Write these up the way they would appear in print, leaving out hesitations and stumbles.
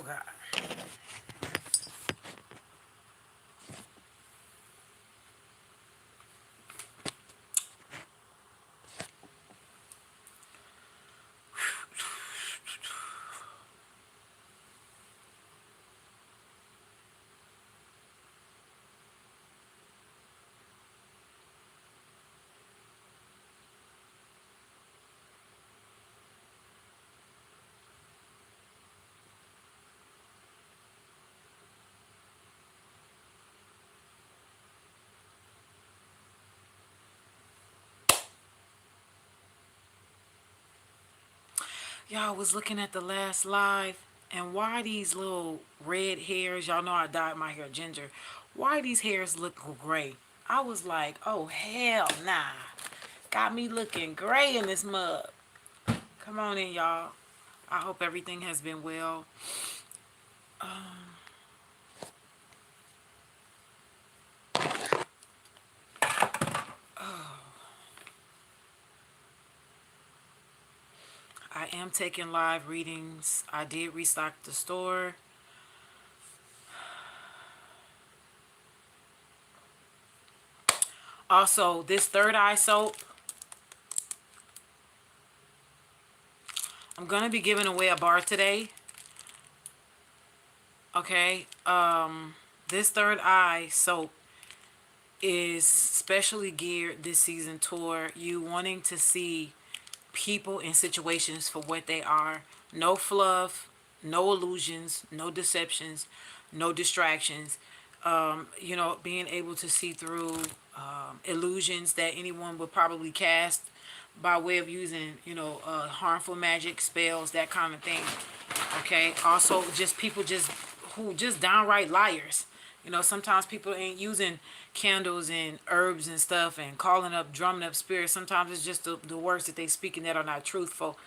God. Y'all was looking at the last live, and why these little red hairs? Y'all know I dyed my hair ginger. Why these hairs look gray? I was like, oh hell nah. Got me looking gray in this mug. Come on in, y'all. I hope everything has been well. I am taking live readings. I did restock the store. Also, this third eye soap, I'm gonna be giving away a bar today. Okay. This third eye soap is specially geared this season toward you wanting to see people and situations for what they are. No fluff, no illusions, no deceptions, no distractions. Being able to see through illusions that anyone would probably cast by way of using, harmful magic spells, that kind of thing. Okay. Also, just people who just downright liars. Sometimes people ain't using candles and herbs and stuff and calling up, drumming up spirits. Sometimes it's just the words that they speaking that are not truthful.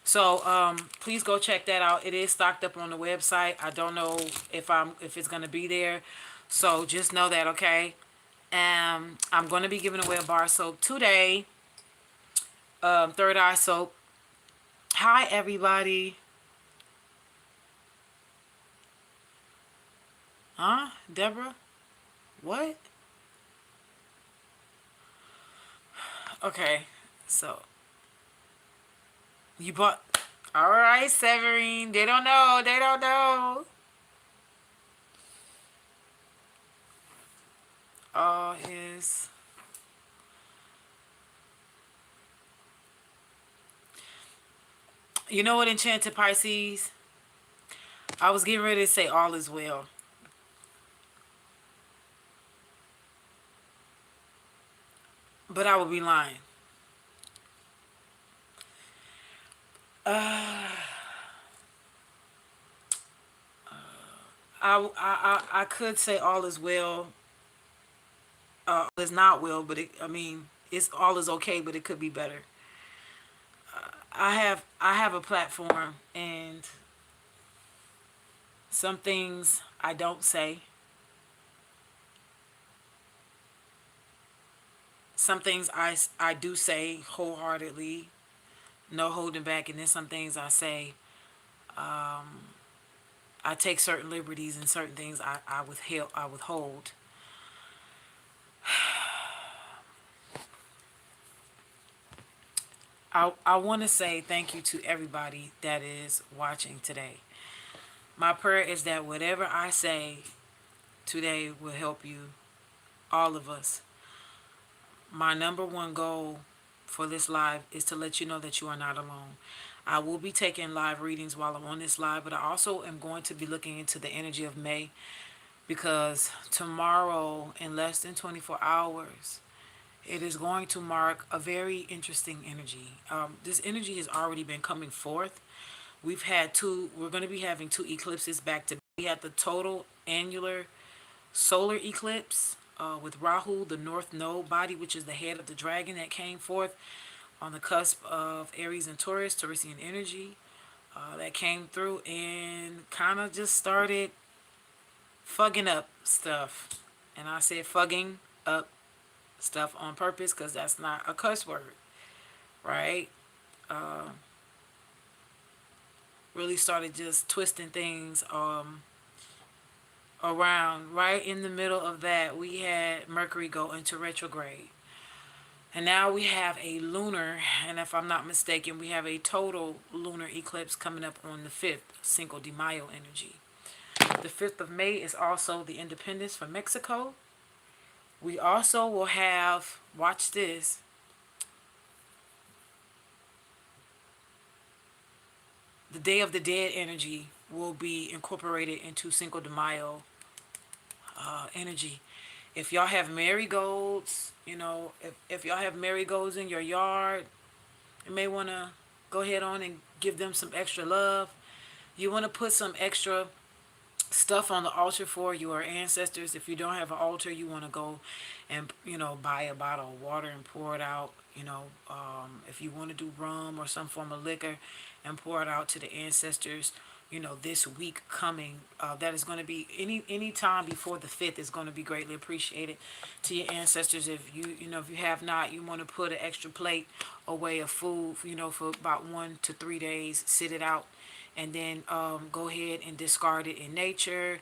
So please go check that out. It is stocked up on the website. I don't know if it's gonna be there. So just know that, okay? I'm gonna be giving away a bar soap today. Third eye soap. Hi everybody. Huh? Deborah? What? Okay. So you bought. All right, Severine. They don't know. They don't know. All is. You know what, Enchanted Pisces? I was getting ready to say all is well. But I would be lying. I could say all is well. All is not well, but it's all is okay, but it could be better. I have a platform, and some things I don't say. Some things I do say wholeheartedly, no holding back, and then some things I say, I take certain liberties, and certain things I withhold. I want to say thank you to everybody that is watching today. My prayer is that whatever I say today will help you, all of us. My number one goal for this live is to let you know that you are not alone. I will be taking live readings while I'm on this live, but I also am going to be looking into the energy of May, because tomorrow, in less than 24 hours, it is going to mark a very interesting energy. This energy has already been coming forth. We're going to be having two eclipses back to back. We had the total annular solar eclipse with Rahu, the North Node body, which is the head of the dragon that came forth on the cusp of Aries and Taurus, Taurusian energy that came through and kind of just started fugging up stuff. And I said fugging up stuff on purpose because that's not a cuss word, right? really started just twisting things around. Right in the middle of that, we had Mercury go into retrograde. And now we have a lunar, and if I'm not mistaken, we have a total lunar eclipse coming up on the 5th, Cinco de Mayo energy. The 5th of May is also the independence for Mexico. We also will have, watch this, the Day of the Dead energy will be incorporated into Cinco de Mayo energy. If y'all have marigolds, if y'all have marigolds in your yard, you may want to go ahead on and give them some extra love. You want to put some extra stuff on the altar for your ancestors. If you don't have an altar, you want to go and buy a bottle of water and pour it out. If you want to do rum or some form of liquor and pour it out to the ancestors, this week coming, that is going to be any time before the 5th is going to be greatly appreciated to your ancestors. If if you have not, you want to put an extra plate away of food, for about 1 to 3 days, sit it out, and then go ahead and discard it in nature,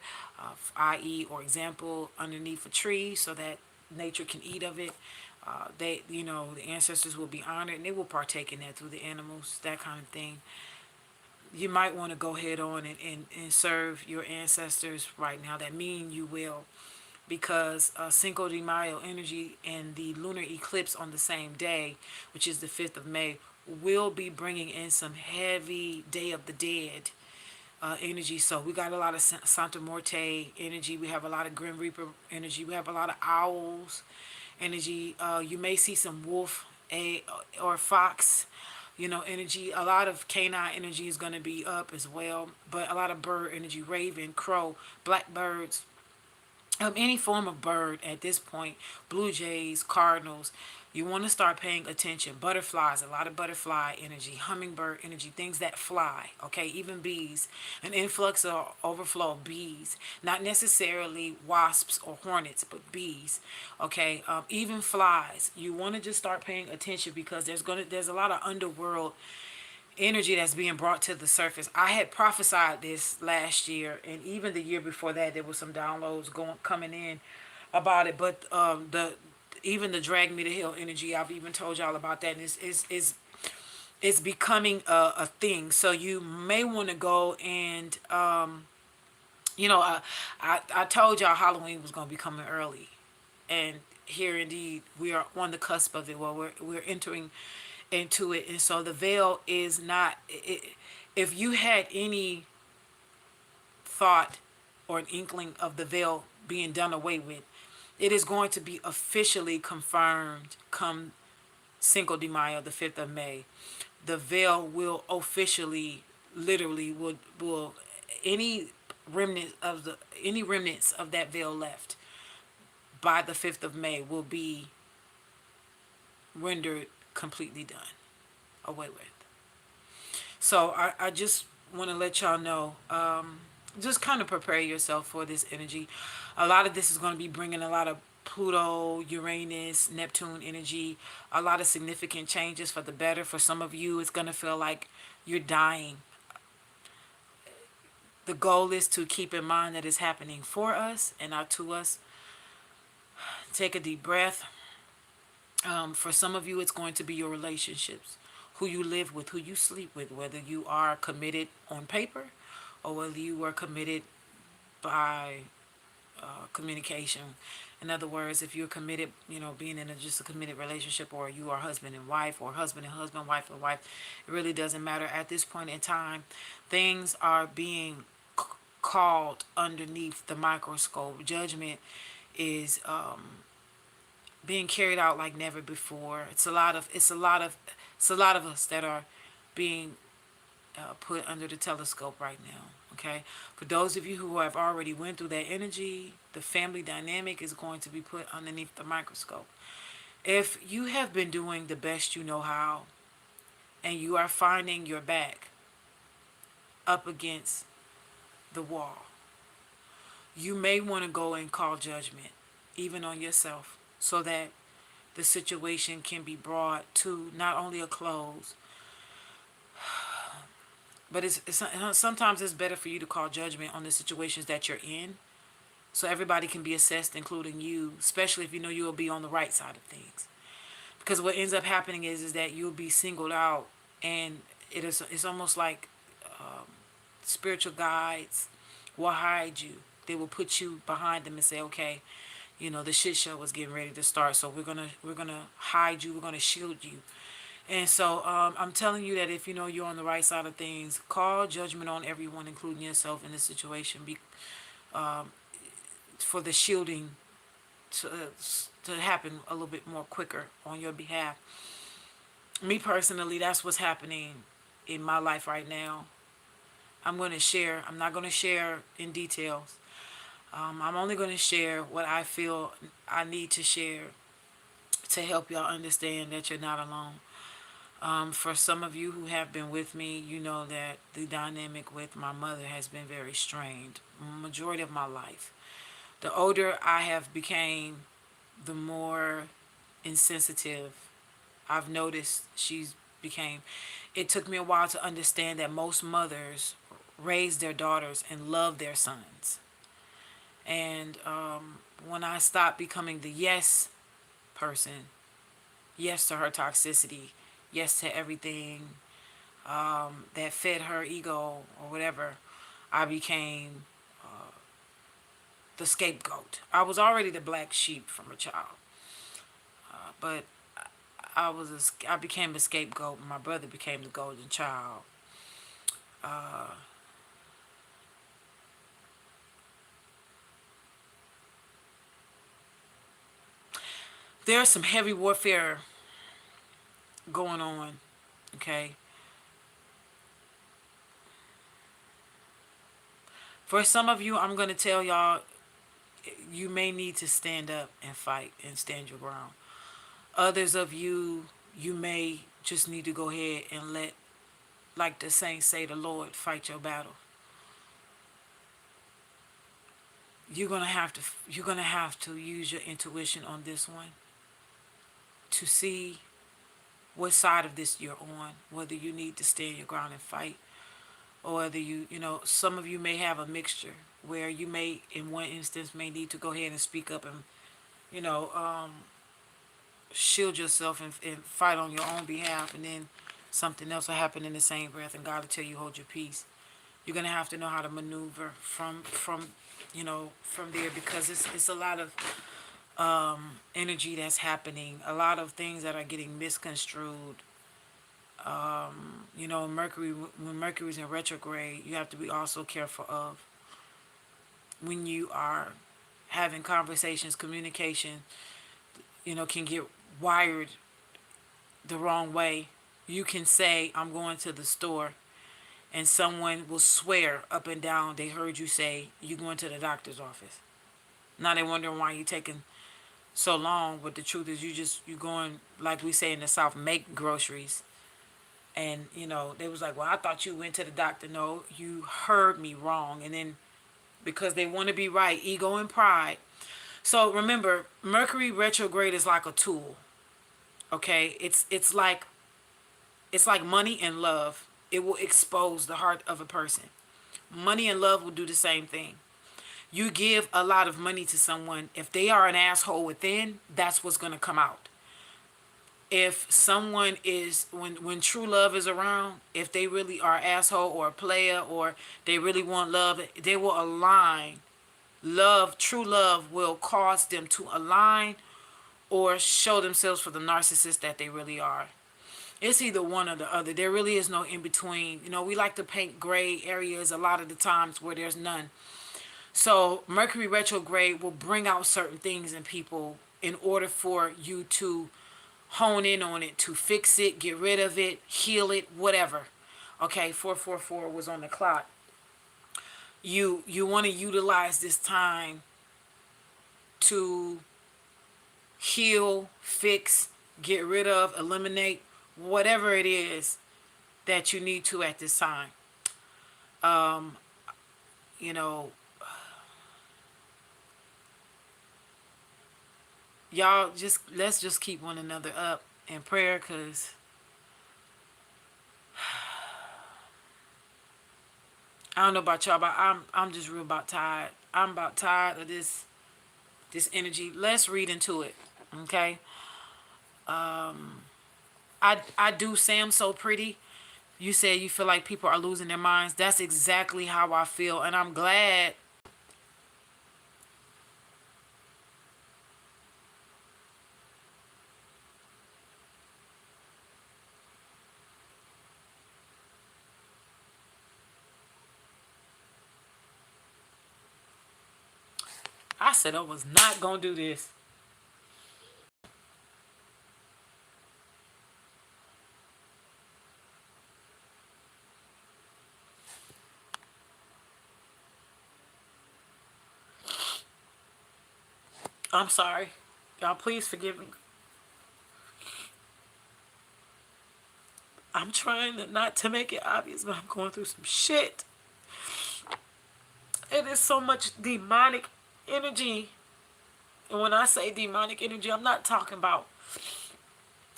i.e., or example, underneath a tree, so that nature can eat of it. The ancestors will be honored, and they will partake in that through the animals, that kind of thing. You might want to go ahead on and serve your ancestors right now. That mean you will, because Cinco de Mayo energy and the lunar eclipse on the same day, which is the 5th of May, will be bringing in some heavy Day of the Dead energy. So we got a lot of Santa Morte energy. We have a lot of Grim Reaper energy. We have a lot of owls energy. You may see some wolf or fox, energy. A lot of canine energy is going to be up as well, but a lot of bird energy, raven, crow, blackbirds, any form of bird at this point, blue jays, cardinals. You want to start paying attention. Butterflies, a lot of butterfly energy, hummingbird energy, things that fly, okay? Even bees, an influx or overflow of bees, not necessarily wasps or hornets, but bees, okay? Even flies. You want to just start paying attention, because there's a lot of underworld energy that's being brought to the surface. I had prophesied this last year, and even the year before that, there was some downloads coming in about it. But the drag me to hell energy, I've even told y'all about that. And it's becoming a thing. So you may want to go and I told y'all Halloween was going to be coming early, and here indeed we are on the cusp of it. Well, we're entering into it. And so the veil is not if you had any thought or an inkling of the veil being done away with, it is going to be officially confirmed come Cinco de Mayo, the 5th of May. The veil will officially, literally, will any remnants of that veil left by the 5th of May will be rendered completely done away with. So I just want to let y'all know, just kind of prepare yourself for this energy. A lot of this is going to be bringing a lot of Pluto, Uranus, Neptune energy, a lot of significant changes for the better. For some of you, it's going to feel like you're dying. The goal is to keep in mind that it's happening for us and not to us. Take a deep breath. For some of you, it's going to be your relationships, who you live with, who you sleep with, whether you are committed on paper or whether you are committed by communication. In other words, if you're committed, being in just a committed relationship, or you are husband and wife, or husband and husband, wife and wife, it really doesn't matter at this point in time. Things are being called underneath the microscope. Judgment is being carried out like never before. It's a lot of us that are being put under the telescope right now. Okay, for those of you who have already went through that energy, the family dynamic is going to be put underneath the microscope. If you have been doing the best you know how, and you are finding your back up against the wall, you may want to go and call judgment, even on yourself, so that the situation can be brought to not only a close, But it's sometimes it's better for you to call judgment on the situations that you're in, so everybody can be assessed, including you, especially if you know you will be on the right side of things. Because what ends up happening is that you'll be singled out, and it's almost like spiritual guides will hide you. They will put you behind them and say, okay, the shit show is getting ready to start, so we're gonna hide you, we're gonna shield you. And so I'm telling you that if you know you're on the right side of things, call judgment on everyone, including yourself, in this situation, for the shielding to, to happen a little bit more quicker on your behalf. Me personally, that's what's happening in my life right now. I'm not going to share in details. I'm only going to share what I feel I need to share to help y'all understand that you're not alone. For some of you who have been with me, you know that the dynamic with my mother has been very strained majority of my life. The older I have became, the more insensitive I've noticed she's became. It took me a while to understand that most mothers raise their daughters and love their sons. And when I stopped becoming the yes person, yes to her toxicity, yes to everything that fed her ego or whatever, I became the scapegoat. I was already the black sheep from a child, but I became a scapegoat. My brother became the golden child. There's some heavy warfare going on. Okay, for some of you, I'm gonna tell y'all, you may need to stand up and fight and stand your ground. Others of you, you may just need to go ahead and let, like the saints say, the Lord fight your battle. You're gonna have to use your intuition on this one to see what side of this you're on, whether you need to stand your ground and fight, or whether some of you may have a mixture where you may, in one instance, may need to go ahead and speak up and, you know, um, shield yourself and fight on your own behalf, and then something else will happen in the same breath, and God will tell you hold your peace. You're gonna have to know how to maneuver from there, because it's a lot of energy that's happening, a lot of things that are getting misconstrued. Mercury, when Mercury's in retrograde, you have to be also careful of when you are having conversations, communication, can get wired the wrong way. You can say, I'm going to the store, and someone will swear up and down they heard you say you going to the doctor's office. Now they wondering why you taking so long, but the truth is you going, like we say in the South, make groceries. And they was like, well, I thought you went to the doctor. No, you heard me wrong. And then, because they want to be right, ego and pride. So remember, Mercury retrograde is like a tool. Okay, it's like money and love. It will expose the heart of a person. Money and love will do the same thing. You give a lot of money to someone, if they are an asshole within, that's what's going to come out. If someone is, when true love is around, if they really are an asshole or a player, or they really want love, they will align. True love will cause them to align or show themselves for the narcissist that they really are. It's either one or the other. There really is no in between. We like to paint gray areas a lot of the times where there's none. So Mercury retrograde will bring out certain things in people in order for you to hone in on it, to fix it, get rid of it, heal it, whatever. Okay, 444 was on the clock. You want to utilize this time to heal, fix, get rid of, eliminate, whatever it is that you need to at this time. Um, you know, y'all, let's just keep one another up in prayer, because I don't know about y'all, but I'm just real about tired. I'm about tired of this energy. Let's read into it. Okay. I do say I'm so pretty. You said you feel like people are losing their minds. That's exactly how I feel, and I'm glad. I said I was not gonna do this. I'm sorry. Y'all please forgive me. I'm trying not to make it obvious, but I'm going through some shit. It is so much demonic energy. And when I say demonic energy, I'm not talking about,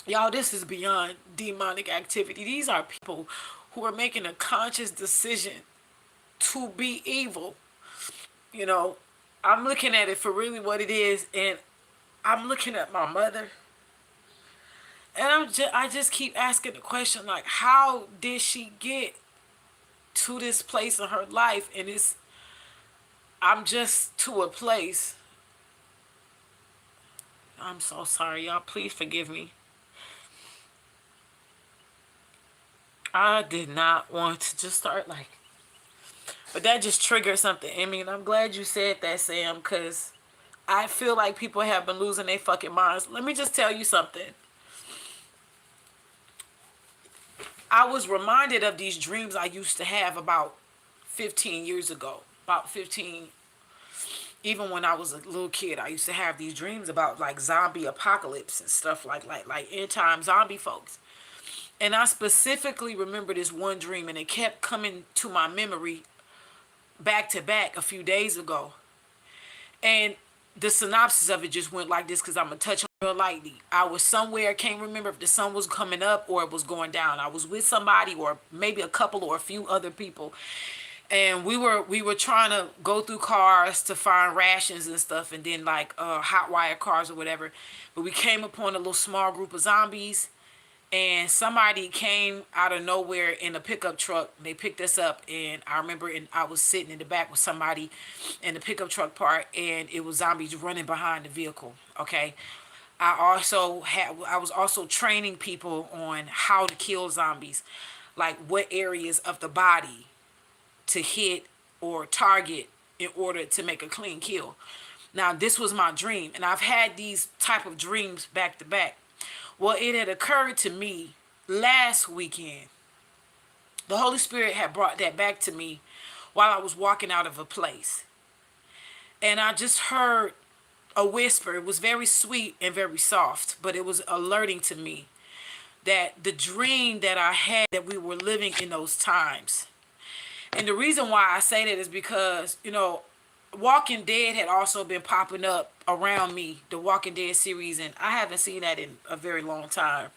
y'all, this is beyond demonic activity. These are people who are making a conscious decision to be evil. You know, I'm looking at it for really what it is, and I'm looking at my mother, and I just keep asking the question, like, how did she get to this place in her life? And I'm just to a place. I'm so sorry, y'all. Please forgive me. I did not want to just start like, but that just triggered something in me, and I'm glad you said that, Sam, because I feel like people have been losing their fucking minds. Let me just tell you something. I was reminded of these dreams I used to have about 15 years ago. About 15, even when I was a little kid, I used to have these dreams about like zombie apocalypse and stuff like end time zombie folks. And I specifically remember this one dream, and it kept coming to my memory back to back a few days ago. And the synopsis of it just went like this, because I'm going to touch on it real lightly. I was somewhere, I can't remember if the sun was coming up or it was going down. I was with somebody, or maybe a couple or a few other people. And we were trying to go through cars to find rations and stuff, and then like hot wire cars or whatever. But we came upon a little small group of zombies, and somebody came out of nowhere in a pickup truck. They picked us up, and I remember, and I was sitting in the back with somebody in the pickup truck part, and it was zombies running behind the vehicle. Okay. I was also training people on how to kill zombies, like what areas of the body to hit or target in order to make a clean kill. Now, this was my dream, and I've had these type of dreams back to back. Well, it had occurred to me last weekend. The Holy Spirit had brought that back to me while I was walking out of a place. And I just heard a whisper. It was very sweet and very soft, but it was alerting to me that the dream that I had, that we were living in those times. And the reason why I say that is because, Walking Dead had also been popping up around me, the Walking Dead series, and I haven't seen that in a very long time.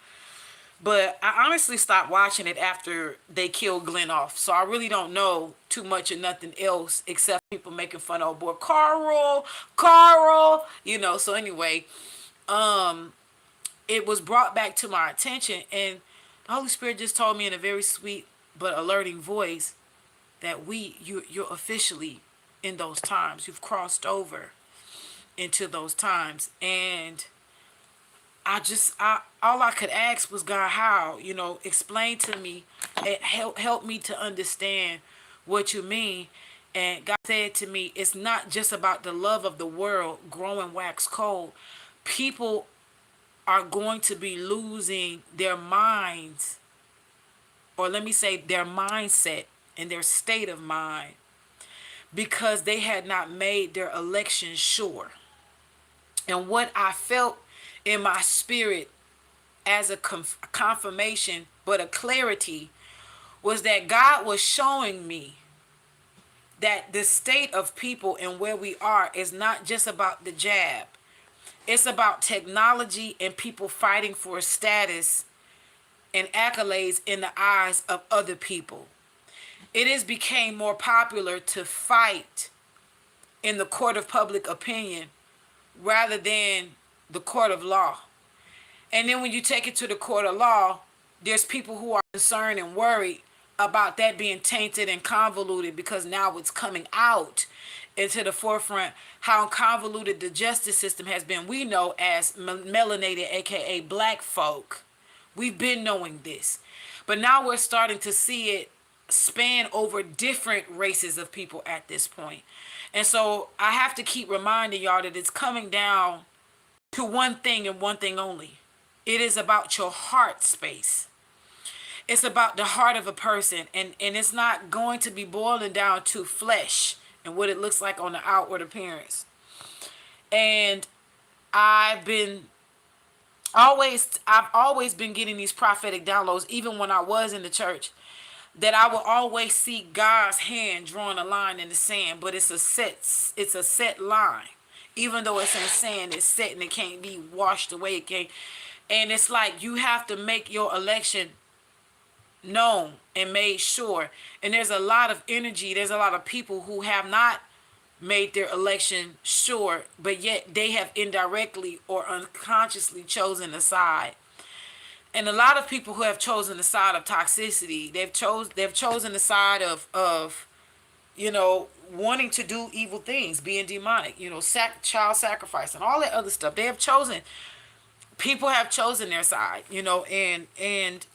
But I honestly stopped watching it after they killed Glenn off. So I really don't know too much of nothing else except people making fun of boy Carl. So anyway, it was brought back to my attention, and the Holy Spirit just told me in a very sweet but alerting voice that you're officially in those times. You've crossed over into those times. And all I could ask was, God, how, explain to me, and help me to understand what you mean. And God said to me, it's not just about the love of the world growing wax cold. People are going to be losing their minds, or let me say their mindset and their state of mind, because they had not made their election sure. And what I felt in my spirit as a confirmation, but a clarity, was that God was showing me that the state of people and where we are is not just about the jab. It's about technology and people fighting for status and accolades in the eyes of other people. it has became more popular to fight in the court of public opinion rather than the court of law. And then when you take it to the court of law, there's people who are concerned and worried about that being tainted and convoluted, because now it's coming out into the forefront how convoluted the justice system has been. We know as melanated, aka black folk, we've been knowing this. But now we're starting to see it span over different races of people at this point. And so I have to keep reminding y'all that it's coming down to one thing and one thing only. It is about your heart space. It's about the heart of a person. And it's not going to be boiling down to flesh and what it looks like on the outward appearance. And I've always been getting these prophetic downloads, even when I was in the church, that I will always see God's hand drawing a line in the sand, but it's a set line. Even though it's in sand, it's set and it can't be washed away. It can't. And it's like you have to make your election known and made sure. And there's a lot of energy. There's a lot of people who have not made their election sure, but yet they have indirectly or unconsciously chosen a side. And a lot of people who have chosen the side of toxicity, they've chosen the side of wanting to do evil things, being demonic, child sacrifice and all that other stuff. People have chosen their side, and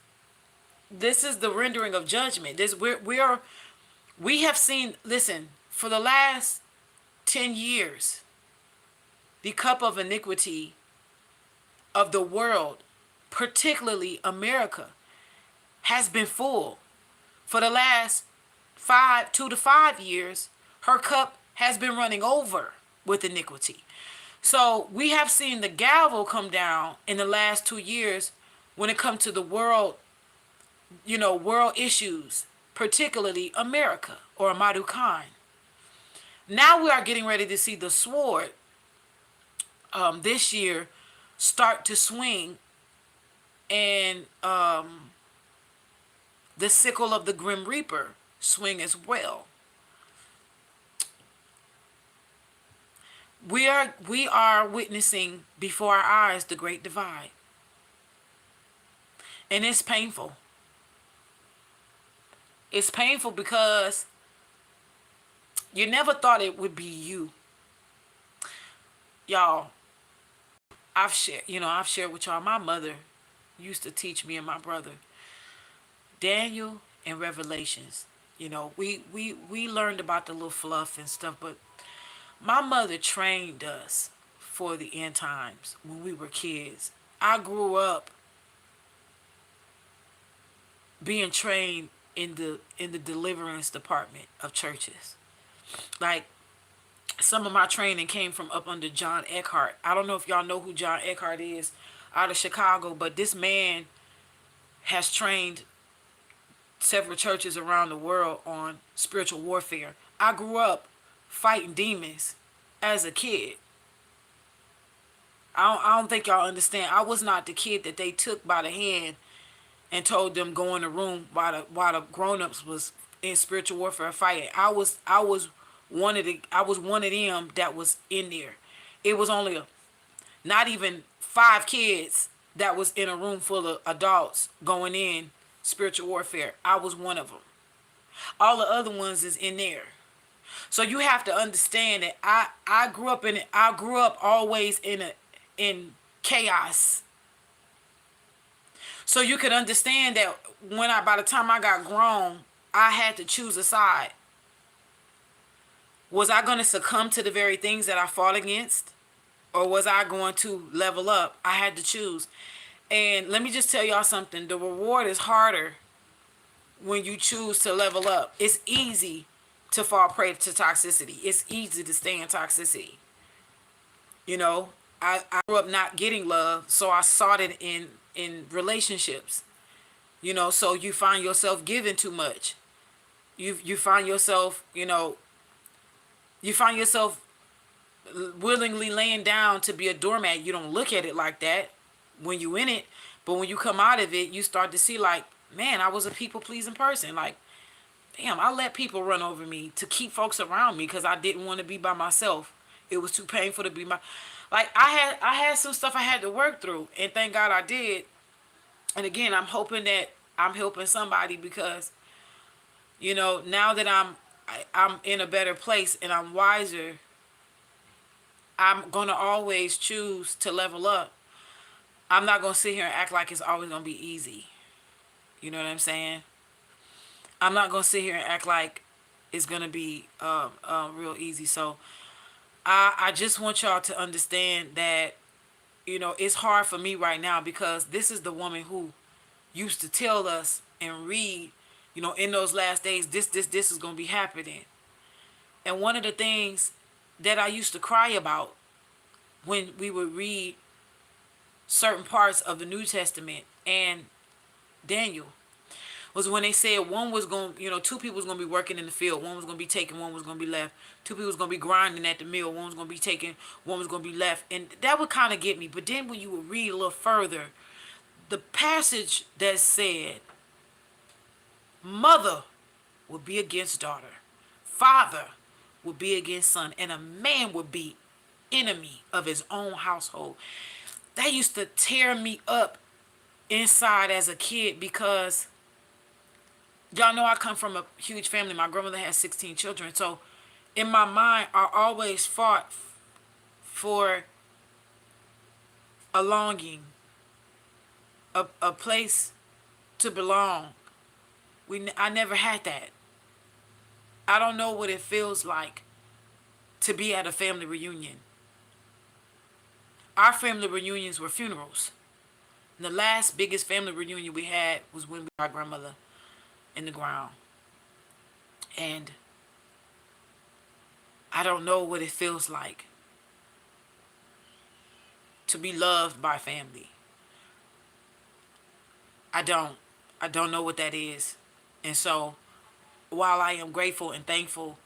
this is the rendering of judgment. We have seen, listen, for the last 10 years, the cup of iniquity of the world, particularly America, has been full. For the last 2 to 5 years, her cup has been running over with iniquity. So we have seen the gavel come down in the last 2 years when it comes to the world, world issues, particularly America or Madu Khan. Now we are getting ready to see the sword this year start to swing, and the sickle of the Grim Reaper swing as well. We are witnessing before our eyes the great divide. And it's painful. It's painful because you never thought it would be you. Y'all, I've shared with y'all, my mother used to teach me and my brother Daniel and Revelations. We learned about the little fluff and stuff, but my mother trained us for the end times when we were kids. I grew up being trained in the deliverance department of churches. Like, some of my training came from up under John Eckhart. I don't know if y'all know who John Eckhart is out of Chicago, but this man has trained several churches around the world on spiritual warfare. I grew up fighting demons as a kid. I don't think y'all understand. I was not the kid that they took by the hand and told them go in the room while the grown-ups was in spiritual warfare fighting. I was one of them that was in there. It was only not even 5 kids that was in a room full of adults going in spiritual warfare. I was one of them. All the other ones is in there. So you have to understand that I grew up in it. I grew up always in chaos. So you could understand that by the time I got grown, I had to choose a side. Was I going to succumb to the very things that I fought against? Or was I going to level up? I had to choose. And let me just tell y'all something. The reward is harder when you choose to level up. It's easy to fall prey to toxicity. It's easy to stay in toxicity. I grew up not getting love, so I sought it in relationships. So you find yourself giving too much. You find yourself, willingly laying down to be a doormat. You don't look at it like that when you in it, but when you come out of it, you start to see like, man, I was a people pleasing person. Like, damn, I let people run over me to keep folks around me because I didn't want to be by myself. It was too painful to be like I had some stuff I had to work through, and thank God I did. And again, I'm hoping that I'm helping somebody because now that I'm in a better place and I'm wiser, I'm gonna always choose to level up. I'm not gonna sit here and act like it's always gonna be easy. You know what I'm saying? I'm not gonna sit here and act like it's gonna be real easy. So I just want y'all to understand that it's hard for me right now because this is the woman who used to tell us and read, in those last days, this is gonna be happening. And one of the things that I used to cry about when we would read certain parts of the New Testament and Daniel was when they said one was going, two people was going to be working in the field. One was going to be taken, one was going to be left. Two people was going to be grinding at the mill. One was going to be taken, one was going to be left. And that would kind of get me. But then when you would read a little further, the passage that said, mother would be against daughter, father would be against son, and a man would be enemy of his own household. That used to tear me up inside as a kid because y'all know I come from a huge family. My grandmother had 16 children. So in my mind, I always fought for a longing, a place to belong. I never had that. I don't know what it feels like to be at a family reunion. Our family reunions were funerals. And the last biggest family reunion we had was when we had our grandmother in the ground. And I don't know what it feels like to be loved by family. I don't know what that is. And so while I am grateful and thankful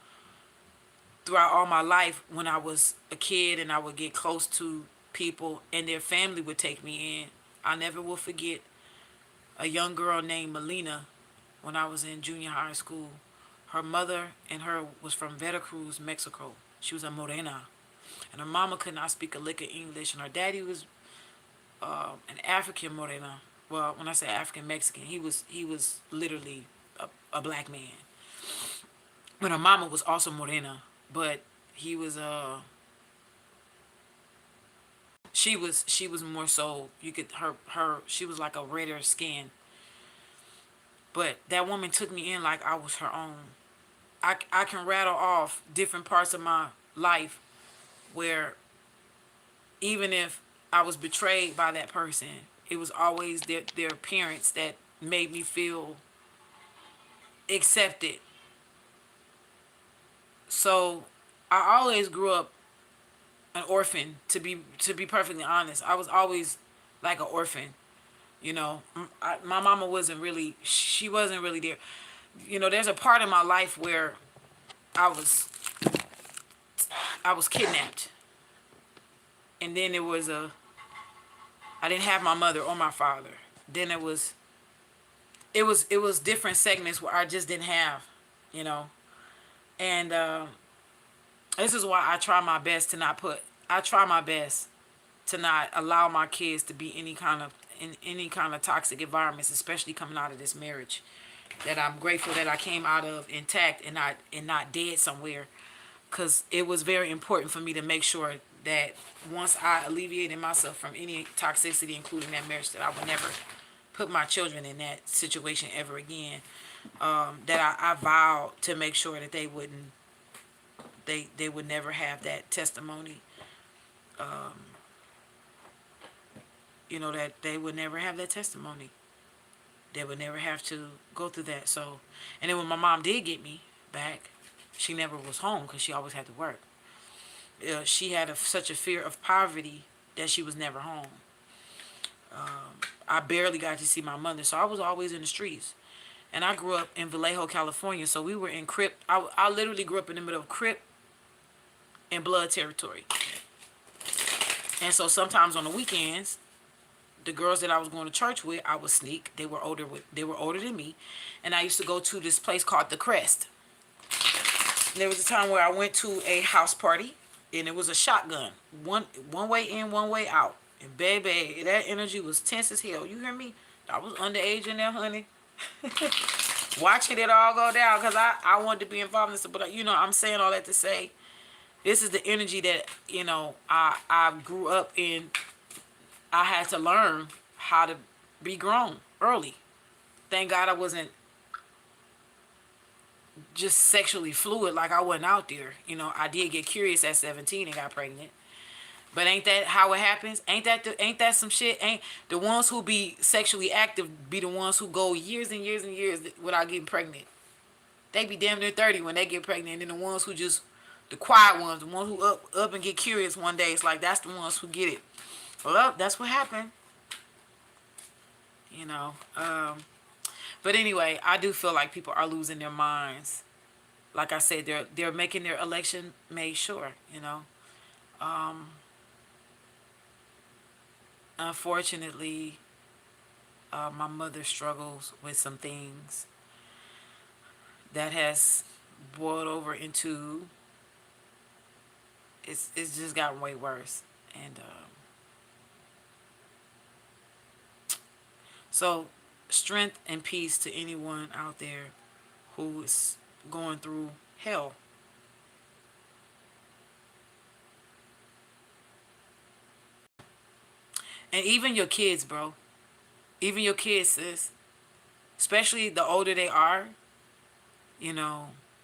throughout all my life when I was a kid and I would get close to people and their family would take me in, I never will forget a young girl named Melina when I was in junior high school. Her mother and her was from Veracruz, Mexico. She was a morena. And her mama could not speak a lick of English. And her daddy was an African morena. Well, when I say African Mexican, he was literally a black man. But her mama was also morena. But he was she was more so, you could her she was like a redder skin. But that woman took me in like I was her own. I can rattle off different parts of my life where even if I was betrayed by that person, it was always their parents that made me feel accepted. So I always grew up an orphan, to be perfectly honest. I was always like an orphan. My mama she wasn't really there. There's a part in my life where I was kidnapped. And then I didn't have my mother or my father. Then it was different segments where I just didn't have, and this is why I try my best to not allow my kids to be in any kind of toxic environments, especially coming out of this marriage that I'm grateful that I came out of intact and not dead somewhere, because it was very important for me to make sure that once I alleviated myself from any toxicity, including that marriage, that I would never put my children in that situation ever again. That I vowed to make sure that they would never have that testimony. That they would never have that testimony. They would never have to go through that. So, and then when my mom did get me back, she never was home because she always had to work. She had such a fear of poverty that she was never home. I barely got to see my mother, so I was always in the streets. And I grew up in Vallejo, California, so we were in Crip. I literally grew up in the middle of Crip and Blood territory. And so sometimes on the weekends, the girls that I was going to church with, I would sneak. They were older than me, and I used to go to this place called the Crest. And there was a time where I went to a house party, and it was a shotgun, one way in, one way out. And baby, that energy was tense as hell. You hear me? I was underage in there, honey. Watching it all go down because I wanted to be involved in this. But, I'm saying all that to say this is the energy that, I grew up in. I had to learn how to be grown early. Thank God I wasn't just sexually fluid, like I wasn't out there. I did get curious at 17 and got pregnant. But ain't that how it happens? Ain't that some shit? Ain't the ones who be sexually active be the ones who go years and years and years without getting pregnant? They be damn near 30 when they get pregnant. And then the ones who just, the quiet ones, the ones who up and get curious one day, it's like that's the ones who get it. Well, that's what happened. You know. But anyway, I do feel like people are losing their minds. Like I said, they're making their election made sure. Unfortunately, my mother struggles with some things that has boiled over into it's just gotten way worse. And so strength and peace to anyone out there who is going through hell. And even your kids, bro. Even your kids, sis. Especially the older they are.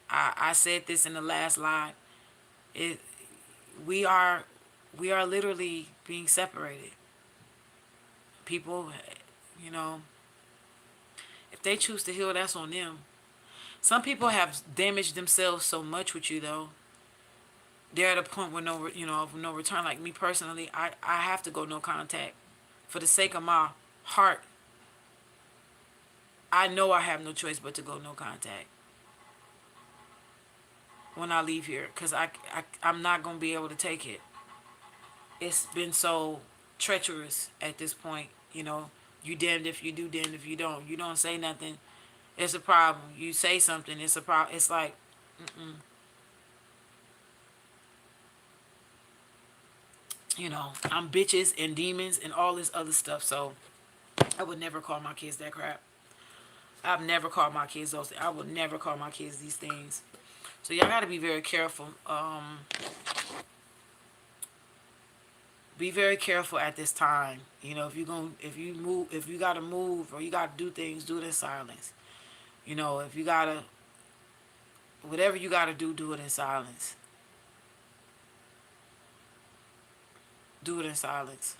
I said this in the last live. It we are literally being separated. People, you know, if they choose to heal, that's on them. Some people have damaged themselves so much with you, though. They're at a point where of no return. Like me personally, I have to go no contact for the sake of my heart. I know I have no choice but to go no contact when I leave here, because I'm not going to be able to take it. It's been so treacherous at this point. You damned if you do, damned if you don't. You don't say nothing, it's a problem. You say something, it's a problem. It's like, I'm bitches and demons and all this other stuff. So I would never call my kids that crap. I've never called my kids those things. I would never call my kids these things. So y'all got to be very careful. Be very careful at this time. If you gotta move or you gotta do things, do it in silence. If you gotta, whatever you gotta do it in silence. Do it in silence.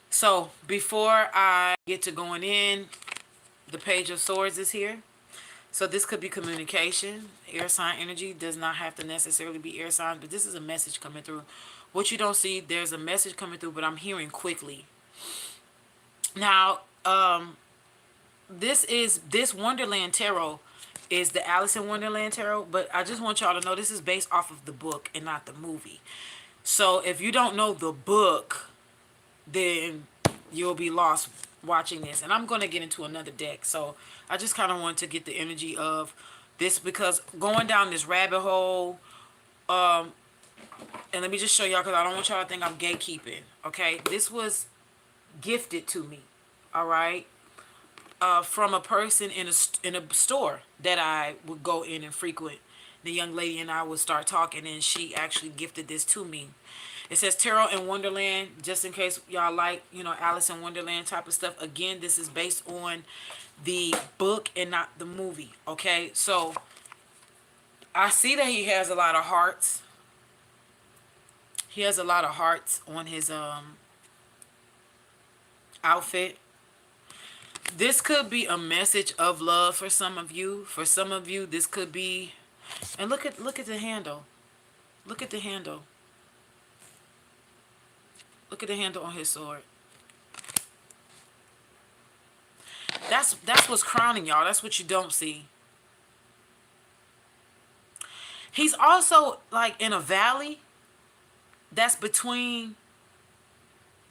So before I get to going in, the Page of Swords is here. So this could be communication. Air sign energy does not have to necessarily be air signs, but this is a message coming through. What you don't see, there's a message coming through, but I'm hearing quickly. Now, this Wonderland Tarot is the Alice in Wonderland Tarot, but I just want y'all to know this is based off of the book and not the movie. So if you don't know the book, then you'll be lost watching this. And I'm going to get into another deck. So I just kind of want to get the energy of this, because going down this rabbit hole, and let me just show y'all, because I don't want y'all to think I'm gatekeeping. Okay, this was gifted to me, all right, from a person in a store that I would go in and frequent. The young lady and I would start talking, and she actually gifted this to me. It says Tarot in Wonderland, just in case y'all like, Alice in Wonderland type of stuff. Again, this is based on the book and not the movie, okay? So I see that he has a lot of hearts. He has a lot of hearts on his outfit. This could be a message of love for some of you. For some of you, this could be, and look at the handle. Look at the handle. Look at the handle on his sword. That's what's crowning y'all. That's what you don't see. He's also like in a valley that's between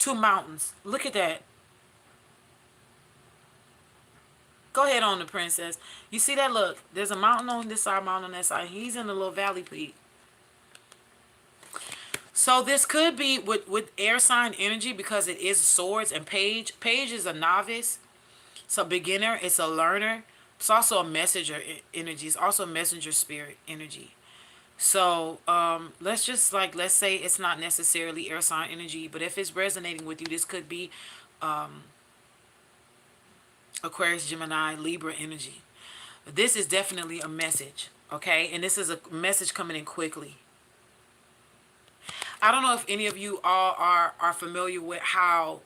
Two mountains. Look at that. Go ahead on the princess. You see that? Look, there's a mountain on this side, mountain on that side. He's in a little valley peak. So this could be with air sign energy because it is swords and page. Page is a novice. It's a beginner. It's a learner. It's also a messenger energy. It's also a messenger spirit energy. So let's just let's say it's not necessarily air sign energy, but if it's resonating with you, this could be Aquarius, Gemini, Libra energy. This is definitely a message, okay? And this is a message coming in quickly. I don't know if any of you all are familiar with how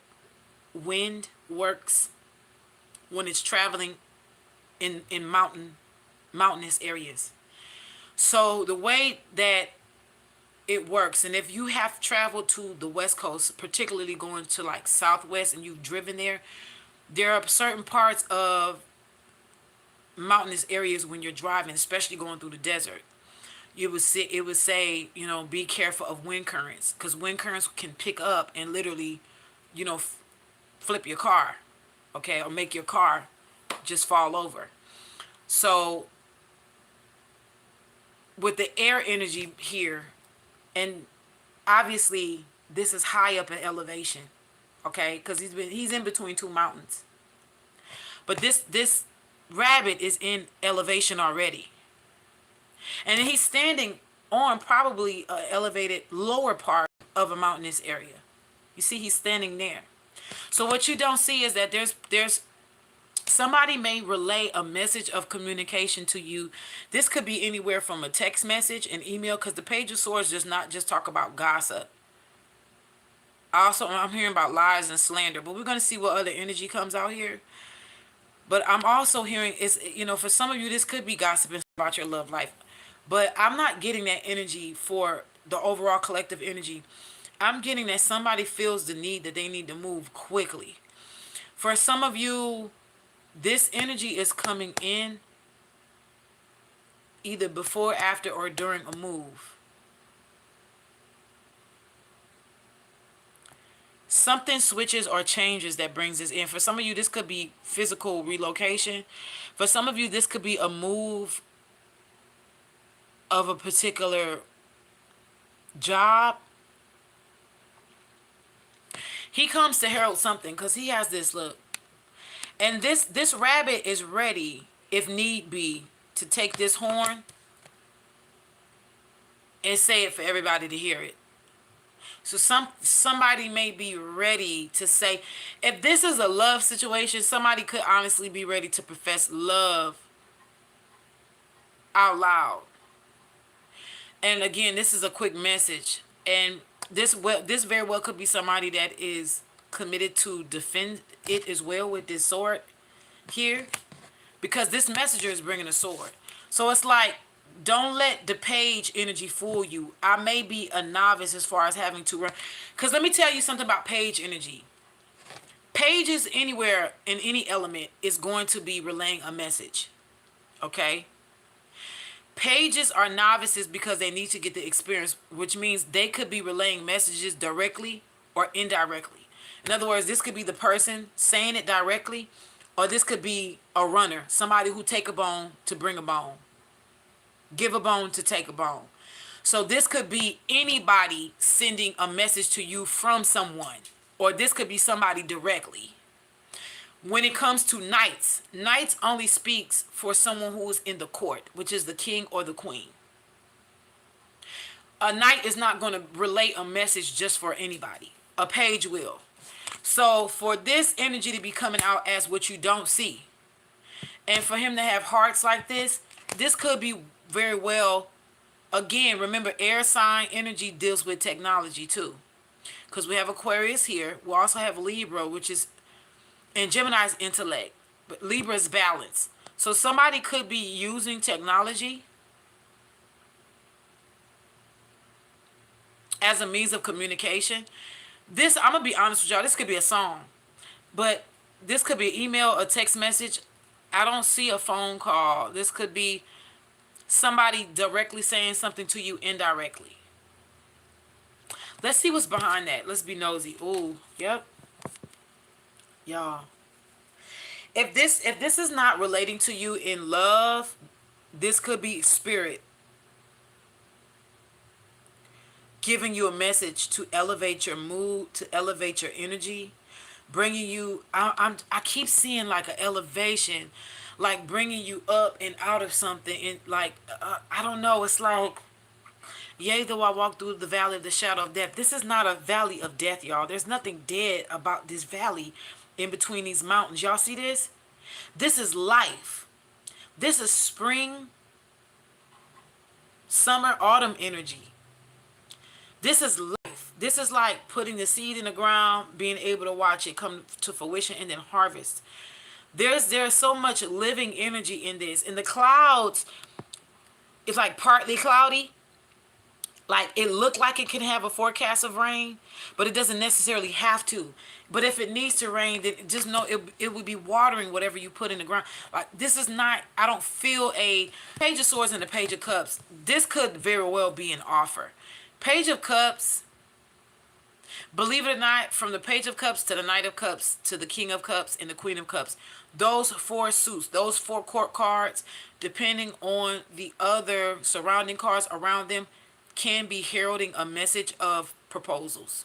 wind works when it's traveling in mountainous areas. So the way that it works, and if you have traveled to the West Coast, particularly going to like Southwest, and you've driven there are certain parts of mountainous areas when you're driving, especially going through the desert. It would say, you know, be careful of wind currents, because wind currents can pick up and literally, you know, flip your car, okay, or make your car just fall over. So with the air energy here, and obviously this is high up in elevation, okay, because he's in between two mountains. But this rabbit is in elevation already, and he's standing on probably an elevated lower part of a mountainous area. You see, he's standing there. So what you don't see is that there's somebody may relay a message of communication to you. This could be anywhere from a text message, an email, because the Page of Swords does not just talk about gossip. Also, I'm hearing about lies and slander, but we're going to see what other energy comes out here. But I'm also hearing, you know, for some of you, this could be gossiping about your love life. But I'm not getting that energy for the overall collective energy. I'm getting that somebody feels the need that they need to move quickly. For some of you, this energy is coming in either before, after, or during a move. Something switches or changes that brings this in. For some of you, this could be physical relocation. For some of you, this could be a move of a particular job. He comes to herald something because he has this look. And this rabbit is ready, if need be, to take this horn and say it for everybody to hear it. So somebody may be ready to say, if this is a love situation, somebody could honestly be ready to profess love out loud. And again, this is a quick message, and this very well could be somebody that is committed to defend it as well with this sword here, because this messenger is bringing a sword. So it's like, don't let the page energy fool you. I may be a novice as far as having to run, because let me tell you something about page energy. Pages anywhere in any element is going to be relaying a message, okay? Pages are novices because they need to get the experience, which means they could be relaying messages directly or indirectly. In other words, this could be the person saying it directly, or this could be a runner, somebody who take a bone to bring a bone, give a bone to take a bone. So this could be anybody sending a message to you from someone, or this could be somebody directly. When it comes to knights, knights only speaks for someone who is in the court, which is the king or the queen. A knight is not going to relay a message just for anybody. A page will. So for this energy to be coming out as what you don't see, and for him to have hearts like this could be very well, again, remember, air sign energy deals with technology too. Because we have Aquarius here. We also have Libra, which is, and Gemini's intellect, but Libra's balance. So somebody could be using technology as a means of communication. This, I'm going to be honest with y'all, this could be a song. But this could be an email, a text message. I don't see a phone call. This could be somebody directly saying something to you indirectly. Let's see what's behind that. Let's be nosy. Ooh, yep. Y'all. If this is not relating to you in love, this could be spirit giving you a message to elevate your mood, to elevate your energy, bringing you. I keep seeing like an elevation, like bringing you up and out of something, and like I don't know. It's like, yea, though I walk through the valley of the shadow of death. This is not a valley of death, y'all. There's nothing dead about this valley in between these mountains. Y'all see this? This is life. This is spring, summer, autumn energy. This is life. This is like putting the seed in the ground, being able to watch it come to fruition and then harvest. There's so much living energy in this. In the clouds, it's like partly cloudy. Like it looked like it can have a forecast of rain, but it doesn't necessarily have to. But if it needs to rain, then just know it would be watering whatever you put in the ground. Like this is not, I don't feel a Page of Swords and the Page of Cups. This could very well be an offer. Page of Cups, believe it or not, from the Page of Cups to the Knight of Cups to the King of Cups and the Queen of Cups, those four suits, those four court cards, depending on the other surrounding cards around them, can be heralding a message of proposals.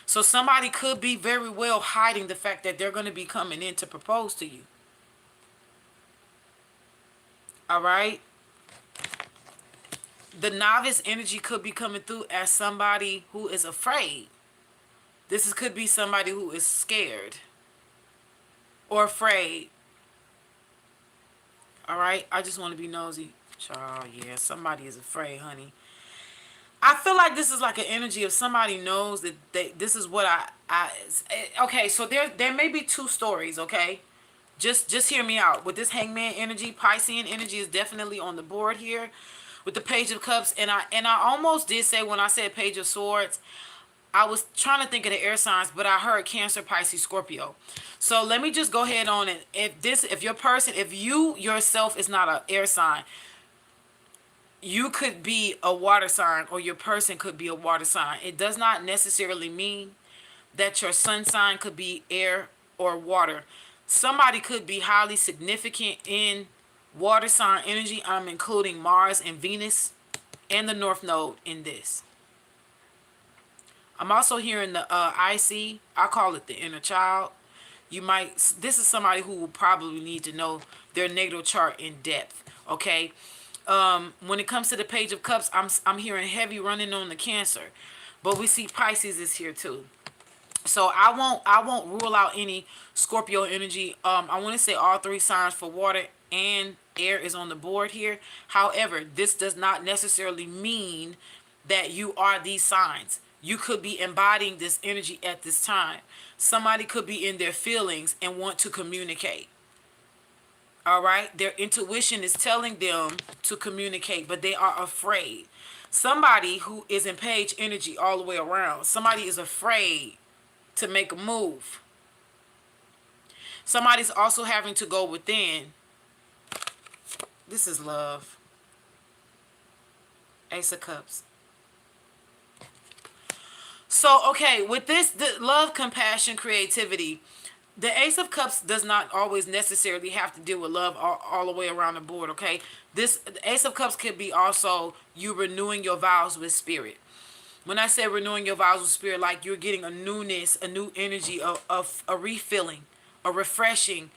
So somebody could be very well hiding the fact that they're going to be coming in to propose to you. All right? The novice energy could be coming through as somebody who is afraid. Could be somebody who is scared or afraid. All right? I just want to be nosy. Child, yeah, somebody is afraid, honey. I feel like this is like an energy of somebody knows that this is what okay, so there may be two stories, okay? Just hear me out. With this Hangman energy, Piscean energy is definitely on the board here with the Page of Cups, and I almost did say when I said Page of Swords, I was trying to think of the air signs, but I heard Cancer, Pisces, Scorpio. So let me just go ahead on it. If you yourself is not an air sign, you could be a water sign, or your person could be a water sign. It does not necessarily mean that your sun sign could be air or water. Somebody could be highly significant in water sign energy. I'm including Mars and Venus and the North Node in this. I'm also hearing the IC. I call it the inner child. This is somebody who will probably need to know their natal chart in depth. Okay. When it comes to the Page of Cups, I'm hearing heavy running on the Cancer, but we see Pisces is here too. So I won't rule out any Scorpio energy. I want to say all three signs for water and air is on the board here. However, this does not necessarily mean that you are these signs. You could be embodying this energy at this time. Somebody could be in their feelings and want to communicate. All right, their intuition is telling them to communicate, but they are afraid. Somebody who is in Page energy all the way around, somebody is afraid to make a move. Somebody's also having to go within. This is love. Ace of Cups. So, okay, with this, the love, compassion, creativity, the Ace of Cups does not always necessarily have to deal with love all the way around the board, okay? The Ace of Cups could be also you renewing your vows with spirit. When I say renewing your vows with spirit, like you're getting a newness, a new energy, of a refilling, a refreshing,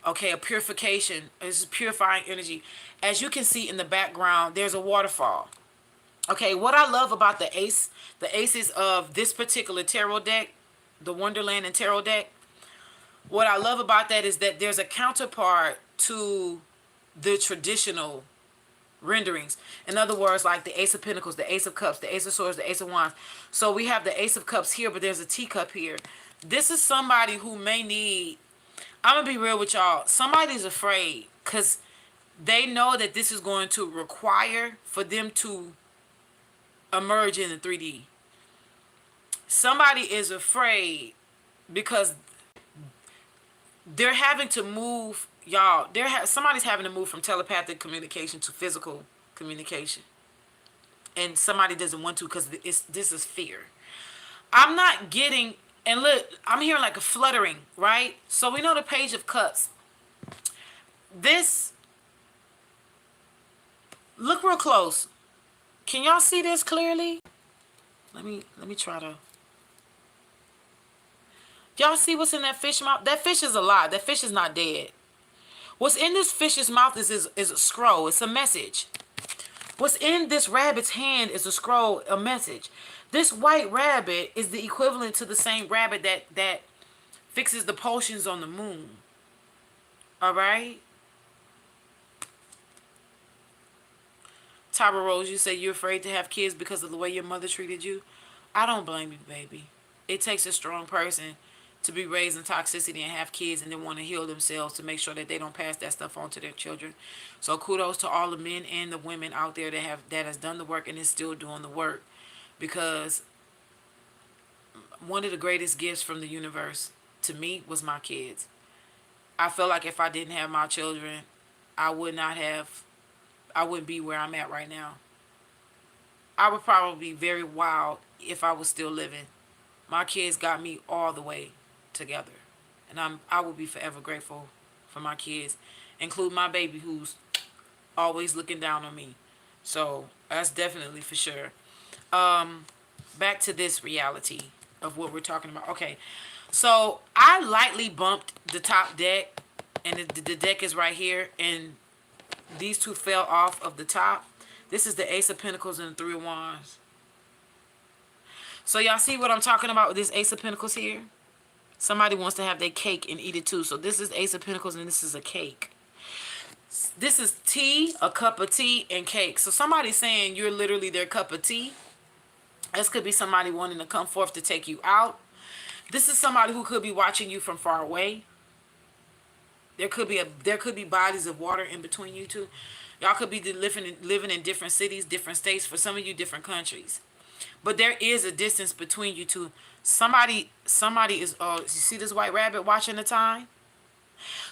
okay, a purification. It's purifying energy. As you can see in the background, there's a waterfall. Okay, what I love about the aces of this particular tarot deck, the Wonderland and Tarot deck, what I love about that is that there's a counterpart to the traditional renderings. In other words, like the Ace of Pentacles, the Ace of Cups, the Ace of Swords, the Ace of Wands. So we have the Ace of Cups here, but there's a teacup here. This is somebody who may need, I'm going to be real with y'all, somebody's afraid because they know that this is going to require for them to emerge in the 3D. Somebody is afraid because they're having to move, y'all. Somebody's having to move from telepathic communication to physical communication. and somebody doesn't want to because this is fear. I'm not getting, and look, I'm hearing like a fluttering, right? So we know the Page of Cups. This, look real close. Can y'all see this clearly? Let me try to. Y'all see what's in that fish mouth? That fish is alive. That fish is not dead. What's in this fish's mouth is a scroll. It's a message. What's in this rabbit's hand is a scroll, a message. This white rabbit is the equivalent to the same rabbit that fixes the potions on the moon. All right? Tyra Rose, you say you're afraid to have kids because of the way your mother treated you. I don't blame you, baby. It takes a strong person to be raised in toxicity and have kids and then want to heal themselves to make sure that they don't pass that stuff on to their children. So kudos to all the men and the women out there that has done the work and is still doing the work. Because one of the greatest gifts from the universe to me was my kids. I feel like if I didn't have my children, I wouldn't be where I'm at right now. I would probably be very wild if I was still living. My kids got me all the way together. And I will be forever grateful for my kids, including my baby who's always looking down on me. So that's definitely for sure. Back to this reality of what we're talking about. Okay, so I lightly bumped the top deck, and the deck is right here, and these two fell off of the top. This is the Ace of Pentacles and the Three of Wands. So y'all see what I'm talking about with this Ace of Pentacles here? Somebody wants to have their cake and eat it too. So this is Ace of Pentacles and this is a cake. This is tea, a cup of tea, and cake. So somebody's saying you're literally their cup of tea. This could be somebody wanting to come forth to take you out. This is somebody who could be watching you from far away. There could be bodies of water in between you two. Y'all could be living in different cities, different states. For some of you, different countries. But there is a distance between you two. Somebody is. You see this white rabbit watching the time?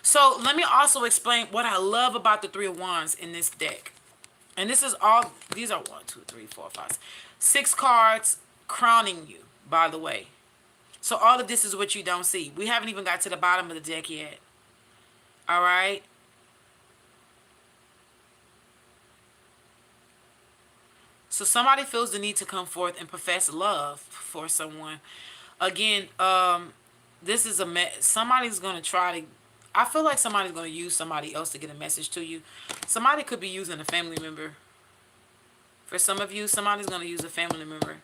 So let me also explain what I love about the Three of Wands in this deck. And this is all. These are 1, 2, 3, 4, 5, 6 cards crowning you. By the way, so all of this is what you don't see. We haven't even got to the bottom of the deck yet. All right. So somebody feels the need to come forth and profess love for someone. Again, this is somebody's going to try to, I feel like somebody's going to use somebody else to get a message to you. Somebody could be using a family member. For some of you, somebody's going to use a family member.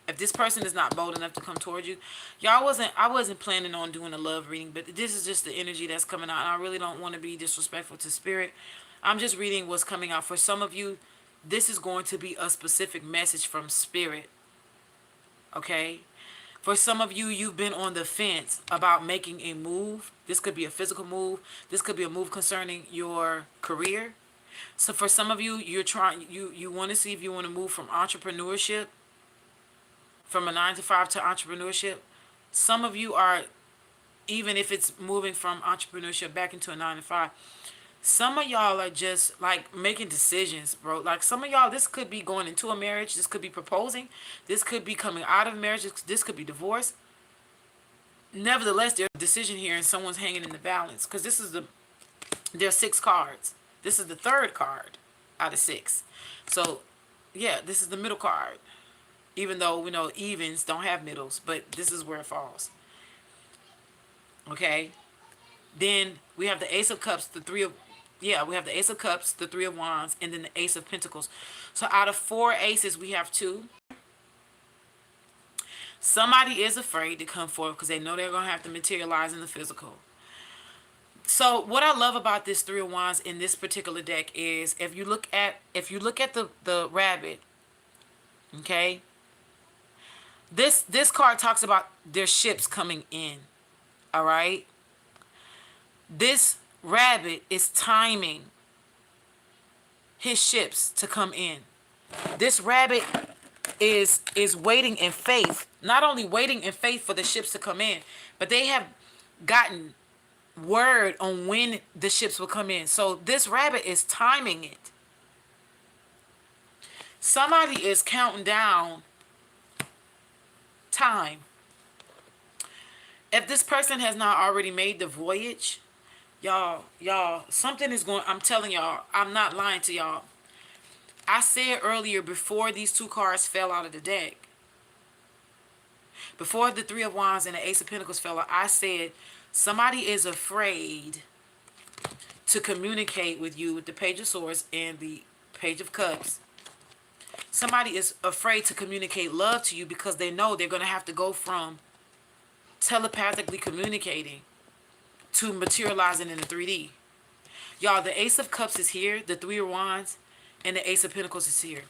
If this person is not bold enough to come towards you, I wasn't planning on doing a love reading, but this is just the energy that's coming out. And I really don't want to be disrespectful to spirit. I'm just reading what's coming out. For some of you, this is going to be a specific message from spirit. Okay? For some of you, you've been on the fence about making a move. This could be a physical move. This could be a move concerning your career. So for some of you, you want to see if you want to move from entrepreneurship, from a 9-to-5 to entrepreneurship. Some of you are, even if it's moving from entrepreneurship back into a 9-to-5, some of y'all are just like making decisions, bro. Like some of y'all, this could be going into a marriage. This could be proposing. This could be coming out of marriage. This could be divorce. Nevertheless, there's a decision here and someone's hanging in the balance. Because there's 6 cards. This is the 3rd card out of 6. So, yeah, this is the middle card. Even though we know evens don't have middles, but this is where it falls. Okay. Then we have the Ace of Cups, we have the Ace of Cups, the Three of Wands, and then the Ace of Pentacles. So out of 4 aces, we have 2. Somebody is afraid to come forward because they know they're going to have to materialize in the physical. So what I love about this Three of Wands in this particular deck is if you look at the rabbit, okay? This card talks about their ships coming in. All right? This rabbit is timing his ships to come in. This rabbit is waiting in faith. Not only waiting in faith for the ships to come in, but they have gotten word on when the ships will come in. So this rabbit is timing it. Somebody is counting down time. If this person has not already made the voyage, y'all, something is going, I'm telling y'all, I'm not lying to y'all. I said earlier, before these two cards fell out of the deck, before the Three of Wands and the Ace of Pentacles fell out, I said somebody is afraid to communicate with you with the Page of Swords and the Page of Cups. Somebody is afraid to communicate love to you because they know they're going to have to go from telepathically communicating to materializing in the 3D. Y'all, the Ace of Cups is here, the Three of Wands, and the Ace of Pentacles is here.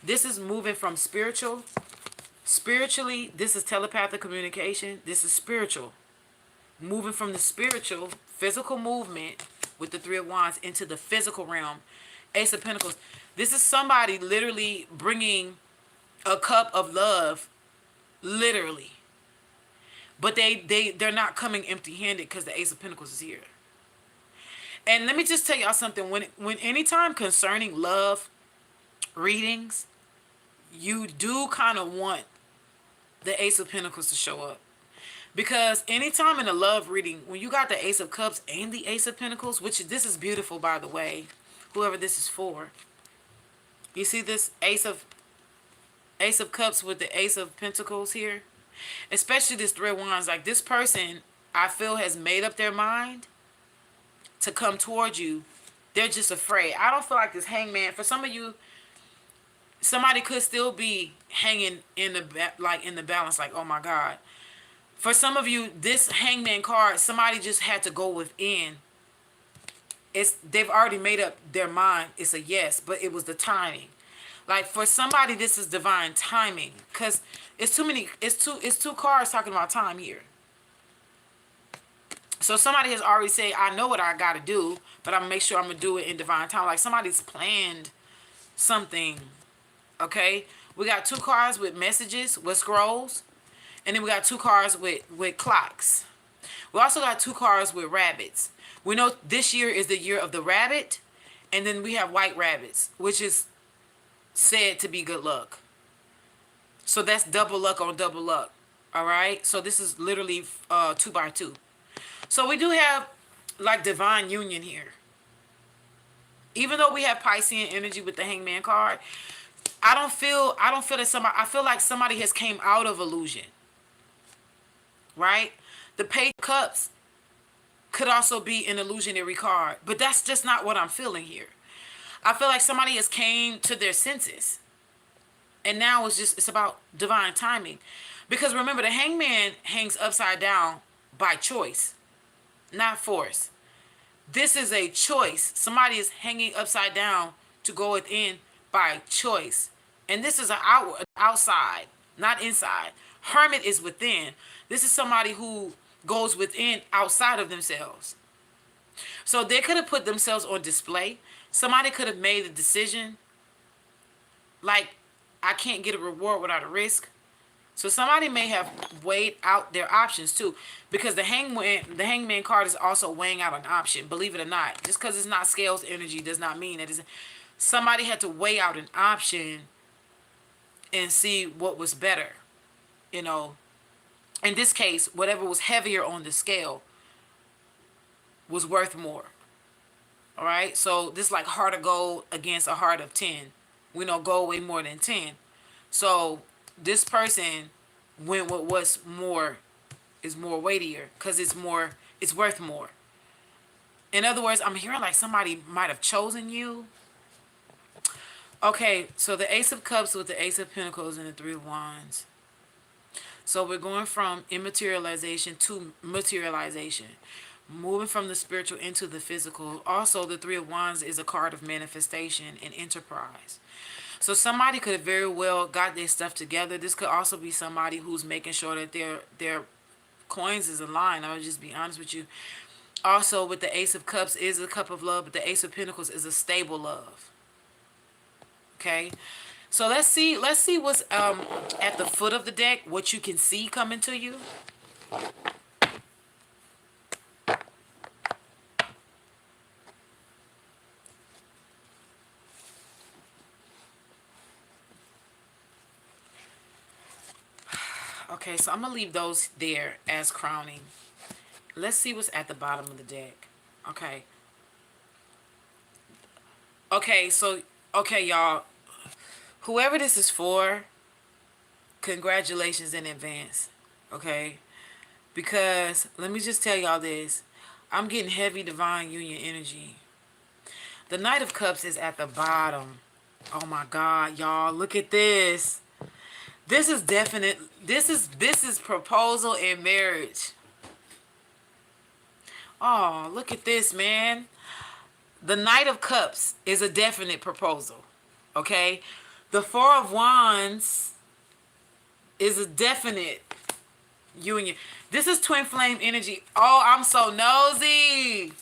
This is moving from spiritually, this is telepathic communication. This is spiritual. Moving from the spiritual, physical movement with the Three of Wands into the physical realm. Ace of Pentacles. This is somebody literally bringing a cup of love, literally. But they're not coming empty-handed because the Ace of Pentacles is here. And let me just tell y'all something. When anytime concerning love readings, you do kind of want the Ace of Pentacles to show up. Because anytime in a love reading, when you got the Ace of Cups and the Ace of Pentacles, which this is beautiful, by the way, whoever this is for. You see this Ace of Cups with the Ace of Pentacles here? Especially this Three of Wands. Like, this person, I feel, has made up their mind to come towards you. They're just afraid. I don't feel like this Hangman. For some of you, somebody could still be hanging in the balance, like, oh my God. For some of you, this Hangman card, somebody just had to go within. They've already made up their mind. It's a yes, but it was the timing. Like, for somebody, this is divine timing, because it's two cards talking about time here. So somebody has already said, I know what I got to do, but I'm going to make sure I'm going to do it in divine time. Like, somebody's planned something, okay? We got two cards with messages, with scrolls, and then we got two cards with clocks. We also got two cards with rabbits. We know this year is the year of the rabbit, and then we have white rabbits, which is said to be good luck. So that's double luck on double luck, all right? So this is literally 2 by 2. So we do have, like, divine union here. Even though we have Piscean energy with the Hangman card, I don't feel that somebody, I feel like somebody has came out of illusion, right? The Page of Cups could also be an illusionary card, but that's just not what I'm feeling here. I feel like somebody has came to their senses, and now it's about divine timing. Because remember, the Hangman hangs upside down by choice, not force. This is a choice. Somebody is hanging upside down to go within by choice. And this is an outside, not inside. Hermit is within. This is somebody who goes within, outside of themselves. So they could have put themselves on display. Somebody could have made a decision like, I can't get a reward without a risk. So somebody may have weighed out their options too, because the Hangman card is also weighing out an option. Believe it or not, just because it's not scales energy does not mean that somebody had to weigh out an option and see what was better. You know, in this case, whatever was heavier on the scale was worth more. All right, so this is like heart of gold against a heart of 10. We know gold weigh more than 10. So this person went with what's more is more weightier, because it's worth more. In other words, I'm hearing like somebody might have chosen you. Okay, so the Ace of Cups with the Ace of Pentacles and the Three of Wands. So we're going from immaterialization to materialization, moving from the spiritual into the physical. Also, the Three of Wands is a card of manifestation and enterprise. So somebody could have very well got their stuff together. This could also be somebody who's making sure that their coins is aligned. I'll just be honest with you. Also, with the Ace of Cups is a cup of love, but the Ace of Pentacles is a stable love. Okay, so let's see what's at the foot of the deck, what you can see coming to you. Okay, so I'm going to leave those there as crowning. Let's see what's at the bottom of the deck. Okay. Okay, so, okay, y'all. Whoever this is for, congratulations in advance. Okay? Because, let me just tell y'all this. I'm getting heavy divine union energy. The Knight of Cups is at the bottom. Oh my God, y'all. Look at this. This is definite. This is proposal and marriage. Oh, look at this, man. The Knight of Cups is a definite proposal. Okay? The Four of Wands is a definite union. This is twin flame energy. Oh, I'm so nosy.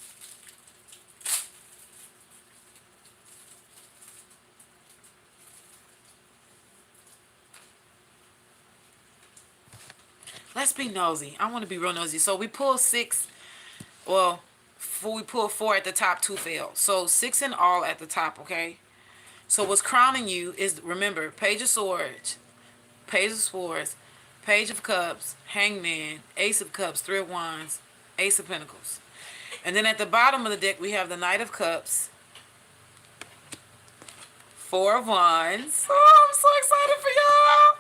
Let's be nosy. I want to be real nosy. So we pull 6. Well, we pull 4 at the top, 2 fail. So 6 in all at the top, okay? So what's crowning you is, remember, Page of Swords, Page of Swords, Page of Cups, Hangman, Ace of Cups, 3 of Wands, Ace of Pentacles. And then at the bottom of the deck, we have the Knight of Cups, 4 of Wands. Oh, I'm so excited for y'all.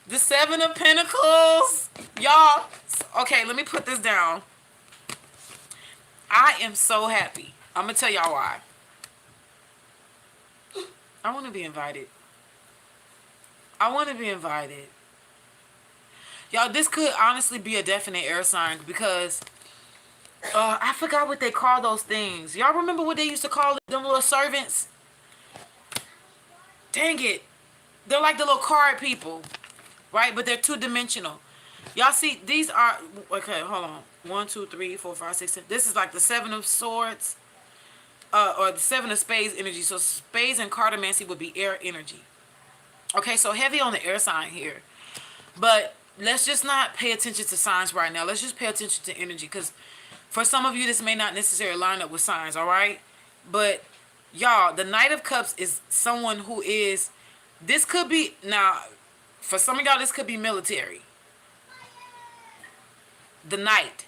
The 7 of Pentacles. Y'all, okay, let me put this down. I am so happy. I'm going to tell y'all why. I want to be invited. I want to be invited. Y'all, this could honestly be a definite air sign because I forgot what they call those things. Y'all remember what they used to call them little servants? Dang it. They're like the little card people, right? But they're two-dimensional. Y'all see, these are, okay, hold on. 1, 2, 3, 4, 5, 6, 7. This is like the 7 of Swords, or the 7 of Spades energy. So Spades and Cartomancy would be air energy. Okay, so heavy on the air sign here. But let's just not pay attention to signs right now. Let's just pay attention to energy. Because for some of you, this may not necessarily line up with signs, all right? But, y'all, the Knight of Cups is someone who is, this could be, now, for some of y'all, this could be military. The Knight.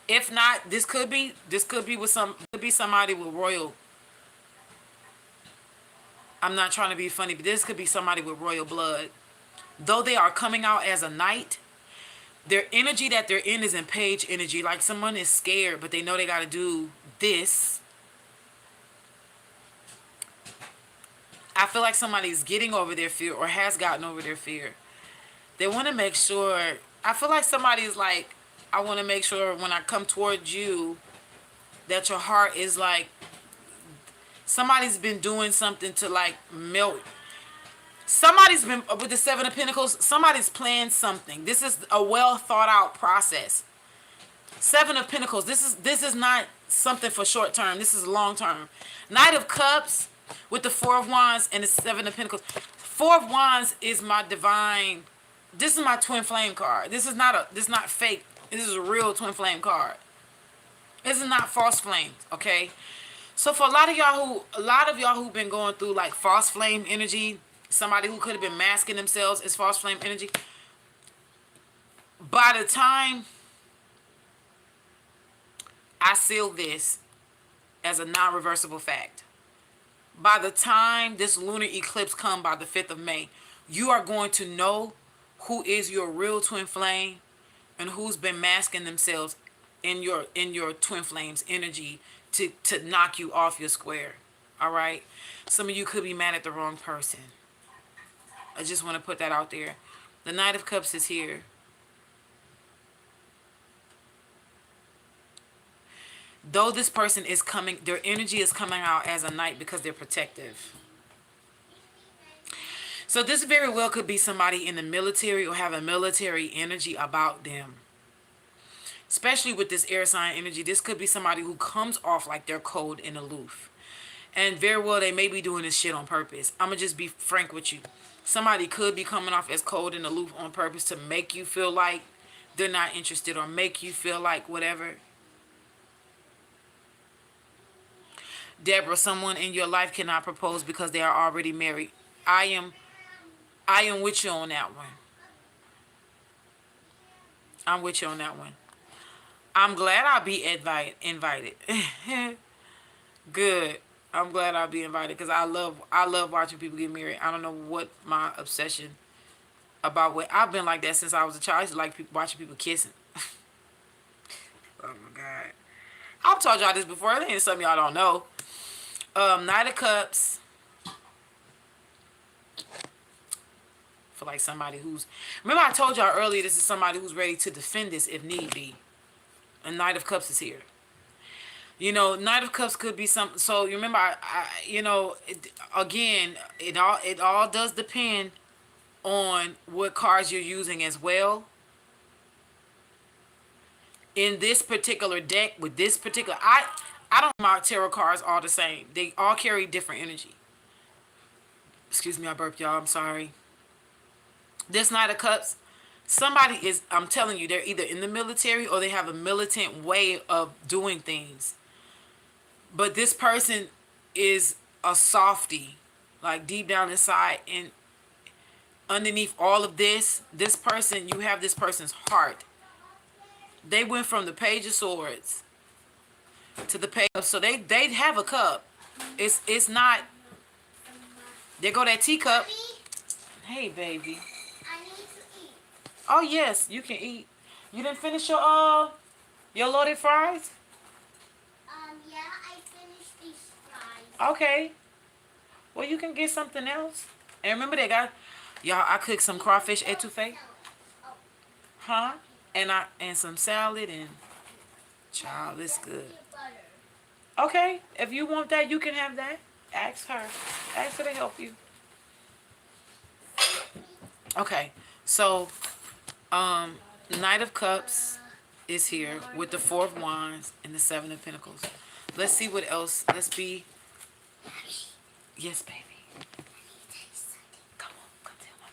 If not, this could be with somebody with royal. I'm not trying to be funny, but this could be somebody with royal blood. Though they are coming out as a knight, their energy that they're in is in page energy. Like someone is scared, but they know they got to do this. I feel like somebody's getting over their fear or has gotten over their fear. They want to make sure. I feel like somebody's like, I want to make sure when I come towards you that your heart is like, somebody's been doing something to like melt. Somebody's been, with the 7 of Pentacles, somebody's planned something. This is a well thought out process. 7 of Pentacles, this is not something for short term. This is long term. Knight of Cups with the 4 of Wands and the 7 of Pentacles. 4 of Wands is my divine, this is my twin flame card. This is not fake. This is a real twin flame card. This is not false flames, okay? So for a lot of y'all who've been going through like false flame energy, somebody who could have been masking themselves as false flame energy, by the time I seal this as a non-reversible fact, by the time this lunar eclipse comes by the 5th of May, you are going to know who is your real twin flame and who's been masking themselves in your twin flames energy to knock you off your square. All right? Some of you could be mad at the wrong person. I just want to put that out there. The Knight of Cups is here. Though this person is coming, their energy is coming out as a knight because they're protective. So this very well could be somebody in the military or have a military energy about them. Especially with this air sign energy, this could be somebody who comes off like they're cold and aloof. And very well, they may be doing this shit on purpose. I'm going to just be frank with you. Somebody could be coming off as cold and aloof on purpose to make you feel like they're not interested or make you feel like whatever. Deborah, someone in your life cannot propose because they are already married. I am I am with you on that one. I'm with you on that one. I'm glad I'll be invited. Good. I'm glad I'll be invited because I love watching people get married. I don't know what my obsession about what I've been like that since I was a child. I used to like watching people kissing. Oh my god. I've told y'all this before. I think it's something y'all don't know. Knight of Cups. For like somebody who's, remember I told y'all earlier, this is somebody who's ready to defend this if need be. And Knight of Cups is here. You know, Knight of Cups could be some. So you remember, again, it all does depend on what cards you're using as well. In this particular deck, with this particular, I don't mark tarot cards all the same. They all carry different energy. Excuse me, I burped, y'all. I'm sorry. This Knight of Cups, somebody is, I'm telling you, they're either in the military or they have a militant way of doing things. But this person is a softie, like deep down inside, and underneath all of this person, you have this person's heart. They went from the Page of Swords to the Page of, so they have a cup. It's not, there go that teacup. Hey baby. I need to eat. Oh yes, you can eat. You didn't finish your loaded fries? Yeah, I finished these fries. Okay. Well, you can get something else. And remember that guy, y'all, I cooked some crawfish etouffee. Huh? And some salad and child, it's good. Okay, if you want that, you can have that. Ask her. Ask her to help you. Okay, so Knight of Cups is here with the Four of Wands and the Seven of Pentacles. Let's see what else. Let's be. Yes, baby. Come on, come tell me.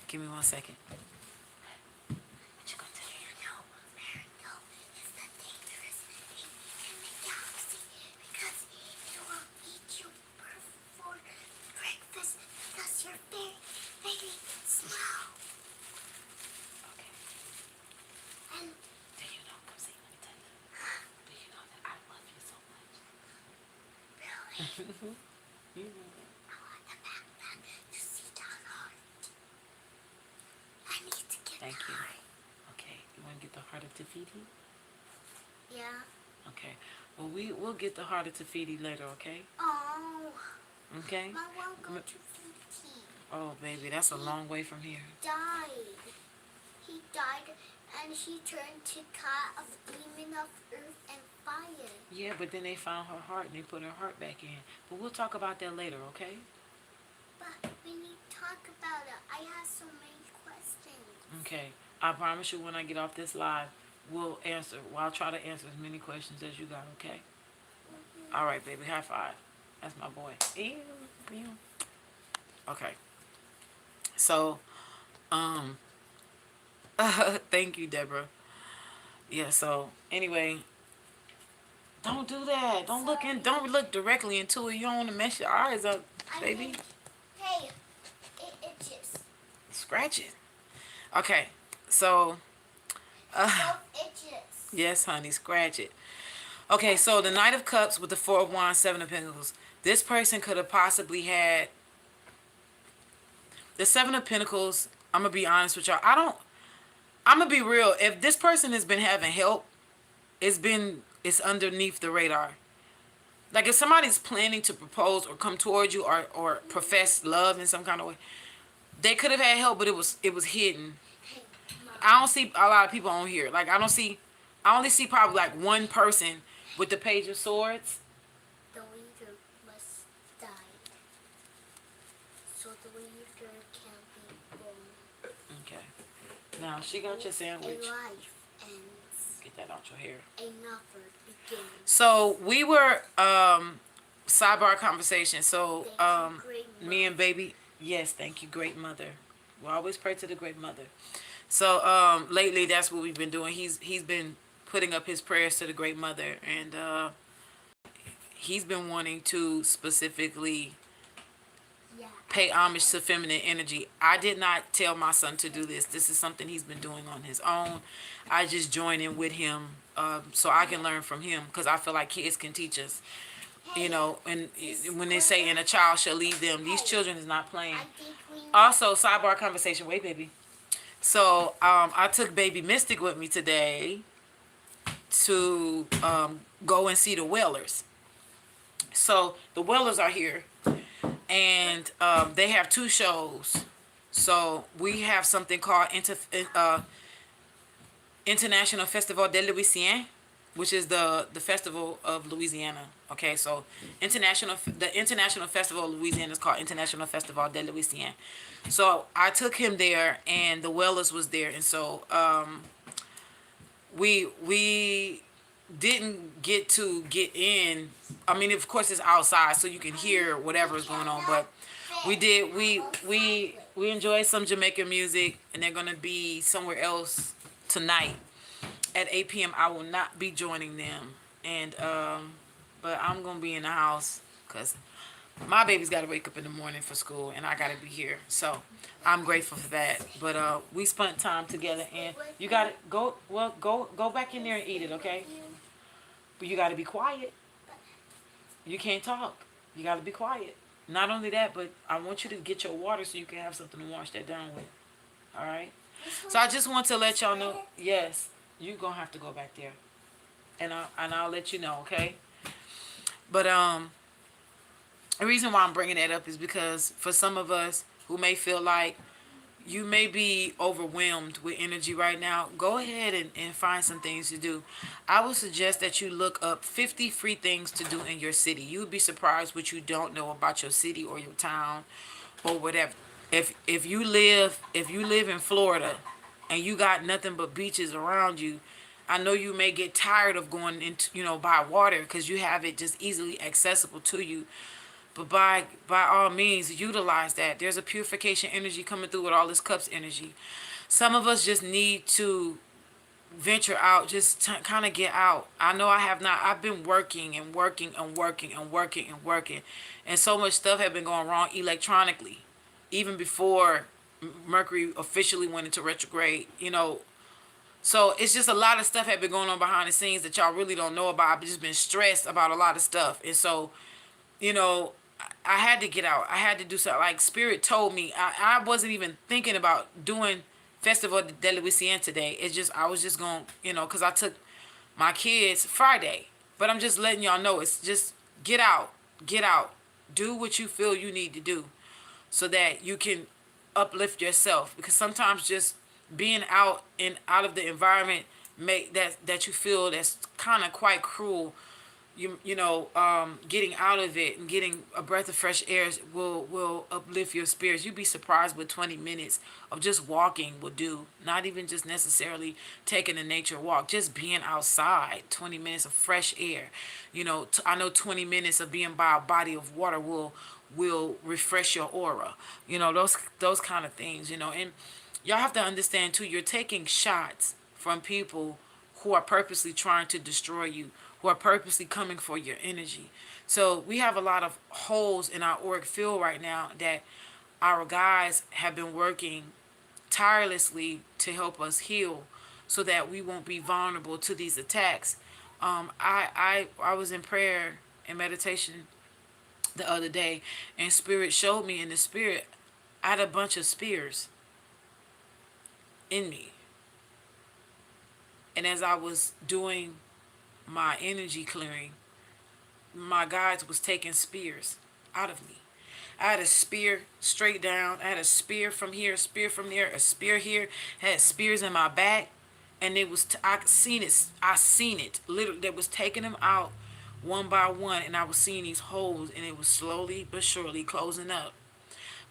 Give me 1 second. What you gonna tell me? Miracle is the dangerous thing in the galaxy because it will eat you before breakfast because you're very, very slow. Okay. And Do you know? Come see. Let me tell you. Do you know that I love you so much? really, You know that. I want the backpack to see down heart. I need to get Thank the you. heart. Okay. You want to get the heart of Tafiti? Yeah. Okay. Well, we'll get the heart of Tafiti later. Okay. Oh, Okay. I won't go to Fiji. Oh, baby, that's a long way from here. Died. He died and she turned to cat of demon of earth and fire. Yeah, but then they found her heart and they put her heart back in. But we'll talk about that later, okay? But we need to talk about it. I have so many questions. Okay. I promise you when I get off this live, we'll answer. Well, I'll try to answer as many questions as you got, okay? All right, baby. High five. That's my boy. Ew, ew. Okay. So, thank you, Deborah. Yeah, so, anyway, don't do that. Don't look directly into it. You don't want to mess your eyes up, baby. Hey, it itches. Scratch it. Okay, so, Both itches. yes, honey, scratch it. Okay, so the Knight of Cups with the Four of Wands, Seven of Pentacles. This person could have possibly had the Seven of Pentacles. I'm going to be honest with y'all. I'm going to be real. If this person has been having help, it's underneath the radar. Like if somebody's planning to propose or come towards you or profess love in some kind of way, they could have had help, but it was hidden. Hey, Mom. I don't see a lot of people on here. Like I only see probably like one person with the Page of Swords. The leader must die. So the leader can't be born. Okay. Now she got your A sandwich. life ends. Get that out your hair. Another begins. So we were sidebar conversation. So Thank you, great me and mother. baby, yes, thank you, great mother. We always pray to the great mother. So lately that's what we've been doing. He's been putting up his prayers to the great mother, and he's been wanting to specifically Yeah, pay homage to feminine energy. I did not tell my son to do this. This is something he's been doing on his own. I just join in with him, so I can learn from him, because I feel like kids can teach us. And when they say, "and a child shall lead them," these children is not playing. Also, sidebar conversation. Wait, baby. So I took baby Mystic with me today to go and see the Whalers. So the Whalers are here, and they have two shows. So we have something called International Festival de Louisiane, which is the festival of Louisiana. Okay, so the International Festival of Louisiana is called International Festival de Louisiane. So I took him there, and the Whalers was there, and so we didn't get in. I mean, of course, it's outside, so you can hear whatever is going on. But we enjoyed some Jamaican music, and they're gonna be somewhere else tonight at 8 p.m. I will not be joining them, and but I'm gonna be in the house because my baby's got to wake up in the morning for school, and I got to be here. So I'm grateful for that. But we spent time together, and you got to go. Well, go back in there and eat it, okay? But you got to be quiet. You can't talk. You got to be quiet. Not only that, but I want you to get your water so you can have something to wash that down with. All right? So I just want to let y'all know, yes, you're going to have to go back there. And I'll let you know, okay? But the reason why I'm bringing that up is because for some of us who may feel like you may be overwhelmed with energy right now, go ahead and find some things to do. I would suggest that you look up 50 free things to do in your city. You would be surprised what you don't know about your city or your town or whatever. If you live in Florida and you got nothing but beaches around you, I know you may get tired of going into by water because you have it just easily accessible to you. But by all means, utilize that. There's a purification energy coming through with all this cups energy. Some of us just need to venture out, just kind of get out. I know I have not. I've been working and working and working and working and working. And so much stuff had been going wrong electronically. Even before Mercury officially went into retrograde. So it's just a lot of stuff had been going on behind the scenes that y'all really don't know about. I've just been stressed about a lot of stuff. And so, I had to get out. I had to do something. Like Spirit told me, I wasn't even thinking about doing Festival de Louisiane today. It's just, I was just going, because I took my kids Friday. But I'm just letting y'all know, it's just get out. Do what you feel you need to do so that you can uplift yourself. Because sometimes just being out of the environment that you feel that's kind of quite cruel. Getting out of it and getting a breath of fresh air will uplift your spirits. You'd be surprised what 20 minutes of just walking will do. Not even just necessarily taking a nature walk, just being outside. 20 minutes of fresh air. I know 20 minutes of being by a body of water will refresh your aura. Those kind of things. And y'all have to understand too. You're taking shots from people who are purposely trying to destroy you, who are purposely coming for your energy. So we have a lot of holes in our auric field right now that our guides have been working tirelessly to help us heal so that we won't be vulnerable to these attacks. I was in prayer and meditation the other day, and Spirit showed me in the spirit I had a bunch of spears in me. And as I was doing my energy clearing, my guides was taking spears out of me. I had a spear straight down. I had a spear from here, a spear from there, a spear here. I had spears in my back, and it was I seen it. Literally, that was taking them out one by one, and I was seeing these holes, and it was slowly but surely closing up.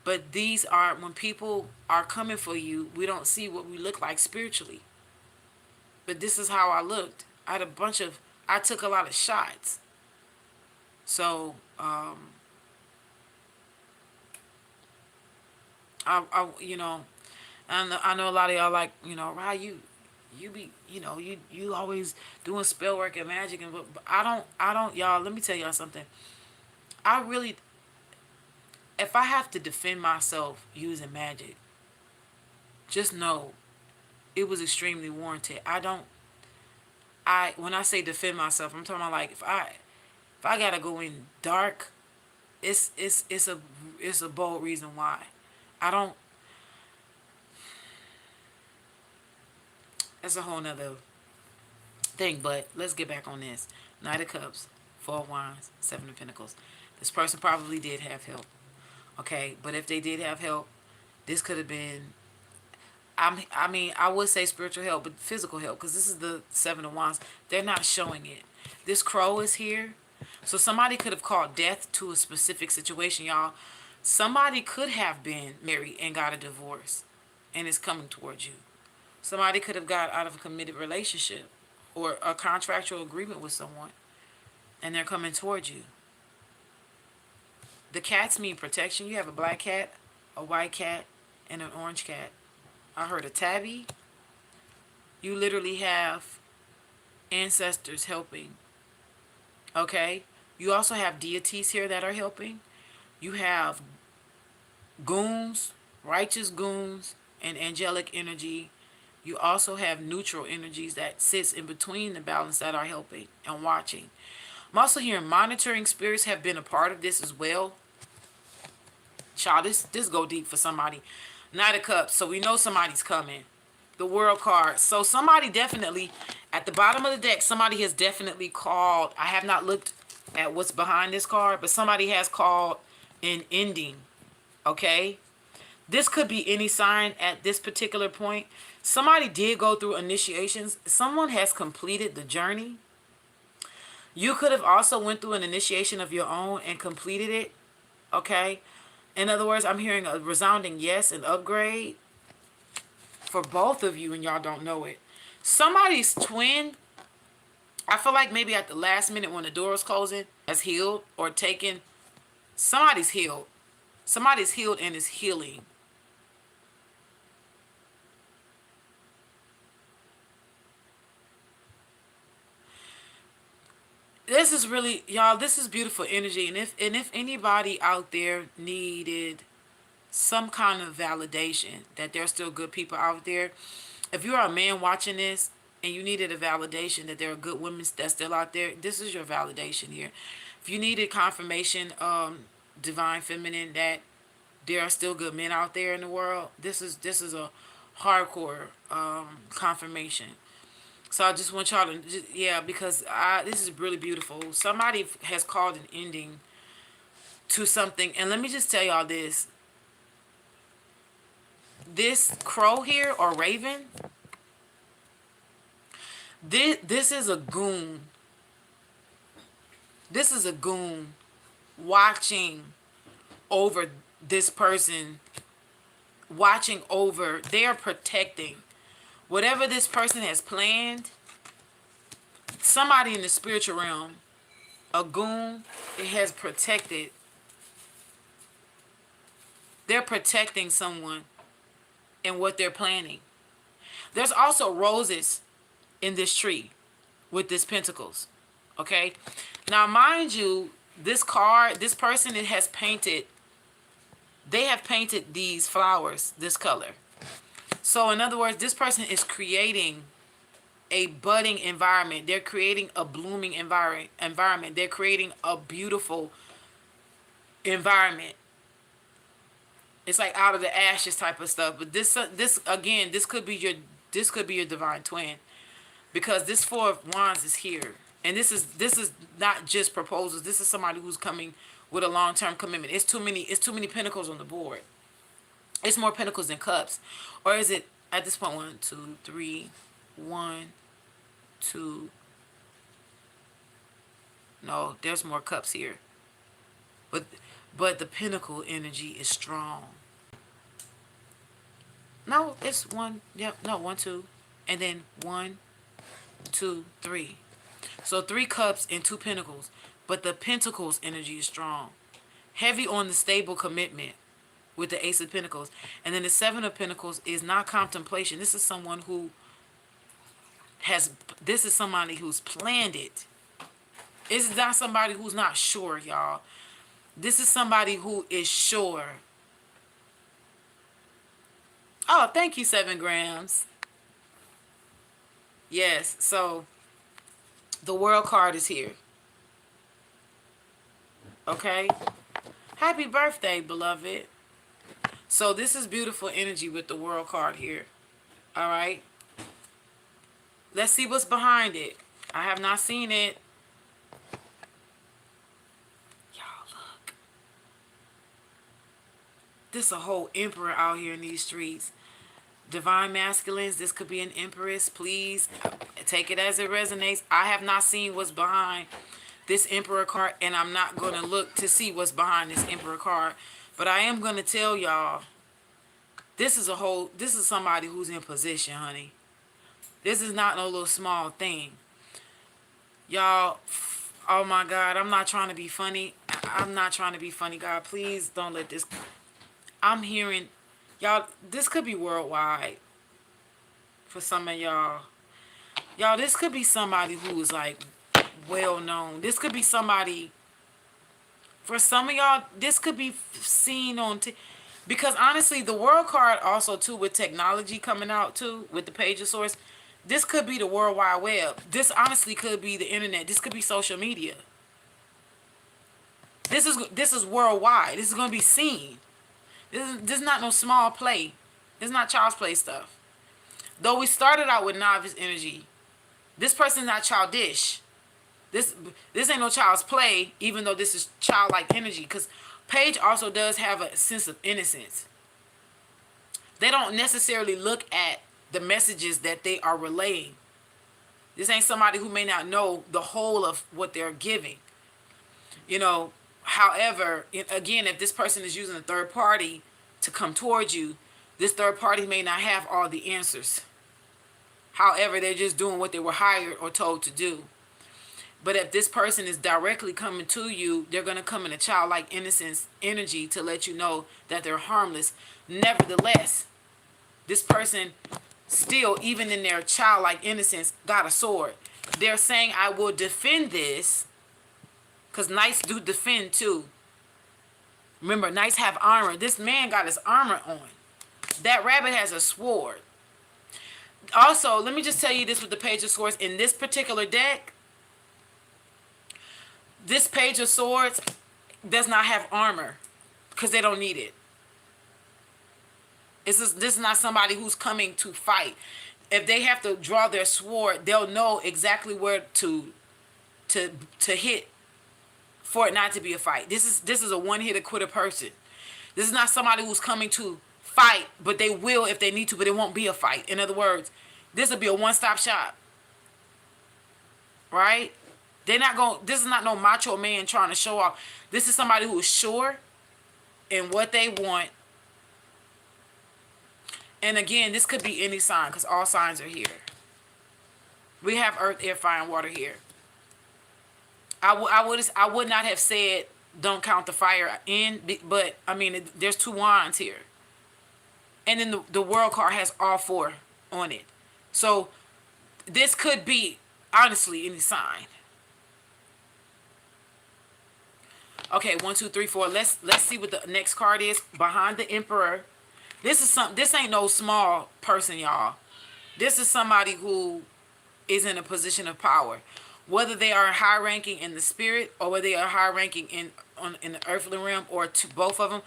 But these are when people are coming for you, we don't see what we look like spiritually. But this is how I looked. I took a lot of shots. So, I know a lot of y'all like, Rod, you be, you always doing spell work and magic, but I don't, y'all, let me tell y'all something. I really, if I have to defend myself using magic, just know it was extremely warranted. When I say defend myself, I'm talking about like if I gotta go in dark, it's a bold reason why. I don't. That's a whole nother thing. But let's get back on this. Knight of Cups, Four of Wands, Seven of Pentacles. This person probably did have help. Okay, but if they did have help, this could have been. I mean, I would say spiritual help, but physical help, because this is the Seven of Wands. They're not showing it. This crow is here. So somebody could have called death to a specific situation, y'all. Somebody could have been married and got a divorce and is coming towards you. Somebody could have got out of a committed relationship or a contractual agreement with someone and they're coming towards you. The cats mean protection. You have a black cat, a white cat, and an orange cat. I heard a tabby. You literally have ancestors helping. Okay? You also have deities here that are helping. You have goons, righteous goons, and angelic energy. You also have neutral energies that sits in between the balance that are helping and watching. I'm also hearing monitoring spirits have been a part of this as well. Child, this go deep for somebody. Knight of Cups, so we know somebody's coming. The World card. So somebody definitely, at the bottom of the deck, somebody has definitely called. I have not looked at what's behind this card, but somebody has called an ending. Okay? This could be any sign at this particular point. Somebody did go through initiations. Someone has completed the journey. You could have also went through an initiation of your own and completed it. Okay? In other words, I'm hearing a resounding yes, an upgrade for both of you, and y'all don't know it. Somebody's twin, I feel like maybe at the last minute when the door is closing, has healed or taken. Somebody's healed. Somebody's healed and is healing. This is really, y'all, this is beautiful energy. And if anybody out there needed some kind of validation that there's still good people out there, if you're a man watching this and you needed a validation that there are good women that's still out there, this is your validation here. If you needed confirmation, divine feminine, that there are still good men out there in the world, this is a hardcore confirmation. So I just want y'all to, because this is really beautiful. Somebody has called an ending to something. And let me just tell y'all this. This crow here, or raven, this is a goon. This is a goon watching over this person, watching over, they are protecting. Whatever this person has planned, somebody in the spiritual realm, a goon, it has protected. They're protecting someone in what they're planning. There's also roses in this tree with this pentacles. Okay? Now, mind you, this card, this person, it has painted, they have painted these flowers this color. So in other words, this person is creating a budding environment. They're creating a blooming environment. They're creating a beautiful environment. It's like out of the ashes type of stuff. But this again, this could be your divine twin, because this Four of Wands is here, and this is not just proposals. This is somebody who's coming with a long-term commitment. It's too many pentacles on the board. It's more pentacles than cups. Or is it, at this point, 1, 2, 3, 1, 2. No, there's more cups here. But the pentacle energy is strong. No, it's 1. Yep, no, 1, 2. And then 1, 2, 3. So 3 cups and 2 pentacles. But the pentacles energy is strong. Heavy on the stable commitment with the Ace of Pentacles. And then the Seven of Pentacles is not contemplation. This is someone who this is somebody who's planned it. It's not somebody who's not sure, y'all. This is somebody who is sure. Oh, thank you, 7 grams. Yes, so the world card is here. Okay? Happy birthday, beloved. So this is beautiful energy with the world card here. All right? Let's see what's behind it. I have not seen it. Y'all, look. There's a whole emperor out here in these streets. Divine masculines, this could be an empress. Please take it as it resonates. I have not seen what's behind this emperor card, and I'm not going to look to see what's behind this emperor card. But I am going to tell y'all, this is somebody who's in position, honey. This is not no little small thing. Y'all, oh my God, I'm not trying to be funny. I'm not trying to be funny, God. Please don't let this... I'm hearing... Y'all, this could be worldwide for some of y'all. Y'all, this could be somebody who is like well known. This could be somebody... For some of y'all, this could be seen on... Because honestly, the world card also too, with technology coming out too, with the Page of Swords, this could be the World Wide Web. This honestly could be the internet. This could be social media. This is worldwide. This is going to be seen. This is not no small play. This is not child's play stuff. Though we started out with novice energy, this person's not childish. This ain't no child's play, even though this is childlike energy. Because Page also does have a sense of innocence. They don't necessarily look at the messages that they are relaying. This ain't somebody who may not know the whole of what they're giving. You know, however, again, if this person is using a third party to come towards you, this third party may not have all the answers. However, they're just doing what they were hired or told to do. But if this person is directly coming to you, they're going to come in a childlike innocence energy to let you know that they're harmless. Nevertheless, this person still, even in their childlike innocence, got a sword. They're saying, I will defend this, because knights do defend too. Remember, knights have armor. This man got his armor on. That rabbit has a sword. Also, let me just tell you this with the Page of Swords. In this particular deck, this Page of Swords does not have armor because they don't need it. This is not somebody who's coming to fight. If they have to draw their sword, they'll know exactly where to hit for it not to be a fight. This is a one-hitter quitter person. This is not somebody who's coming to fight, but they will if they need to, but it won't be a fight. In other words, this will be a one-stop shop. Right? This is not no macho man trying to show off. This is somebody who is sure in what they want. And again, this could be any sign because all signs are here. We have earth, air, fire, and water here. I would not have said don't count the fire in, but I mean, there's 2 wands here. And then the world card has all 4 on it. So this could be, honestly, any sign. Okay, 1, 2, 3, 4. Let's see what the next card is behind the Emperor. This ain't no small person, y'all. This is somebody who is in a position of power. Whether they are high ranking in the spirit or whether they are high ranking in the earthly realm or to both of them.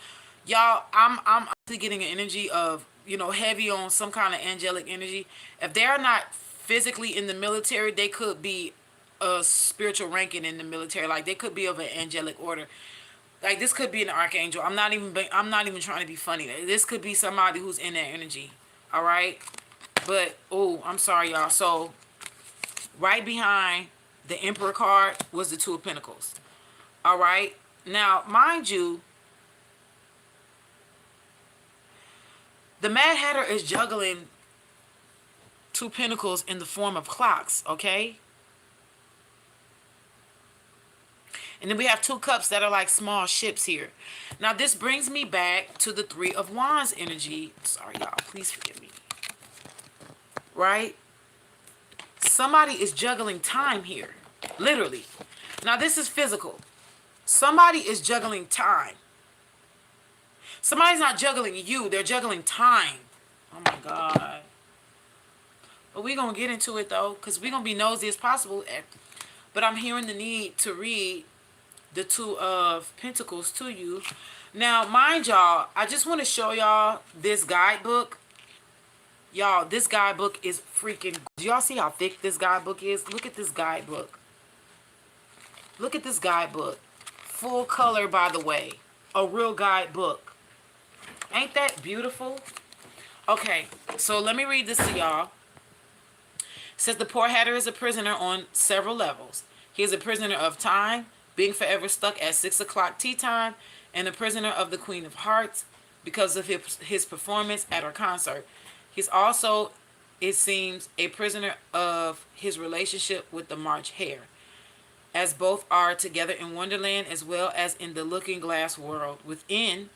Y'all, I'm actually getting an energy of, heavy on some kind of angelic energy. If they are not physically in the military, they could be a spiritual ranking in the military. Like they could be of an angelic order. Like this could be an archangel. I'm not even trying to be funny. This could be somebody who's in that energy. All right. But I'm sorry, y'all. So right behind the Emperor card was the 2 of Pentacles. All right. Now, mind you, the Mad Hatter is juggling 2 Pentacles in the form of clocks. Okay. And then we have 2 cups that are like small ships here. Now, this brings me back to the 3 of Wands energy. Sorry, y'all. Please forgive me. Right? Somebody is juggling time here. Literally. Now, this is physical. Somebody is juggling time. Somebody's not juggling you. They're juggling time. Oh my God. But we're going to get into it though, because we're going to be nosy as possible. But I'm hearing the need to read the Two of Pentacles to you. Now, mind y'all, I just want to show y'all this guidebook. Y'all, this guidebook is freaking... Do y'all see how thick this guidebook is? Look at this guidebook. Look at this guidebook. Full color, by the way. A real guidebook. Ain't that beautiful? Okay, so let me read this to y'all. It says the poor hatter is a prisoner on several levels. He is a prisoner of time, being forever stuck at 6 o'clock tea time, and a prisoner of the Queen of Hearts because of his performance at her concert. He's also, it seems, a prisoner of his relationship with the March Hare, as both are together in Wonderland as well as in the Looking Glass world. Within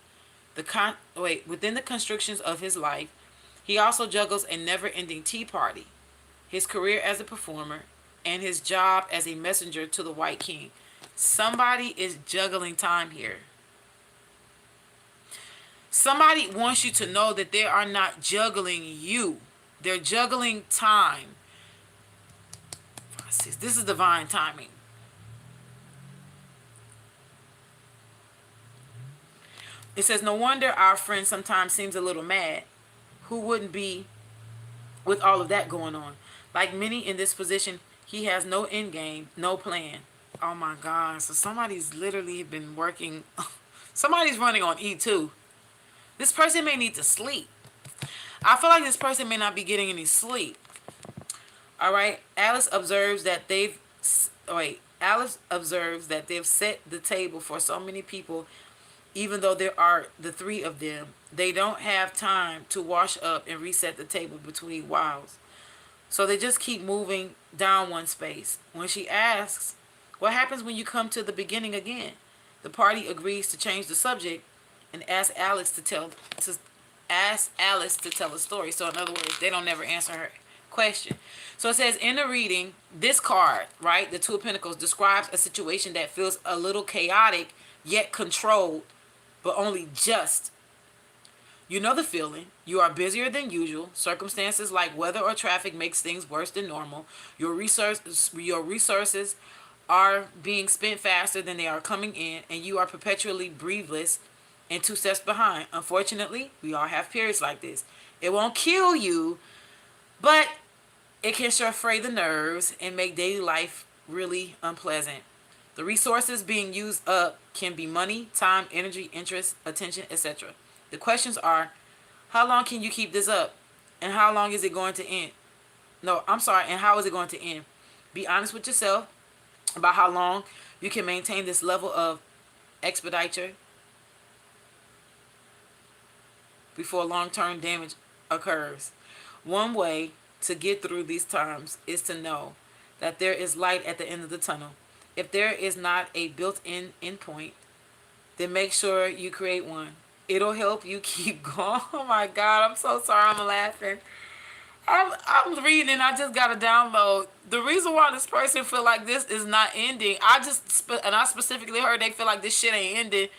the constrictions of his life, he also juggles a never-ending tea party, his career as a performer, and his job as a messenger to the White King. Somebody is juggling time here. Somebody wants you to know that they are not juggling you. They're juggling time. This is divine timing. It says, no wonder our friend sometimes seems a little mad. Who wouldn't be with all of that going on? Like many in this position, he has no end game, no plan. Oh my God. So somebody's literally been working. Somebody's running on E2. This person may need to sleep. I feel like this person may not be getting any sleep. All right. Alice observes that they've set the table for so many people, even though there are the three of them. They don't have time to wash up and reset the table between whiles. So they just keep moving down one space. When she asks, what happens when you come to the beginning again? The party agrees to change the subject and ask Alice to tell a story. So in other words, they don't never answer her question. So it says in the reading, this card, right, the Two of Pentacles, describes a situation that feels a little chaotic yet controlled, but only just. You know the feeling. You are busier than usual. Circumstances like weather or traffic makes things worse than normal. Your resources are being spent faster than they are coming in, and you are perpetually breathless and 2 steps behind. Unfortunately, we all have periods like this. It won't kill you, but it can sure fray the nerves and make daily life really unpleasant. The resources being used up can be money, time, energy, interest, attention, etc. The questions are, how long can you keep this up? And how long is it going to end? And how is it going to end? Be honest with yourself about how long you can maintain this level of expenditure before long-term damage occurs. One way to get through these times is to know that there is light at the end of the tunnel. If there is not a built-in endpoint, then make sure you create one. It'll help you keep going. Oh my God, I'm so sorry I'm laughing. I'm reading, I just got to download. The reason why this person feel like this is not ending, I specifically heard they feel like this shit ain't ending,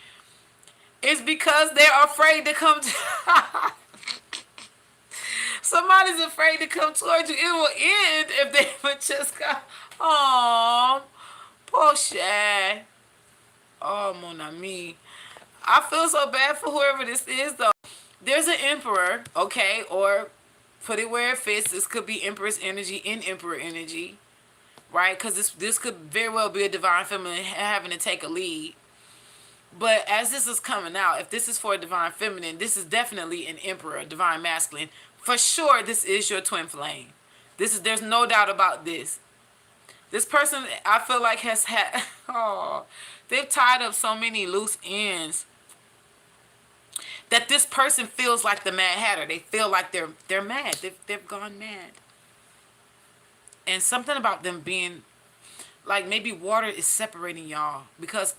is because they're afraid to come to... Somebody's afraid to come towards you. It will end if they would just go, oh, poor Shad. Oh, mon ami. I feel so bad for whoever this is, though. There's an emperor, okay, or put it where it fits. This could be Empress energy in Emperor energy, right? Because this could very well be a divine feminine having to take a lead. But as this is coming out, if this is for a divine feminine, this is definitely an emperor, divine masculine. For sure, this is your twin flame. There's no doubt about this. This person, I feel like, has had, they've tied up so many loose ends that this person feels like the Mad Hatter. They feel like they're mad. They've gone mad. And something about them being, like, maybe water is separating y'all, because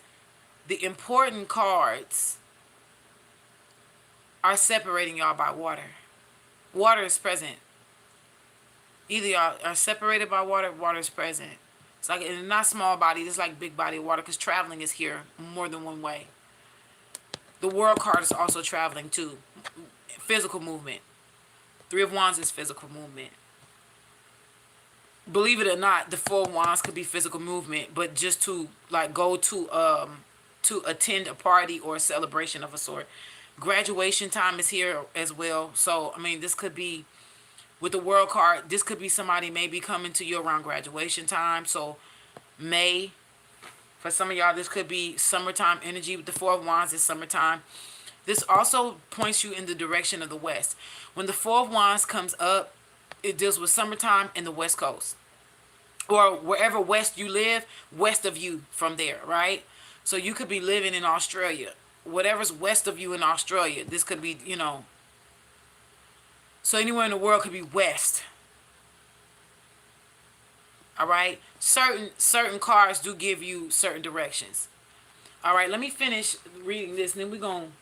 the important cards are separating y'all by water. Water is present. Either y'all are separated by water, water is present. It's like, and not small body, it's like big body of water, because traveling is here more than one way. The world card is also traveling too. Physical movement. Three of Wands is physical movement. Believe it or not, the Four of Wands could be physical movement, but just to like go to attend a party or a celebration of a sort. Graduation time is here as well. So I mean, this could be with the world card. This could be somebody maybe coming to you around graduation time. So May, for some of y'all, this could be summertime energy. With the Four of Wands is summertime. This also points you in the direction of the West. When the Four of Wands comes up, it deals with summertime in the West Coast. Or wherever west you live, west of you from there, right? So you could be living in Australia. Whatever's west of you in Australia, this could be, you know. So anywhere in the world could be west. All right? Certain cards do give you certain directions. All right, let me finish reading this, and then we're going to.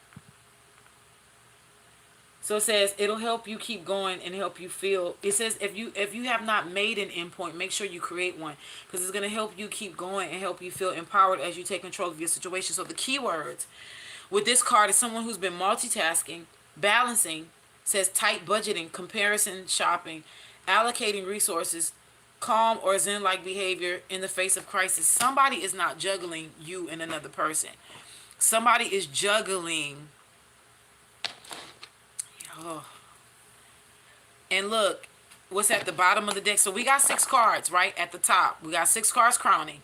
So it says it'll help you keep going and help you feel. It says if you have not made an endpoint, make sure you create one, because it's going to help you keep going and help you feel empowered as you take control of your situation. So the keywords with this card is someone who's been multitasking, balancing, says tight budgeting, comparison shopping, allocating resources, calm or zen-like behavior in the face of crisis. Somebody is not juggling you and another person. Somebody is juggling. Oh. And look, what's at the bottom of the deck? So we got 6 cards, right? At the top. We got 6 cards crowning.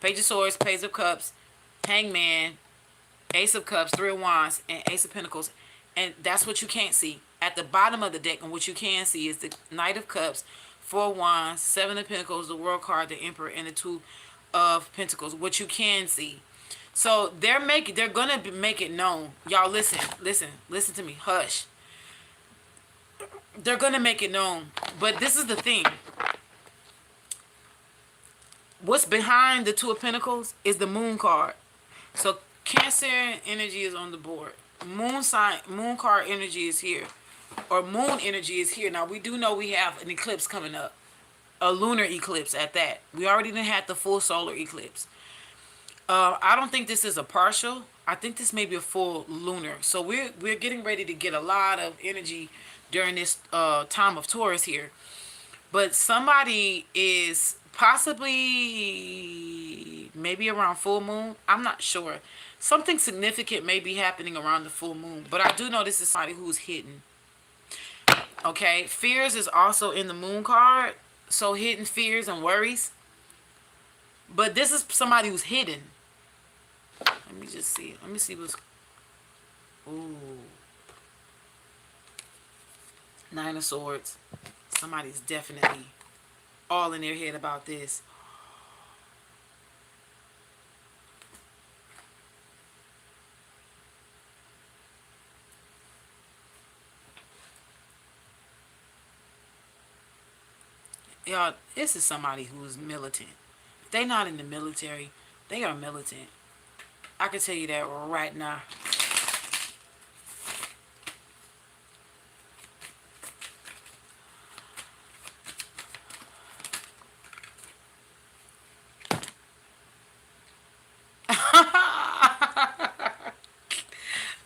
Page of Swords, Page of Cups, Hangman, Ace of Cups, 3 of Wands, and Ace of Pentacles. And that's what you can't see. At the bottom of the deck, and what you can see is the Knight of Cups, 4 of Wands, 7 of Pentacles, the World card, the Emperor, and the 2 of Pentacles. What you can see. So they're gonna make it known. Y'all listen to me. Hush. They're gonna make it known. But this is the thing. What's behind the 2 of Pentacles is the Moon card. So Cancer energy is on the board. Moon card energy is here. Or moon energy is here. Now we do know we have an eclipse coming up. A lunar eclipse at that. We already done had the full solar eclipse. I don't think this is a partial. I think this may be a full lunar. So we're getting ready to get a lot of energy during this time of Taurus here. But somebody is possibly maybe around full moon. I'm not sure. Something significant may be happening around the full moon. But I do know this is somebody who's hidden. Okay. Fears is also in the moon card. So hidden fears and worries. But this is somebody who's hidden. Let me just see. Let me see what's... Ooh. 9 of Swords. Somebody's definitely all in their head about this. Y'all, this is somebody who's militant. If they not in the military, they are militant. I can tell you that right now.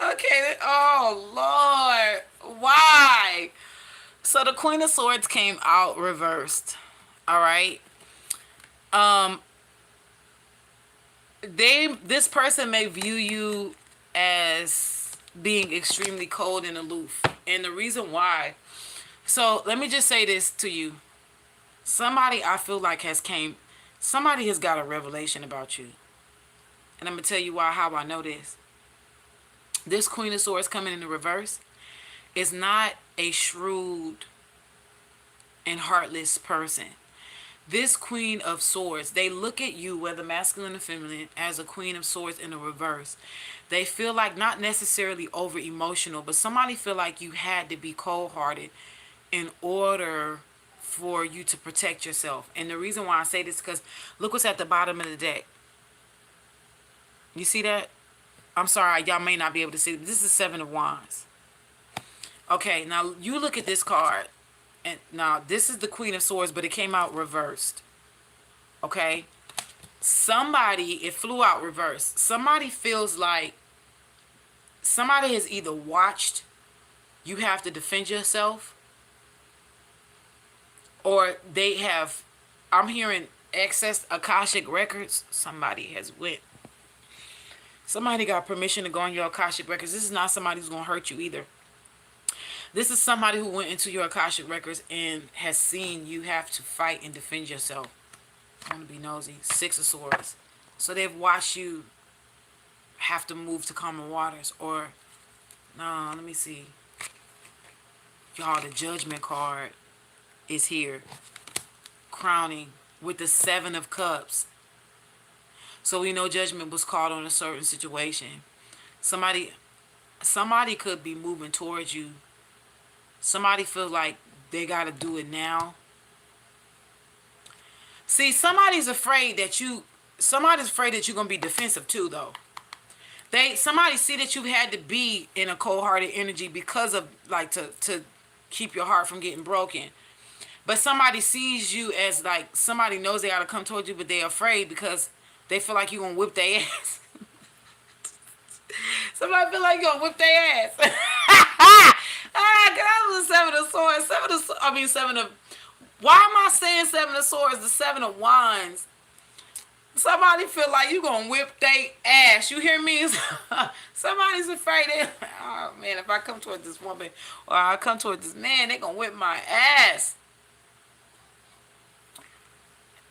Okay, oh Lord, why? So the Queen of Swords came out reversed. All right. This person may view you as being extremely cold and aloof. And the reason why. So let me just say this to you. Somebody I feel like somebody has got a revelation about you. And I'm going to tell you how I know this. This Queen of Swords coming in the reverse is not a shrewd and heartless person. This Queen of Swords, they look at you, whether masculine or feminine, as a Queen of Swords in the reverse. They feel like not necessarily over emotional, but somebody feel like you had to be cold-hearted in order for you to protect yourself. And the reason why I say this is because look what's at the bottom of the deck. You see that? I'm sorry, y'all may not be able to see. This is 7 of Wands. Okay, now you look at this card. And now this is the Queen of Swords, but it came out reversed. Okay? Somebody, it flew out reverse. Somebody feels like somebody has either watched you have to defend yourself, or they have, I'm hearing excess Akashic records. Somebody got permission to go on your Akashic records. This is not somebody who's going to hurt you either. This is somebody who went into your Akashic records and has seen you have to fight and defend yourself. I want to be nosy. 6 of Swords. So they've watched you have to move to calmer waters. Or, no, let me see. Y'all, the Judgment card is here. Crowning with the 7 of Cups. So we know judgment was called on a certain situation. Somebody could be moving towards you. Somebody feels like they got to do it now. See, somebody's afraid that you're going to be defensive too, though. Somebody see that you had to be in a cold-hearted energy because of, like, to keep your heart from getting broken. But somebody sees you as, like, somebody knows they got to come towards you, but they're afraid because they feel like you're going to whip their ass. Somebody feel like you're going to whip their ass. That was the 7 of Swords. 7 of... Why am I saying 7 of Swords? The 7 of Wands. Somebody feel like you gonna whip their ass. You hear me? Somebody's afraid that, oh man, if I come toward this woman or I come toward this man, they gonna whip my ass.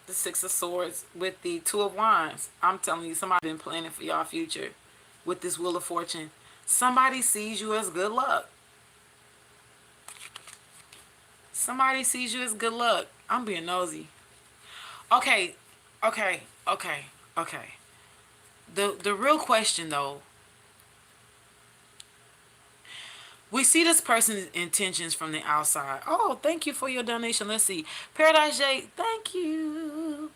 The 6 of Swords with the 2 of Wands. I'm telling you, somebody been planning for y'all future with this Wheel of Fortune. Somebody sees you as good luck. Somebody sees you as good luck. I'm being nosy. Okay. The real question, though, we see this person's intentions from the outside. Oh, thank you for your donation. Let's see. Paradise J, thank you.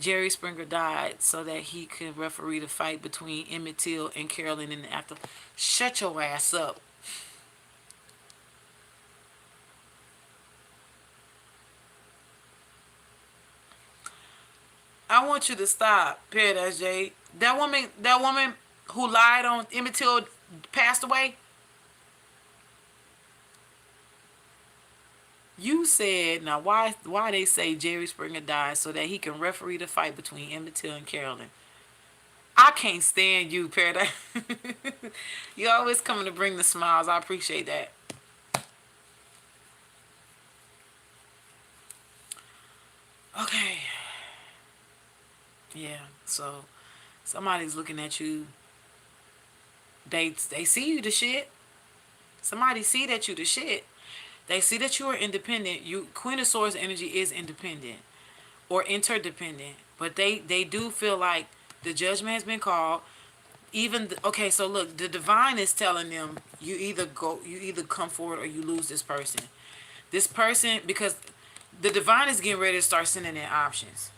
Jerry Springer died so that he could referee the fight between Emmett Till and Carolyn in the after. Shut your ass up. I want you to stop, Paradise J. That woman who lied on Emmett Till passed away. You said, now why they say Jerry Springer died so that he can referee the fight between Emmett Till and Carolyn. I can't stand you, Paradise. You always coming to bring the smiles. I appreciate that. Okay. Yeah, so somebody's looking at you. They see you the shit. Somebody see that you the shit. They see that you are independent. Queen of Swords energy is independent or interdependent, but they do feel like the judgment has been called. Okay, so look, the divine is telling them you either come forward or you lose this person. This person, because the divine is getting ready to start sending in options.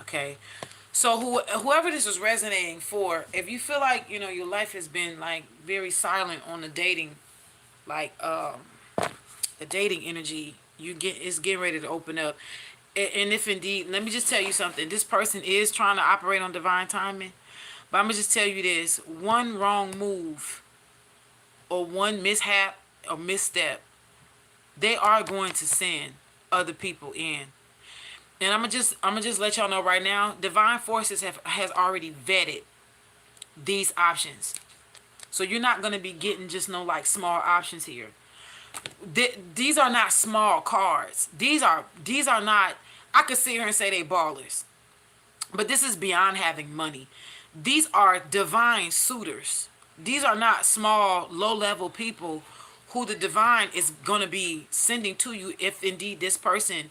Okay. So whoever this is resonating for, if you feel like, your life has been like very silent on the dating, like the dating energy, it's getting ready to open up. And if indeed, let me just tell you something. This person is trying to operate on divine timing. But I'm going to just tell you this. One wrong move or one mishap or misstep, they are going to send other people in. And I'm gonna just let y'all know right now, divine forces has already vetted these options. So you're not gonna be getting just no like small options here. These are not small cards. These are not, I could sit here and say they ballers. But this is beyond having money. These are divine suitors. These are not small, low-level people who the divine is gonna be sending to you if indeed this person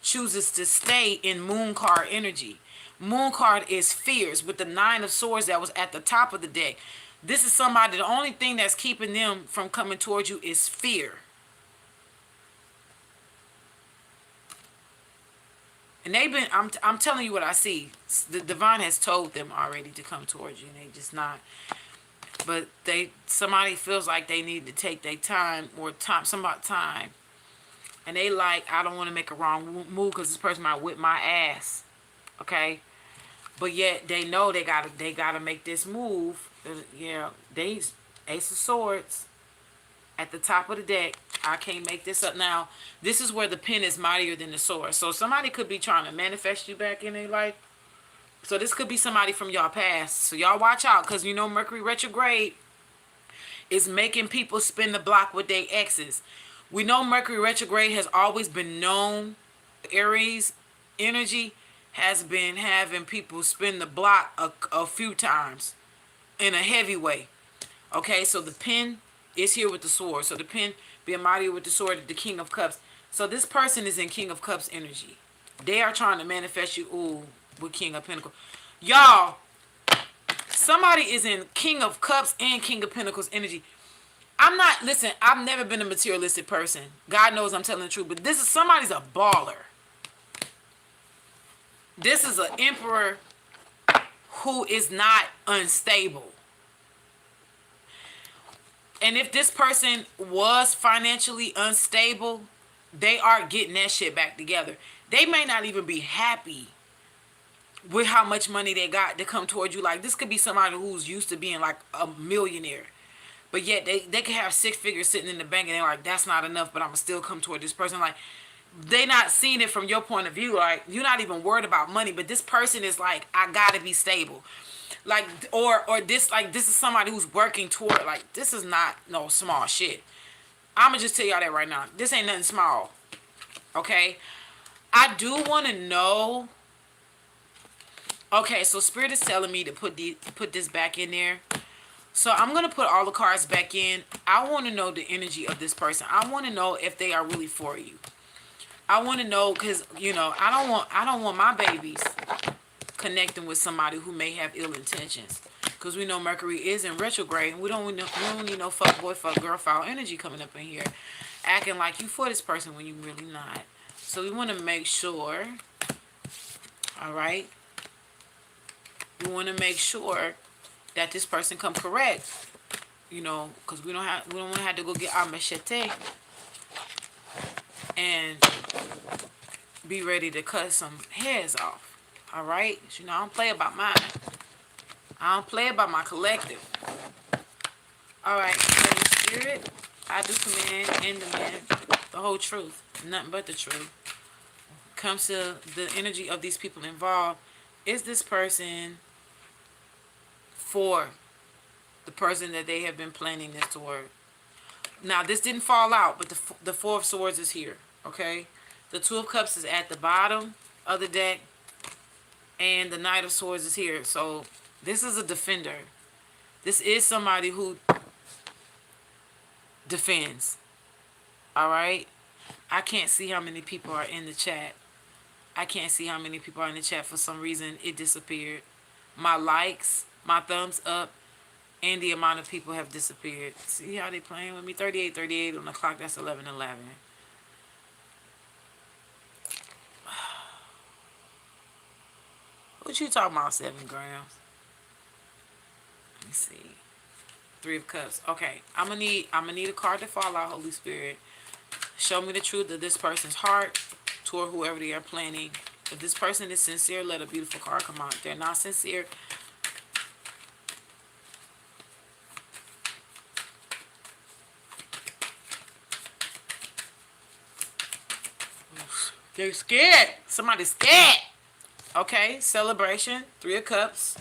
chooses to stay in moon card energy. Moon card is fears with the 9 of Swords that was at the top of the deck. This is somebody, the only thing that's keeping them from coming towards you is fear. And they've been, I'm telling you what I see. The divine has told them already to come towards you, and they just not. But somebody feels like they need to take their time, or time. And they like, I don't want to make a wrong move because this person might whip my ass. Okay? But yet they know they gotta make this move. Yeah, they Ace of Swords at the top of the deck. I can't make this up now. This is where the pen is mightier than the sword. So somebody could be trying to manifest you back in their life. So this could be somebody from y'all past. So y'all watch out, because you know Mercury retrograde is making people spin the block with their exes. We know Mercury retrograde has always been known. Aries energy has been having people spin the block a few times in a heavy way. Okay, so the pen is here with the sword. So the pen being mightier with the sword, the King of Cups. So this person is in King of Cups energy. They are trying to manifest you, with King of Pentacles. Y'all, somebody is in King of Cups and King of Pentacles energy. Listen, I've never been a materialistic person. God knows I'm telling the truth. But somebody's a baller. This is an emperor who is not unstable. And if this person was financially unstable, they are getting that shit back together. They may not even be happy with how much money they got to come towards you. Like, this could be somebody who's used to being like a millionaire. But yet they could have 6 figures sitting in the bank and they're like, that's not enough, but I'm going to still come toward this person. Like, they not seeing it from your point of view. Like, you're not even worried about money, but this person is like, I got to be stable. Like, or this, like, this is somebody who's working toward, like, this is not no small shit. I'm going to just tell y'all that right now. This ain't nothing small. Okay? I do want to know. Okay, so Spirit is telling me to put this back in there. So I'm going to put all the cards back in. I want to know the energy of this person. I want to know if they are really for you. I want to know, because, you know, I don't want my babies connecting with somebody who may have ill intentions. Because we know Mercury is in retrograde. We don't need no fuck boy, fuck girl foul energy coming up in here. Acting like you for this person when you really not. So we want to make sure. Alright. We want to make sure that this person come correct. You know, because we don't want to have to go get our machete and be ready to cut some heads off. Alright? You know, I don't play about mine. I don't play about my collective. Alright, Holy Spirit, I do command and demand the whole truth. Nothing but the truth. Comes to the energy of these people involved. Is this person for the person that they have been planning this toward? Now, this didn't fall out, but the Four of Swords is here. Okay? The Two of Cups is at the bottom of the deck. And the Knight of Swords is here. So, this is a defender. This is somebody who defends. Alright? I can't see how many people are in the chat. I can't see how many people are in the chat. For some reason, it disappeared. My likes, my thumbs up, and the amount of people have disappeared. See how they playing with me? 38 on the clock. That's 11:11. What you talking about, 7 grams? Let me see. 3 of Cups. Okay, I'm gonna need a card to fall out, Holy Spirit. Show me the truth of this person's heart toward whoever they are planning. If this person is sincere, let a beautiful card come out. If they're not sincere, they're scared. Somebody's scared. Okay, celebration, 3 of Cups,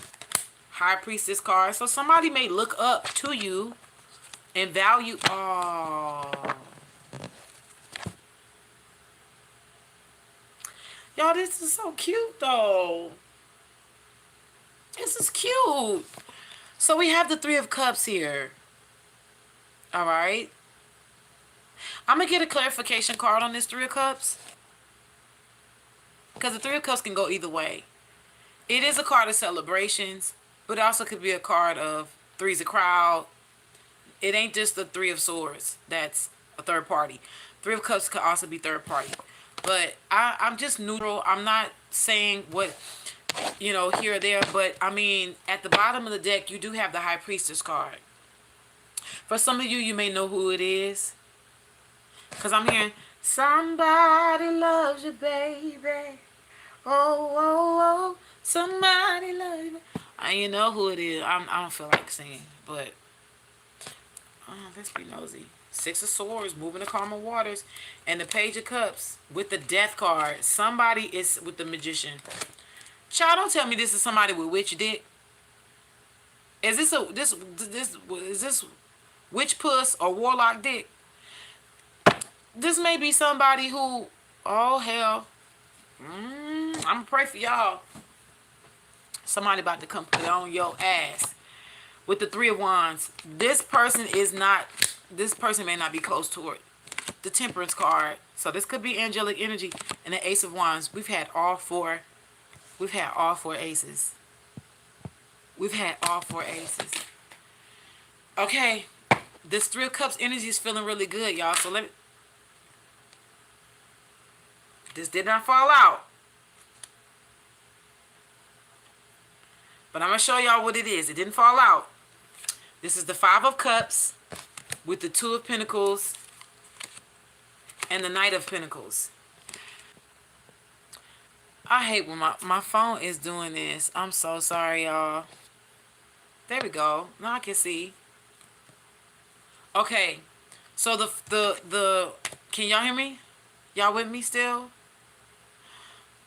High Priestess card. So somebody may look up to you and value. Oh, y'all, this is so cute though. This is cute. So we have the 3 of Cups here. All right. I'm gonna get a clarification card on this 3 of Cups. Because the 3 of Cups can go either way. It is a card of celebrations, but it also could be a card of threes of crowd. It ain't just the 3 of Swords that's a third party. 3 of Cups could also be third party. But I'm just neutral. I'm not saying what, you know, here or there. But, I mean, at the bottom of the deck, you do have the High Priestess card. For some of you, you may know who it is. Because I'm hearing Somebody loves you, baby. Oh, oh, oh. Somebody loves you. You know who it is. I don't feel like singing, but let's be nosy. Six of Swords, moving the calmer waters, and the Page of Cups with the Death card. Somebody is with the Magician. Child, don't tell me this is somebody with witch dick. Is this is this witch puss or warlock dick? This may be somebody who, oh hell, I'm gonna pray for y'all. Somebody about to come put on your ass with the Three of Wands. This person is not. This person may not be close to it. The Temperance card. So this could be angelic energy. And the Ace of Wands. We've had all four. We've had all four aces. We've had all four aces. Okay. This Three of Cups energy is feeling really good, y'all. So let me. This did not fall out. But I'm going to show y'all what it is. It didn't fall out. This is the Five of Cups with the Two of Pentacles and the Knight of Pentacles. I hate when my phone is doing this. I'm so sorry, y'all. There we go. Now I can see. Okay. So the can y'all hear me? Y'all with me still?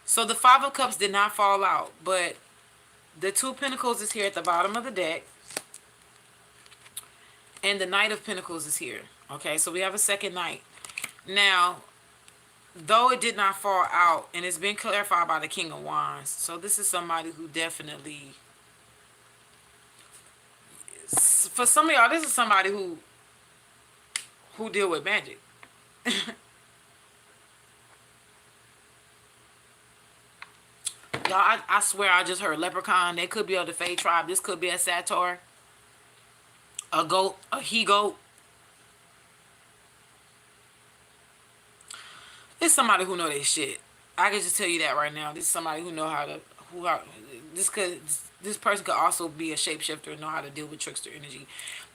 So the Five of Cups did not fall out, but the Two of Pentacles is here at the bottom of the deck. And the Knight of Pentacles is here. Okay, so we have a second Knight. Now, though it did not fall out, and it's been clarified by the King of Wands. So this is somebody who definitely, for some of y'all, this is somebody who deal with magic. Y'all, I swear I just heard leprechaun. They could be of the Fae tribe. This could be a satyr, a goat, a he-goat. It's somebody who know their shit. I can just tell you that right now. This is somebody who know how to, this person could also be a shapeshifter and know how to deal with trickster energy.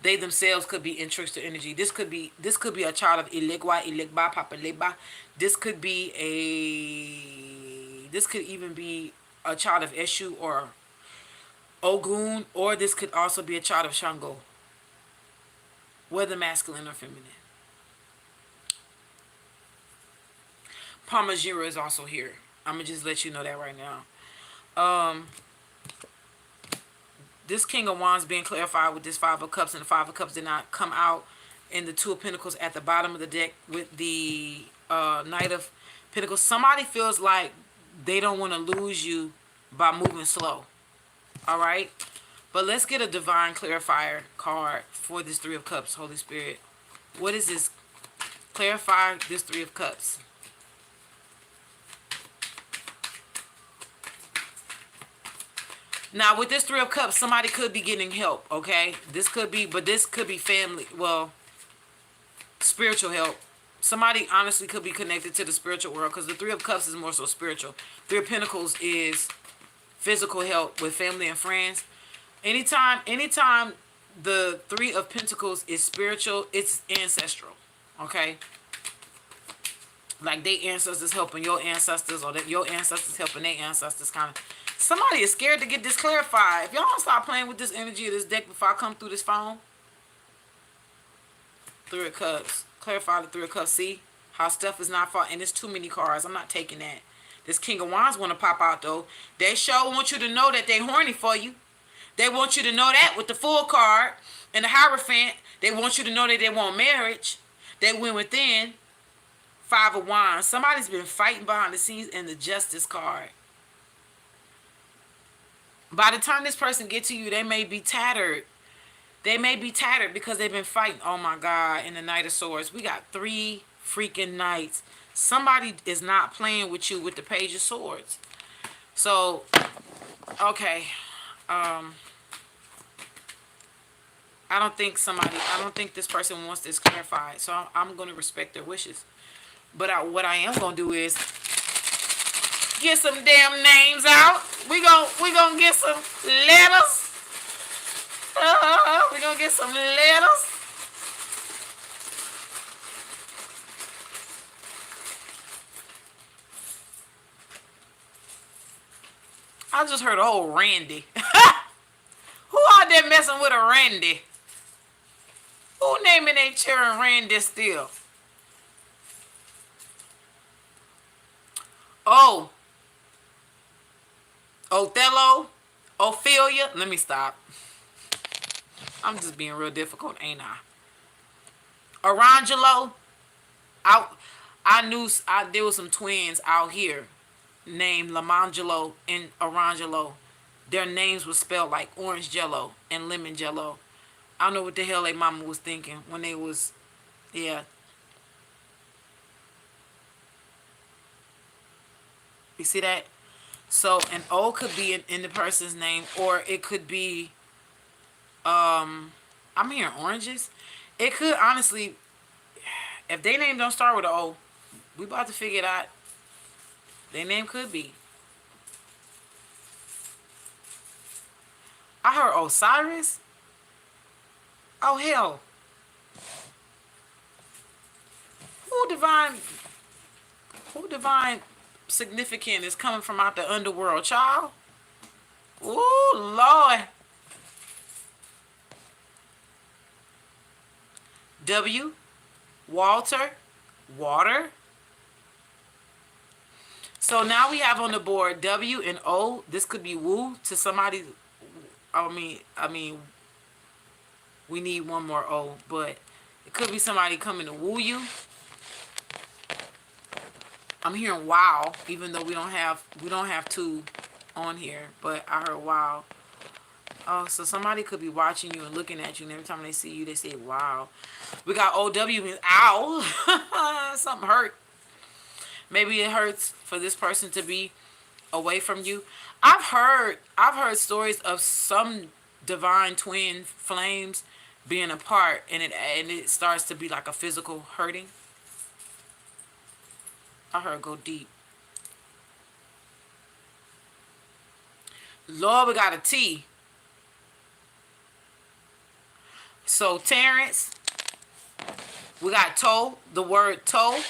They themselves could be in trickster energy. This could be a child of Ilegwa, Ilegba, Papa Legba. This could even be a child of Eshu or Ogun, or this could also be a child of Shango, whether masculine or feminine. Parmajira is also here. I'm going to just let you know that right now. This King of Wands being clarified with this Five of Cups, and the Five of Cups did not come out in the Two of Pentacles at the bottom of the deck with the Knight of Pentacles. Somebody feels like they don't want to lose you by moving slow. All right? But let's get a Divine Clarifier card for this Three of Cups, Holy Spirit. What is this? Clarify this Three of Cups. Now, with this Three of Cups, somebody could be getting help, okay? This could be family, well, spiritual help. Somebody honestly could be connected to the spiritual world, because the Three of Cups is more so spiritual. Three of Pentacles is physical help with family and friends. Anytime the Three of Pentacles is spiritual, it's ancestral, okay? Like they ancestors helping your ancestors, or that your ancestors helping their ancestors, kind of. Somebody is scared to get this clarified. If y'all don't stop playing with this energy of this deck before I come through this phone. Three of Cups. Clarify the Three of Cups. See how stuff is not fought. And there's too many cards. I'm not taking that. This King of Wands want to pop out though. They sure want you to know that they horny for you. They want you to know that with the Full card and the Hierophant. They want you to know that they want marriage. They win within. Five of Wands. Somebody's been fighting behind the scenes, and the Justice card. By the time this person gets to you, they may be tattered. They may be tattered because they've been fighting. Oh my God. In the Knight of Swords. We got 3 freaking knights. Somebody is not playing with you with the Page of Swords. So, okay. I don't think this person wants this clarified. So I'm going to respect their wishes. But what I am going to do is get some damn names out. We gonna get some letters. We gonna get some letters. I just heard a whole Randy. Who out there messing with a Randy? Who naming their children Randy still? Oh, Othello, Ophelia. Let me stop. I'm just being real difficult, ain't I? Orangelo. I knew there was some twins out here named Lamangelo and Orangelo. Their names were spelled like orange jello and lemon jello. I don't know what the hell their mama was thinking when they was, yeah. You see that? So an O could be in the person's name, or it could be, I'm hearing oranges. It could honestly, if their name don't start with an O, we about to figure it out. Their name could be. I heard Osiris. Oh hell. Who divine significant is coming from out the underworld, child? Ooh, Lord. W, Walter, water. So now we have on the board W and O. This could be woo to somebody. I mean, we need one more O, but it could be somebody coming to woo you. I'm hearing wow, even though we don't have two on here, but I heard wow. Oh, so somebody could be watching you and looking at you, and every time they see you, they say wow. We got OW means ow. Something hurt. Maybe it hurts for this person to be away from you. I've heard stories of some divine twin flames being apart, and it starts to be like a physical hurting. I heard go deep. Lord, we got a T. So Terrence, we got toe. The word toe,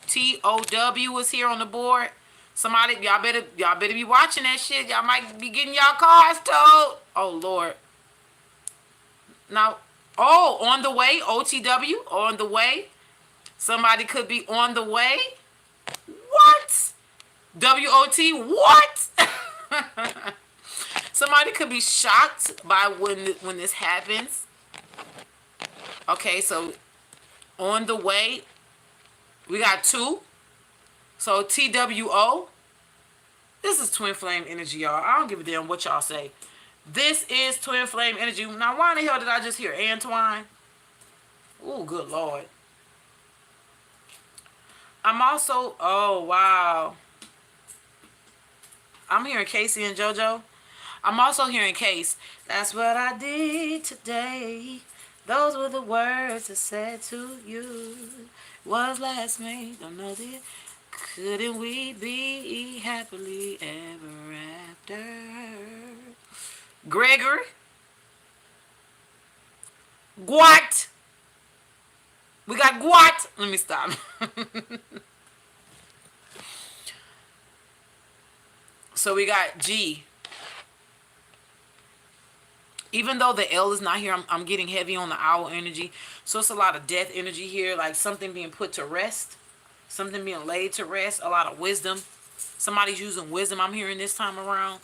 TOW is here on the board. Somebody, y'all better be watching that shit. Y'all might be getting y'all cars towed. Oh Lord. Now, on the way, OTW, on the way. Somebody could be on the way. What? WOT, what? Somebody could be shocked by when this happens. Okay, so on the way, we got 2. So TWO. This is twin flame energy, y'all. I don't give a damn what y'all say. This is twin flame energy. Now, why in the hell did I just hear Antoine? Oh, good Lord. I'm also, oh, wow. I'm hearing Casey and JoJo. I'm also hearing Case. That's what I did today. Those were the words I said to you. Was last May. Don't know this. Couldn't we be happily ever after? Gregory. Gwat. We got Gwat. Let me stop. So we got G. Even though the L is not here, I'm getting heavy on the owl energy. So it's a lot of death energy here, like something being put to rest, something being laid to rest, a lot of wisdom. Somebody's using wisdom, I'm hearing this time around.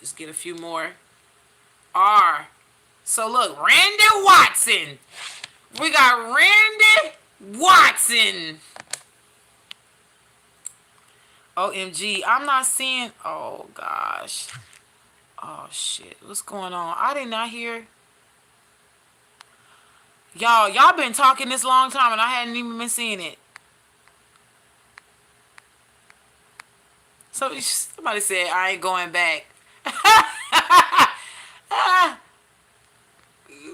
Just get a few more. R. So look, Randy Watson. We got Randy Watson. OMG, I'm not seeing, oh gosh. Oh shit, what's going on? I did not hear. Y'all been talking this long time and I hadn't even been seeing it. So somebody said I ain't going back.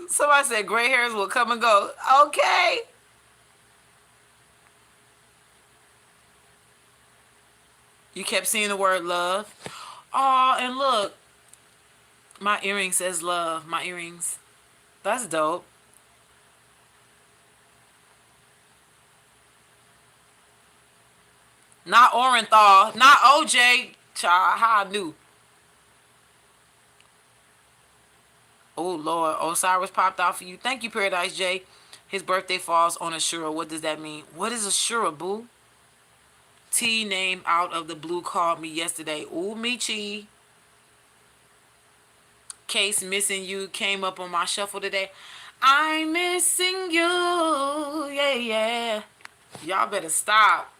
Somebody said gray hairs will come and go. Okay. You kept seeing the word love. Oh, and look. My earring says love. My earrings. That's dope. Not Orenthal. Not OJ. Child, how I knew. Oh, Lord. Osiris popped out for you. Thank you, Paradise J. His birthday falls on Ashura. What does that mean? What is Ashura, boo? T name out of the blue called me yesterday. Ooh, Michi. Case missing you came up on my shuffle today. I'm missing you. Yeah, yeah. Y'all better stop.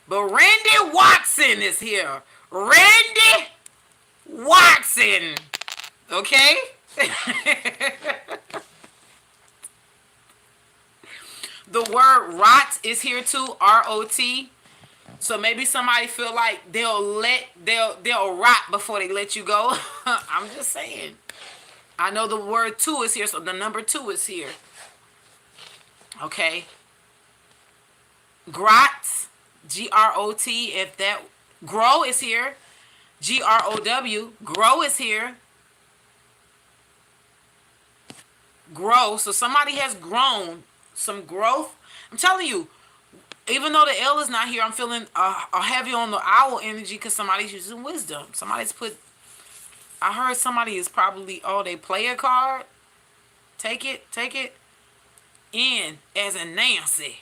But Randy Watson is here. Randy Watson. Okay? The word rot is here too. R-O-T. So maybe somebody feel like they'll rot before they let you go. I'm just saying. I know the word 2 is here, so the number 2 is here. Okay. Grot, G-R-O-T. If that grow is here, G-R-O-W. Grow is here. Grow. So somebody has grown. Some growth. I'm telling you, even though the L is not here, I'm feeling heavy on the owl energy because somebody's using wisdom. Somebody's put. I heard somebody is probably, they play a card. Take it. N as in Nancy.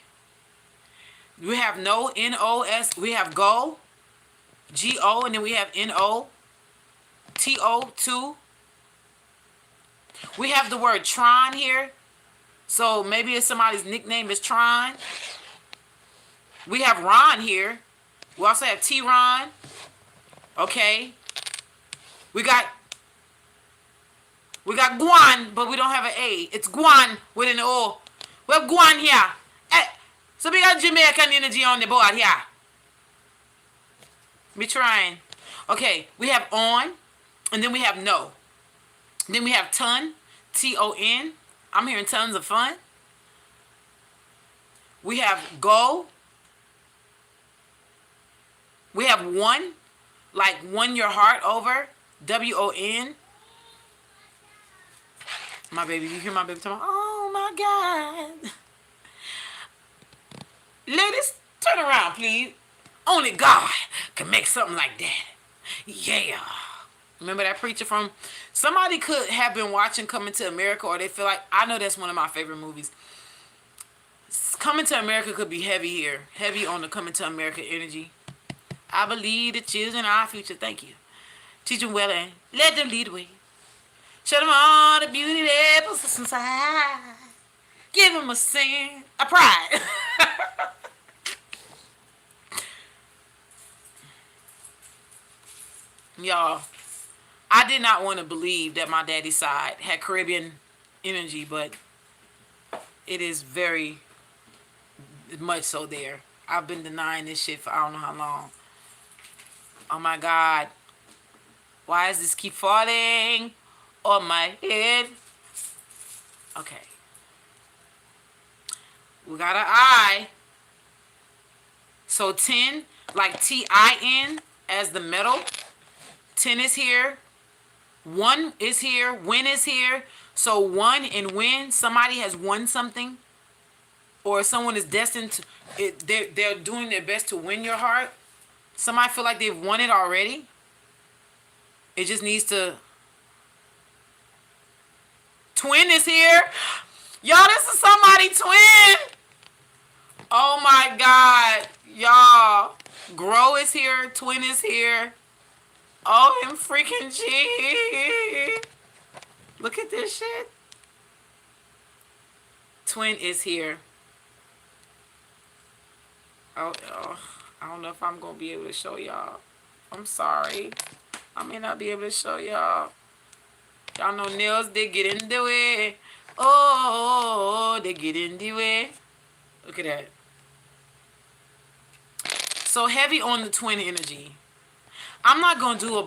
We have no, N-O-S. We have go, G-O, and then we have N-O, T-O, 2. We have the word Tron here. So maybe if somebody's nickname is Tron. We have Ron here. We also have T-Ron. Okay. We got Guan, but we don't have an A. It's Guan with an O. We have Guan here. So we got Jamaican energy on the board here. We trying. Okay, we have on, and then we have no. Then we have ton, T-O-N. I'm hearing tons of fun. We have go. We have one, like won your heart over, W-O-N. My baby, you hear my baby talking, oh my God. Ladies, turn around, please. Only God can make something like that. Yeah. Remember that preacher from... Somebody could have been watching Coming to America, or they feel like... I know that's one of my favorite movies. Coming to America could be heavy here. Heavy on the Coming to America energy. I believe the children are our future. Thank you. Teach them well and let them lead the way. Show them all the beauty that possesses inside. Give them a sin, a pride. Y'all, I did not want to believe that my daddy's side had Caribbean energy, but it is very much so there. I've been denying this shit for I don't know how long. Oh my God. Why does this keep falling on my head? Okay. We got an I. So 10, like T-I-N as the metal. 10 is here. 1 is here. Win is here. So 1 and win. Somebody has won something. Or someone is destined to... They're doing their best to win your heart. Somebody feel like they've won it already. It just needs to... Twin is here. Y'all, this is somebody twin. Oh my God. Y'all. Grow is here. Twin is here. Oh, him freaking G. Look at this shit. Twin is here. Oh, I don't know if I'm going to be able to show y'all. I'm sorry. I may not be able to show y'all. Y'all know nails, they get in the way. Oh, they get in the way. Look at that. So heavy on the twin energy. I'm not gonna do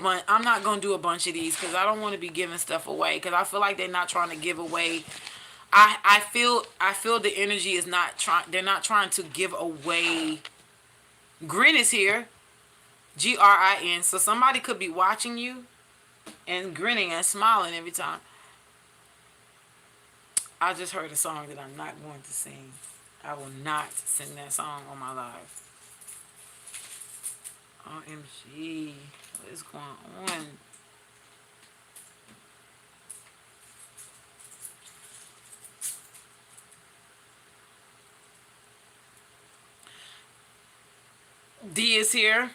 a bunch of these because I don't want to be giving stuff away because I feel like they're not trying to give away. I feel the energy is not trying. They're not trying to give away. Grin is here. G-R-I-N. So somebody could be watching you and grinning and smiling every time. I just heard a song that I'm not going to sing. I will not sing that song on my live. OMG. What is going on? D is here.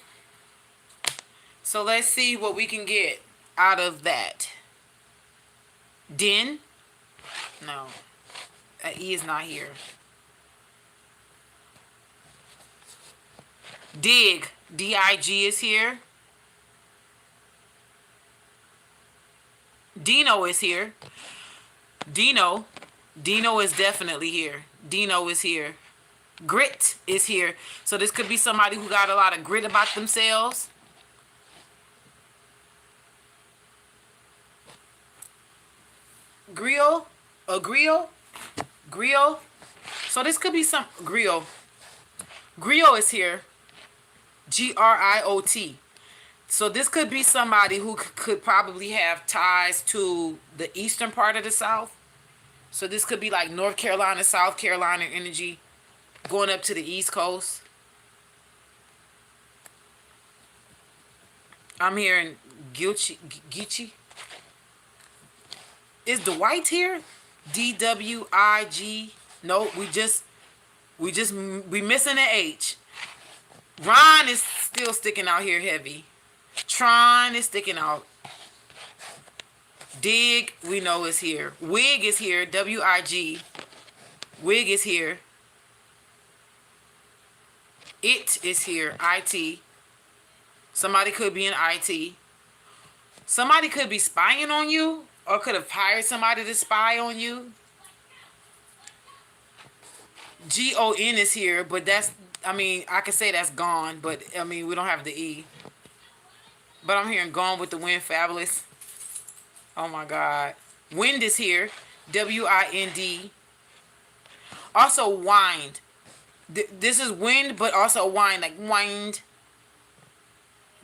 So let's see what we can get out of that. Din? No. E is not here. Dig. D-I-G is here. Dino is here. Dino. Dino is definitely here. Dino is here. Grit is here. So this could be somebody who got a lot of grit about themselves. Griot. A griot. Griot. So this could be some griot. Griot is here. G-R-I-O-T. So this could be somebody who could probably have ties to the eastern part of the South. So this could be like North Carolina, South Carolina energy going up to the East Coast. I'm hearing Geechee. Is Dwight here? D-W-I-G. No, we missing the H. Ron is still sticking out here heavy. Tron is sticking out. Dig, we know is here. Wig is here. W-I-G. Wig is here. It is here. I-T. Somebody could be in IT. Somebody could be spying on you or could have hired somebody to spy on you. G-O-N is here, but that's, I mean, I could say that's gone, but I mean, we don't have the E. But I'm hearing Gone with the Wind, Fabulous. Oh my God. Wind is here. W-I-N-D. Also, wind. This is wind, but also wine, like wind.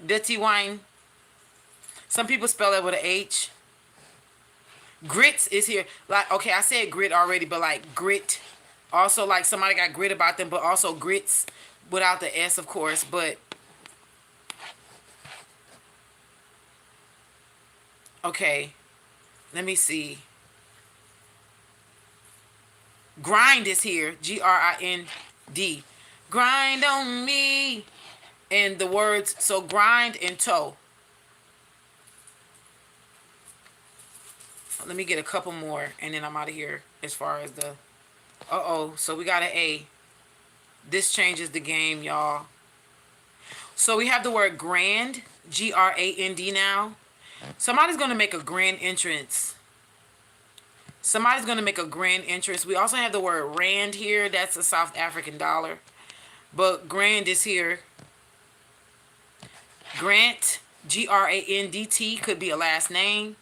Dirty wine. Some people spell it with an H. Grits is here. Like, okay, I said grit already, but like grit. Also, like somebody got grit about them, but also grits without the S, of course. But okay, let me see. Grind is here. G-R-I-N-D. Grind on me. And the words, so grind and toe. Let me get a couple more, and then I'm out of here as far as the... Uh-oh, so we got an A. This changes the game, y'all. So we have the word grand, G-R-A-N-D now. Somebody's going to make a grand entrance. Somebody's going to make a grand entrance. We also have the word rand here. That's a South African dollar. But grand is here. Grant, G-R-A-N-D-T, could be a last name.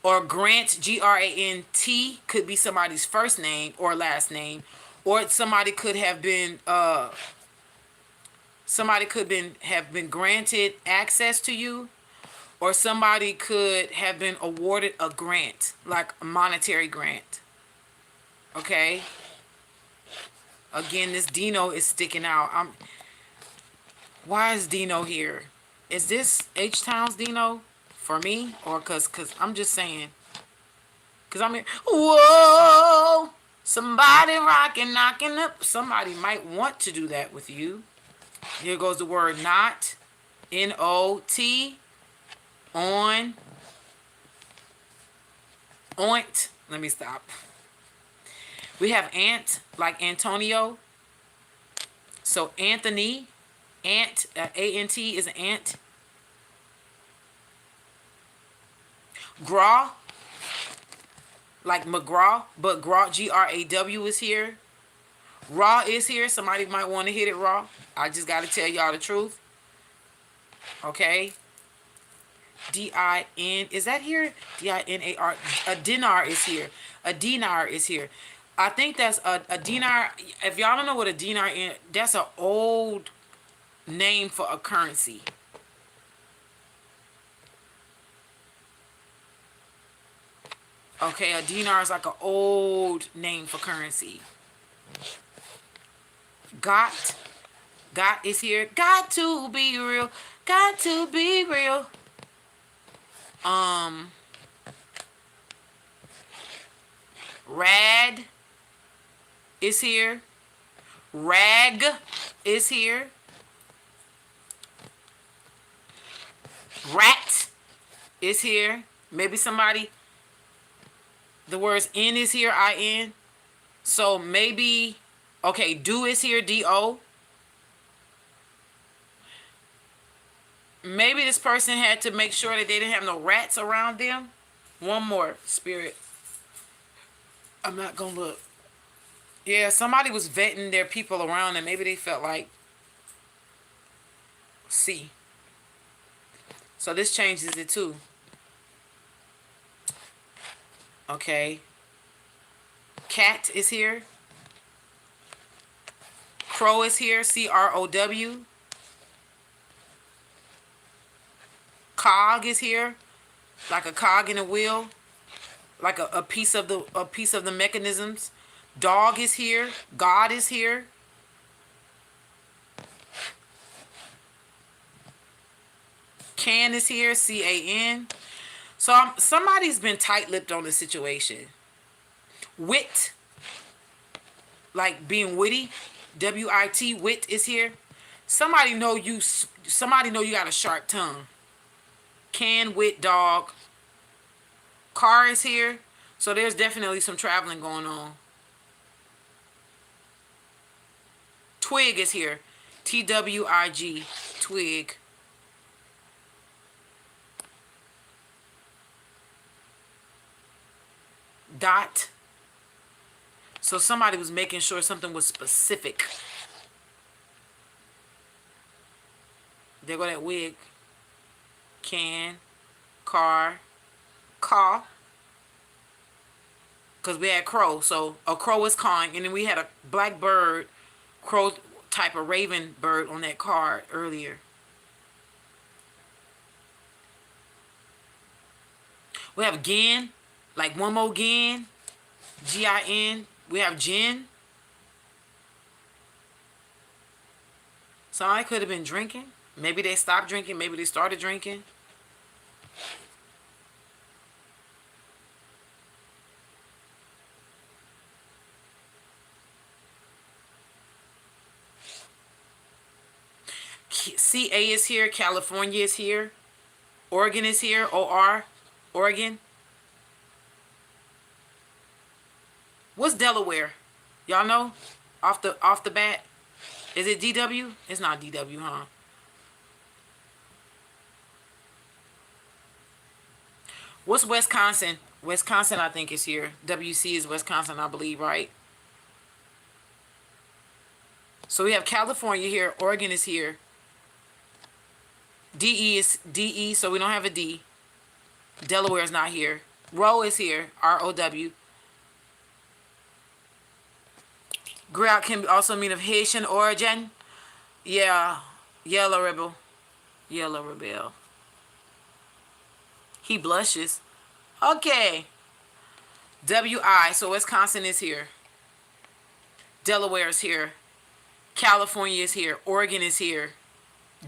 Or Grant, G-R-A-N-T, could be somebody's first name or last name. Or somebody could have been have been granted access to you. Or somebody could have been awarded a grant, like a monetary grant. Okay? Again, this Dino is sticking out. Why is Dino here? Is this H-Town's Dino for me? Or cause I'm just saying. Cause I'm here. Whoa! Somebody rocking, knocking up. Somebody might want to do that with you. Here goes the word not. N-O-T. On. Oint. Let me stop. We have ant, like Antonio. So Anthony. Ant, A-N-T is an ant. Graw, like McGraw, but Graw, G-R-A-W is here. Raw is here. Somebody might want to hit it raw. I just got to tell y'all the truth. Okay. D-I-N, is that here? D-I-N-A-R. A dinar is here. A dinar is here. I think that's a dinar. If y'all don't know what a dinar is, that's an old name for a currency. Okay, a dinar is like an old name for currency. Got, Got is here. Got to be real. Got to be real. Rad is here. Rag is here. Rat is here. Maybe somebody, the words in is here, I-N. So maybe, okay, do is here, D-O. Maybe this person had to make sure that they didn't have no rats around them. One more, spirit. I'm not gonna look. Yeah, somebody was vetting their people around and maybe they felt like C. So this changes it too. Okay. Cat is here. Crow is here. C-R-O-W. Cog is here. Like a cog in a wheel. Like a piece of the mechanisms. Dog is here. God is here. Can is here. C-A-N. So somebody's been tight-lipped on the situation. Wit, like being witty, W-I-T, wit is here. Somebody know you got a sharp tongue. Can, wit, dog. Car is here. So there's definitely some traveling going on. Twig is here. T-W-I-G, twig. Dot. So somebody was making sure something was specific. There go that wig. Can. Car. Caw. Because we had crow. So a crow is cawing. And then we had a black bird, crow type of raven bird on that card earlier. We have gin. Like one more gin. G-I-N. We have gin. Somebody could have been drinking. Maybe they stopped drinking. Maybe they started drinking. CA is here. California is here. Oregon is here. O-R. Oregon. What's Delaware? Y'all know? Off the bat? Is it DW? It's not DW, huh? What's Wisconsin? Wisconsin, I think, is here. WC is Wisconsin, I believe, right? So we have California here. Oregon is here. DE is DE, so we don't have a D. Delaware is not here. Row is here. R-O-W. Grout can also mean of Haitian origin. Yeah. Yellow rebel. Yellow rebel. He blushes. Okay. W-I. So Wisconsin is here. Delaware is here. California is here. Oregon is here.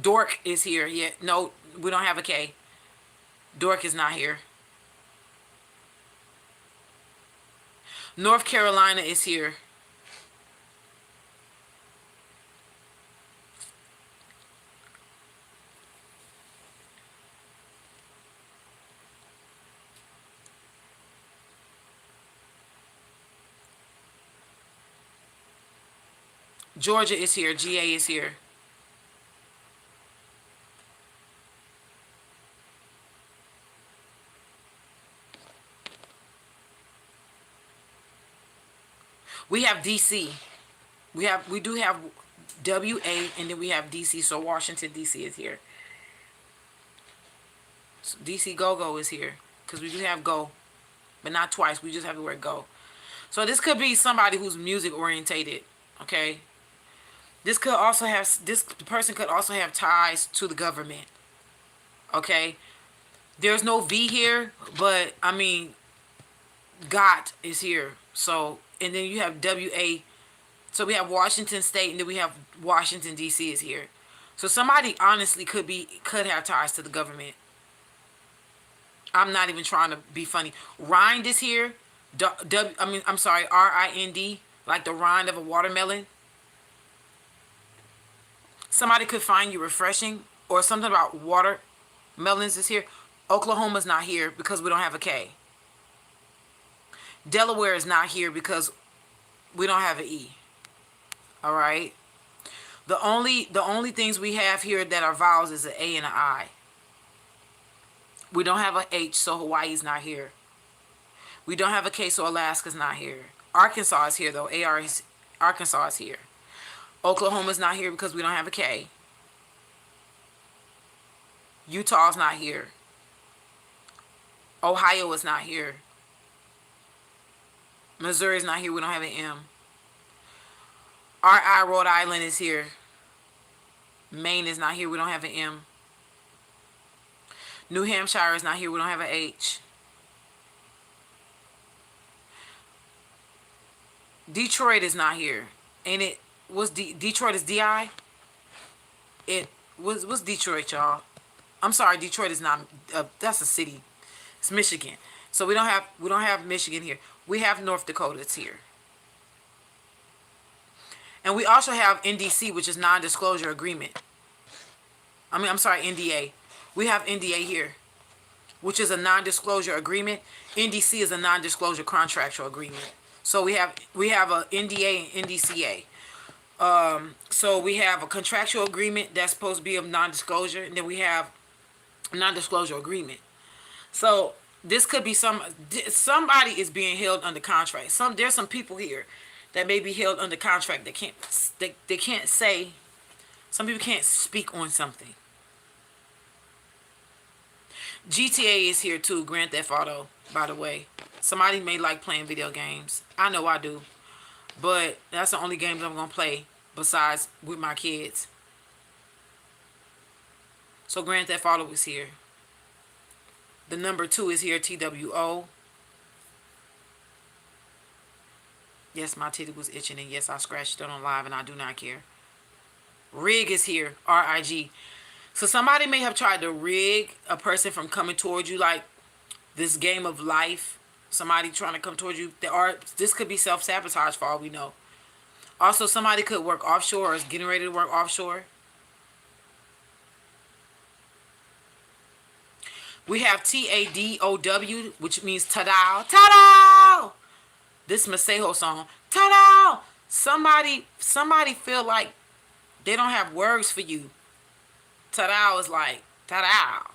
Dork is here. Yeah. No, we don't have a K. Dork is not here. North Carolina is here. Georgia is here. GA is here. We have DC. We do have WA and then we have DC. So Washington DC is here. So DC go is here because we do have go, but not twice. We just have the word go. So this could be somebody who's music orientated. Okay. This person could also have ties to the government. Okay. There's no V here, but I mean, God is here. So, and then you have WA So we have Washington State, and then we have Washington D.C. is here. So somebody honestly could have ties to the government. I'm not even trying to be funny. Rind is here. I'm sorry, RIND, like the rind of a watermelon. Somebody could find you refreshing, or something about watermelons is here. Oklahoma's not here because we don't have a K. Delaware is not here because we don't have an E. All right. The only things we have here that are vowels is an A and an I. We don't have a H, so Hawaii's not here. We don't have a K, so Alaska's not here. Arkansas is here though. Arkansas is here. Oklahoma's not here because we don't have a K. Utah's not here. Ohio is not here. Missouri's not here. We don't have an M. RI, Rhode Island is here. Maine is not here. We don't have an M. New Hampshire is not here. We don't have an H. Detroit is not here. And it was Detroit is DI? What's Detroit, y'all? I'm sorry, Detroit is not that's a city. It's Michigan. So we don't have Michigan here. We have North Dakota, it's here. And we also have NDC, which is non-disclosure agreement. I'm sorry, NDA. We have NDA here, which is a non-disclosure agreement. NDC is a non-disclosure contractual agreement. So we have a NDA and NDCA. So we have a contractual agreement that's supposed to be of non-disclosure, and then we have a non-disclosure agreement. So this could be somebody is being held under contract. There's some people here that may be held under contract that they can't say. Some people can't speak on something. GTA is here too. Grand Theft Auto, by the way. Somebody may like playing video games. I know I do. But that's the only games I'm going to play besides with my kids. So Grand Theft Auto is here. The number 2 is here, TWO. Yes, my titty was itching, and yes, I scratched it on live, and I do not care. Rig is here, RIG. So somebody may have tried to rig a person from coming towards you, like this game of life. Somebody trying to come towards you. This could be self-sabotage for all we know. Also, somebody could work offshore or is getting ready to work offshore. We have TADOW, which means ta-da. Ta-da! This Masejo song. Ta-da! Somebody feel like they don't have words for you. Ta-da is like ta-da.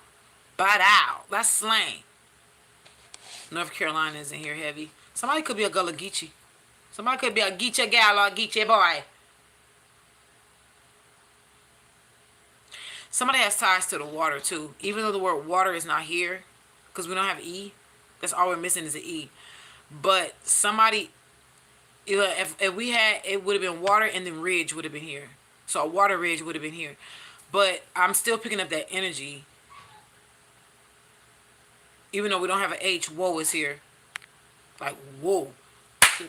Ba-da. That's slang. North Carolina is in here heavy. Somebody could be a Gullah Geechee. Somebody could be a Geechee gal or a Geechee boy. Somebody has ties to the water too. Even though the word water is not here, because we don't have E. That's all we're missing is an E. But somebody, if we had, it would have been water, and then ridge would have been here. So a water ridge would have been here. But I'm still picking up that energy. Even though we don't have an H, whoa is here. Like, whoa.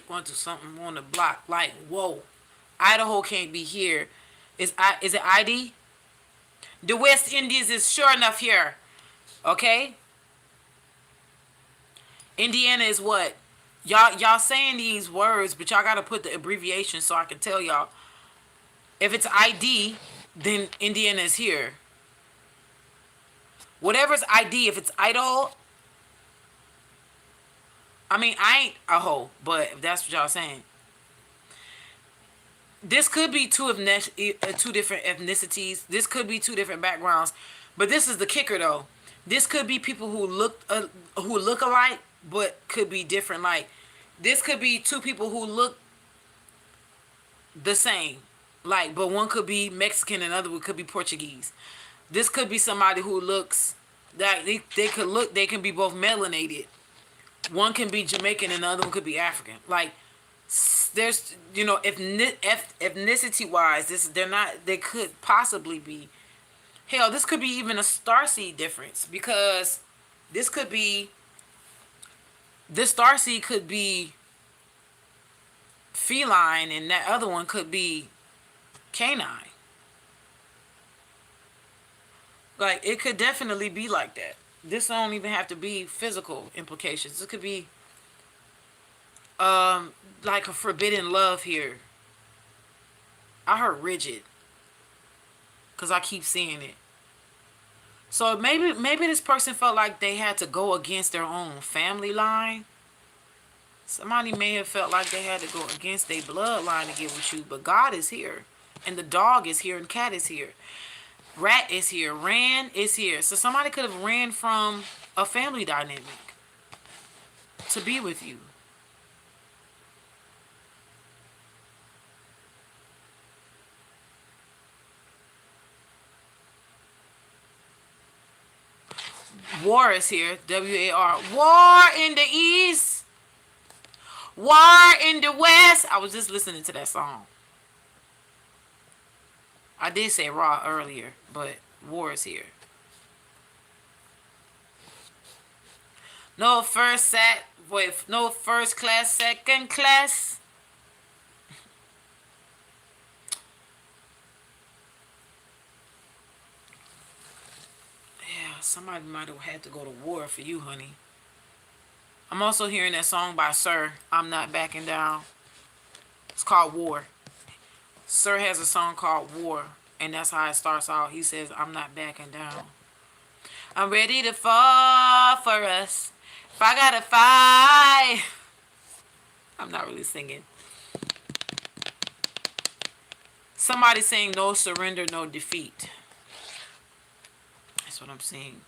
Going to something on the block. Like, whoa. Idaho can't be here. Is it ID? The West Indies is sure enough here. Okay? Indiana is what? Y'all saying these words, but y'all got to put the abbreviation so I can tell y'all. If it's ID, then Indiana is here. Whatever's ID, if it's Idaho, I ain't a hoe, but if that's what y'all saying. This could be two different ethnicities. This could be two different backgrounds. But this is the kicker, though. This could be people who look alike, but could be different. Like, this could be two people who look the same. Like, but one could be Mexican and the other one could be Portuguese. This could be somebody who looks that they can be both melanated. One can be Jamaican and the other one could be African. Like, there's, ethnicity wise, they could possibly be, hell, this could be even a starseed difference, because this starseed could be feline and that other one could be canine. Like, it could definitely be like that. This don't even have to be physical implications. It could be like a forbidden love here. I heard rigid because I keep seeing it. So maybe this person felt like they had to go against their own family line. Somebody may have felt like they had to go against their bloodline to get with you, but God is here, and the dog is here, and cat is here, rat is here, ran is here. So somebody could have ran from a family dynamic to be with you. War is here, W-A-R. War in the east, war in the west. I was just listening to that song. I did say raw earlier, but war is here. No no first class, second class. Yeah, somebody might have had to go to war for you, honey. I'm also hearing that song by Sir, I'm Not Backing Down. It's called War. Sir has a song called War, and that's how it starts out. He says, I'm not backing down. I'm ready to fall for us. If I gotta fight. I'm not really singing. Somebody saying no surrender, no defeat. That's what I'm seeing.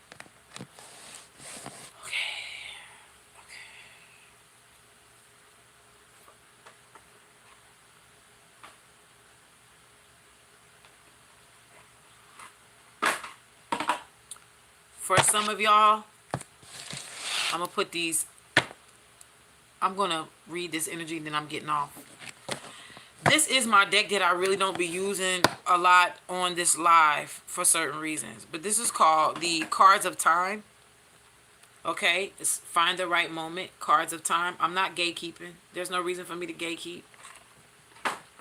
For some of y'all, I'm going to read this energy, then I'm getting off. This is my deck that I really don't be using a lot on this live for certain reasons. But this is called the Cards of Time. Okay? It's Find the Right Moment, Cards of Time. I'm not gatekeeping. There's no reason for me to gatekeep.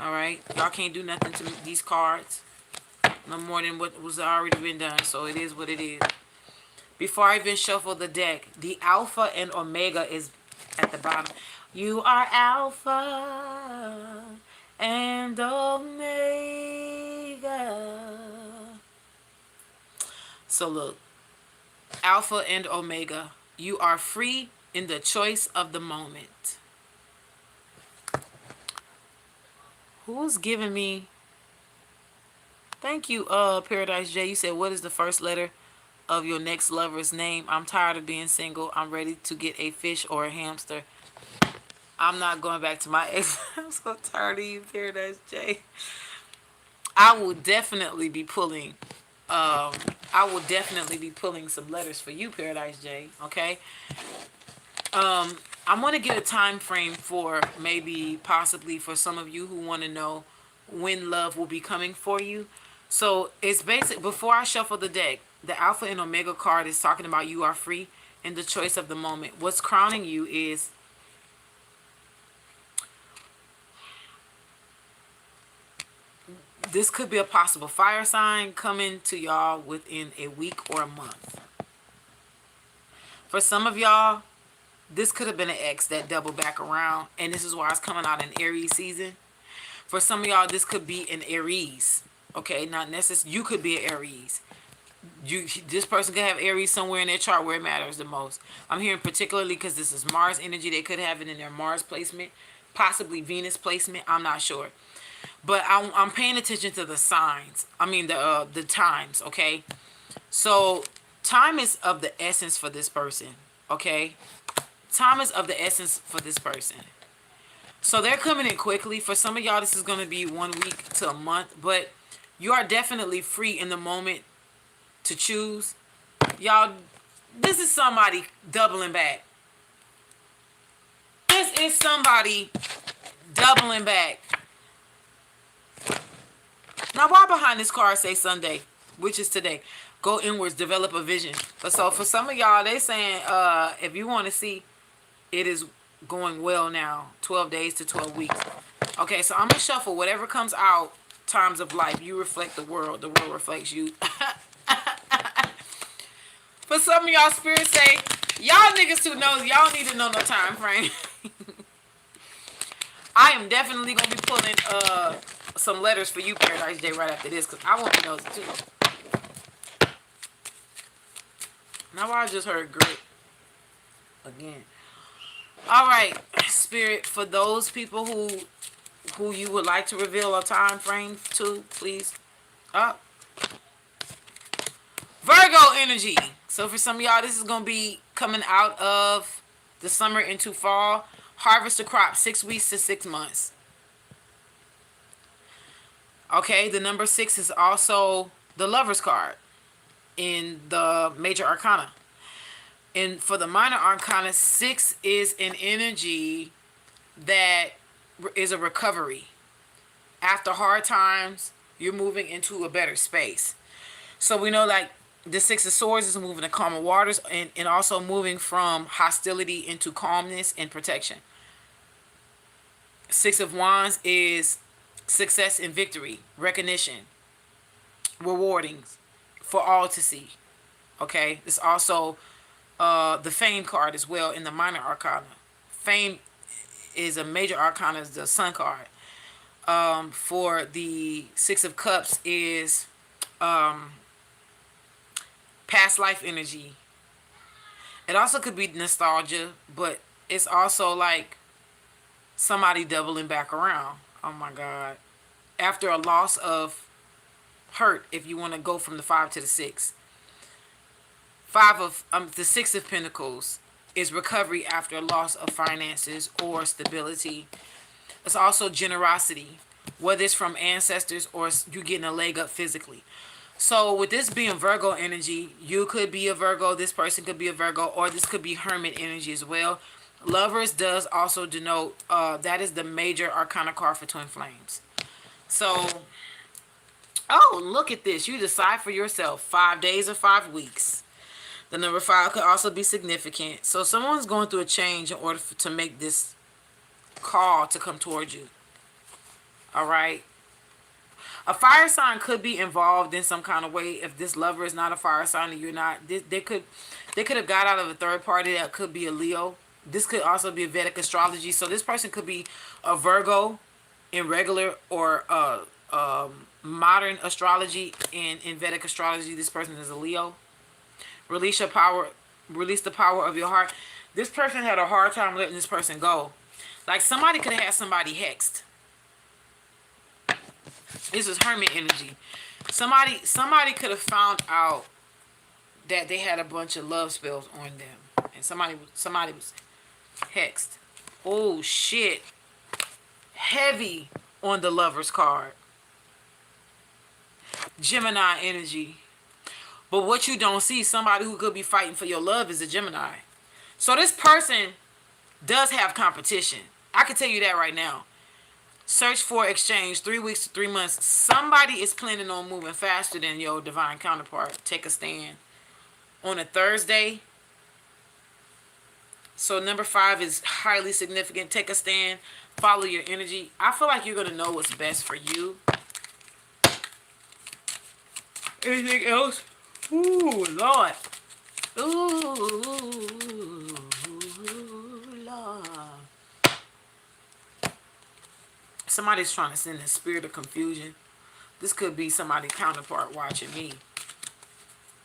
Alright? Y'all can't do nothing to these cards. No more than what was already been done. So it is what it is. Before I even shuffle the deck, the Alpha and Omega is at the bottom. You are Alpha and Omega. So look, Alpha and Omega, you are free in the choice of the moment. Who's giving me? Thank you, Paradise J. You said, what is the first letter of your next lover's name? I'm tired of being single. I'm ready to get a fish or a hamster. I'm not going back to my ex. I'm so tired of you, Paradise J. I will definitely be pulling some letters for you, Paradise J. Okay? I'm going to get a time frame for possibly for some of you who want to know when love will be coming for you. So it's basic. Before I shuffle the deck, the Alpha and Omega card is talking about you are free in the choice of the moment. What's crowning you is this could be a possible fire sign coming to y'all within a week or a month. For some of y'all, this could have been an ex that doubled back around, and this is why it's coming out in Aries season. For some of y'all, this could be an Aries. Okay, not necessarily. You could be an Aries. This person could have Aries somewhere in their chart where it matters the most. I'm hearing particularly because this is Mars energy. They could have it in their Mars placement, possibly Venus placement. I'm not sure, but I'm paying attention to the signs. I mean the times. Okay, so time is of the essence for this person. Okay, time is of the essence for this person. So they're coming in quickly. For some of y'all, this is going to be 1 week to a month, but you are definitely free in the moment to choose. Y'all, this is somebody doubling back. This is somebody doubling back. Now, why behind this card say Sunday, which is today? Go inwards, develop a vision. But so for some of y'all, they saying if you want to see, it is going well now. 12 days to 12 weeks. Okay, so I'm gonna shuffle whatever comes out. Times of life. You reflect the world reflects you. For some of y'all spirits say, y'all niggas too nosy. Y'all need to know no time frame. I am definitely gonna be pulling some letters for you, Paradise Day, right after this, because I want to know too. Now I just heard grit again. All right, Spirit, for those people who you would like to reveal a time frame to, please. Up. Virgo energy. So for some of y'all, this is gonna be coming out of the summer into fall. Harvest a crop, 6 weeks to 6 months. Okay, the number 6 is also the Lover's card in the major arcana. And for the minor arcana, 6 is an energy that is a recovery. After hard times, you're moving into a better space. So we know, like, the 6 of Swords is moving to calmer waters, and also moving from hostility into calmness and protection. 6 of Wands is success and victory, recognition, rewarding for all to see. Okay, it's also the Fame card as well in the minor arcana. Fame is a major arcana, is the Sun card. For the 6 of Cups is past life energy. It also could be nostalgia, but it's also like somebody doubling back around. Oh my God. After a loss of hurt, if you want to go from the 5 to the 6. The 6 of Pentacles is recovery after a loss of finances or stability. It's also generosity, whether it's from ancestors or you getting a leg up physically. So with this being Virgo energy, you could be a Virgo, this person could be a Virgo, or this could be Hermit energy as well. Lovers does also denote, that is the major arcana card for twin flames. So, oh, look at this. You decide for yourself, 5 days or 5 weeks. The number 5 could also be significant. So someone's going through a change in order to make this call to come towards you. All right. A fire sign could be involved in some kind of way. If this lover is not a fire sign and you're not, they could have got out of a third party that could be a Leo. This could also be a Vedic astrology. So this person could be a Virgo in regular or modern astrology. In Vedic astrology, this person is a Leo. Release your power. Release the power of your heart. This person had a hard time letting this person go. Like somebody could have had somebody hexed. This is Hermit energy. Somebody could have found out that they had a bunch of love spells on them, and somebody was hexed. Oh shit! Heavy on the Lover's card. Gemini energy. But what you don't see, somebody who could be fighting for your love is a Gemini. So this person does have competition. I can tell you that right now. Search for exchange, 3 weeks to 3 months. Somebody is planning on moving faster than your divine counterpart. Take a stand. On a Thursday. So number 5 is highly significant. Take a stand. Follow your energy. I feel like you're going to know what's best for you. Anything else? Ooh, Lord. Ooh, Lord. Somebody's trying to send a spirit of confusion. This could be somebody's counterpart watching me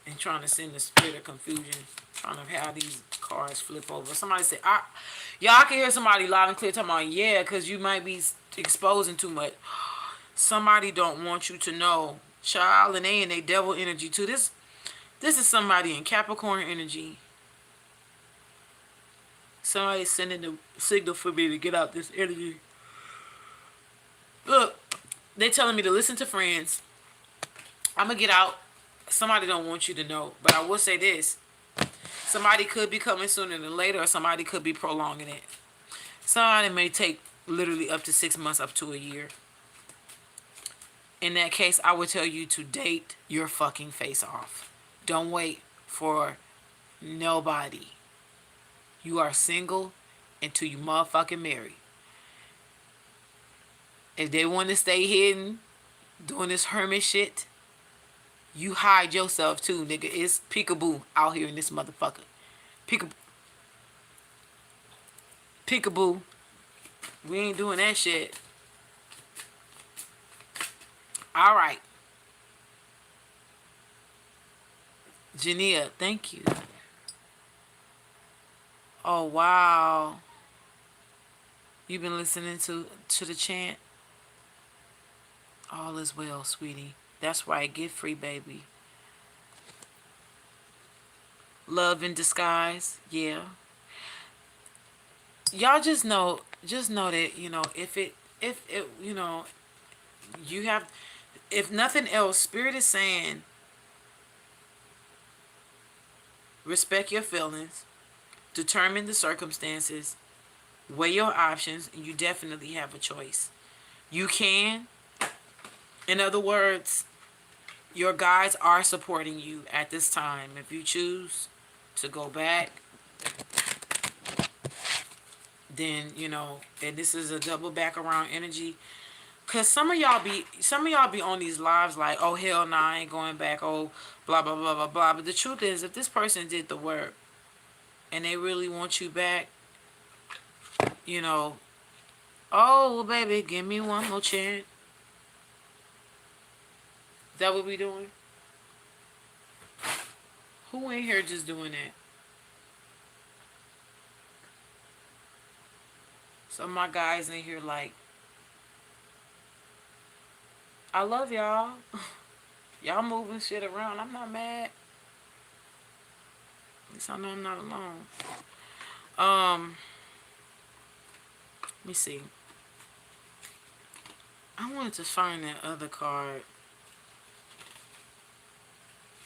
and trying to send a spirit of confusion, trying to have these cards flip over. Somebody say, y'all, I can hear somebody loud and clear talking about, yeah, because you might be exposing too much. Somebody don't want you to know. Child, and they devil energy too. This is somebody in Capricorn energy. Somebody's sending the signal for me to get out this energy. Look, they telling me to listen to friends. I'm going to get out. Somebody don't want you to know. But I will say this. Somebody could be coming sooner than later, or somebody could be prolonging it. Somebody may take literally up to 6 months, up to a year. In that case, I would tell you to date your fucking face off. Don't wait for nobody. You are single until you motherfucking marry. If they want to stay hidden, doing this hermit shit, you hide yourself too, nigga. It's peekaboo out here in this motherfucker. Peekaboo. Peekaboo. We ain't doing that shit. All right. Jania, thank you. Oh, wow. You've been listening to the chant? All is well, sweetie. That's right. Get free, baby. Love in disguise. Yeah. Y'all just know that, if it, you have, if nothing else, Spirit is saying, respect your feelings, determine the circumstances, weigh your options, and you definitely have a choice. You can. In other words, your guides are supporting you at this time. If you choose to go back, then, and this is a double back around energy. Cause some of y'all be on these lives like, oh hell nah, I ain't going back, oh blah blah blah blah blah. But the truth is, if this person did the work and they really want you back, you know, oh well, baby, give me one more chance. Is that what we doing? Who in here just doing that? Some of my guys in here like, I love y'all. Y'all moving shit around. I'm not mad. At least I know I'm not alone. Let me see. I wanted to find that other card.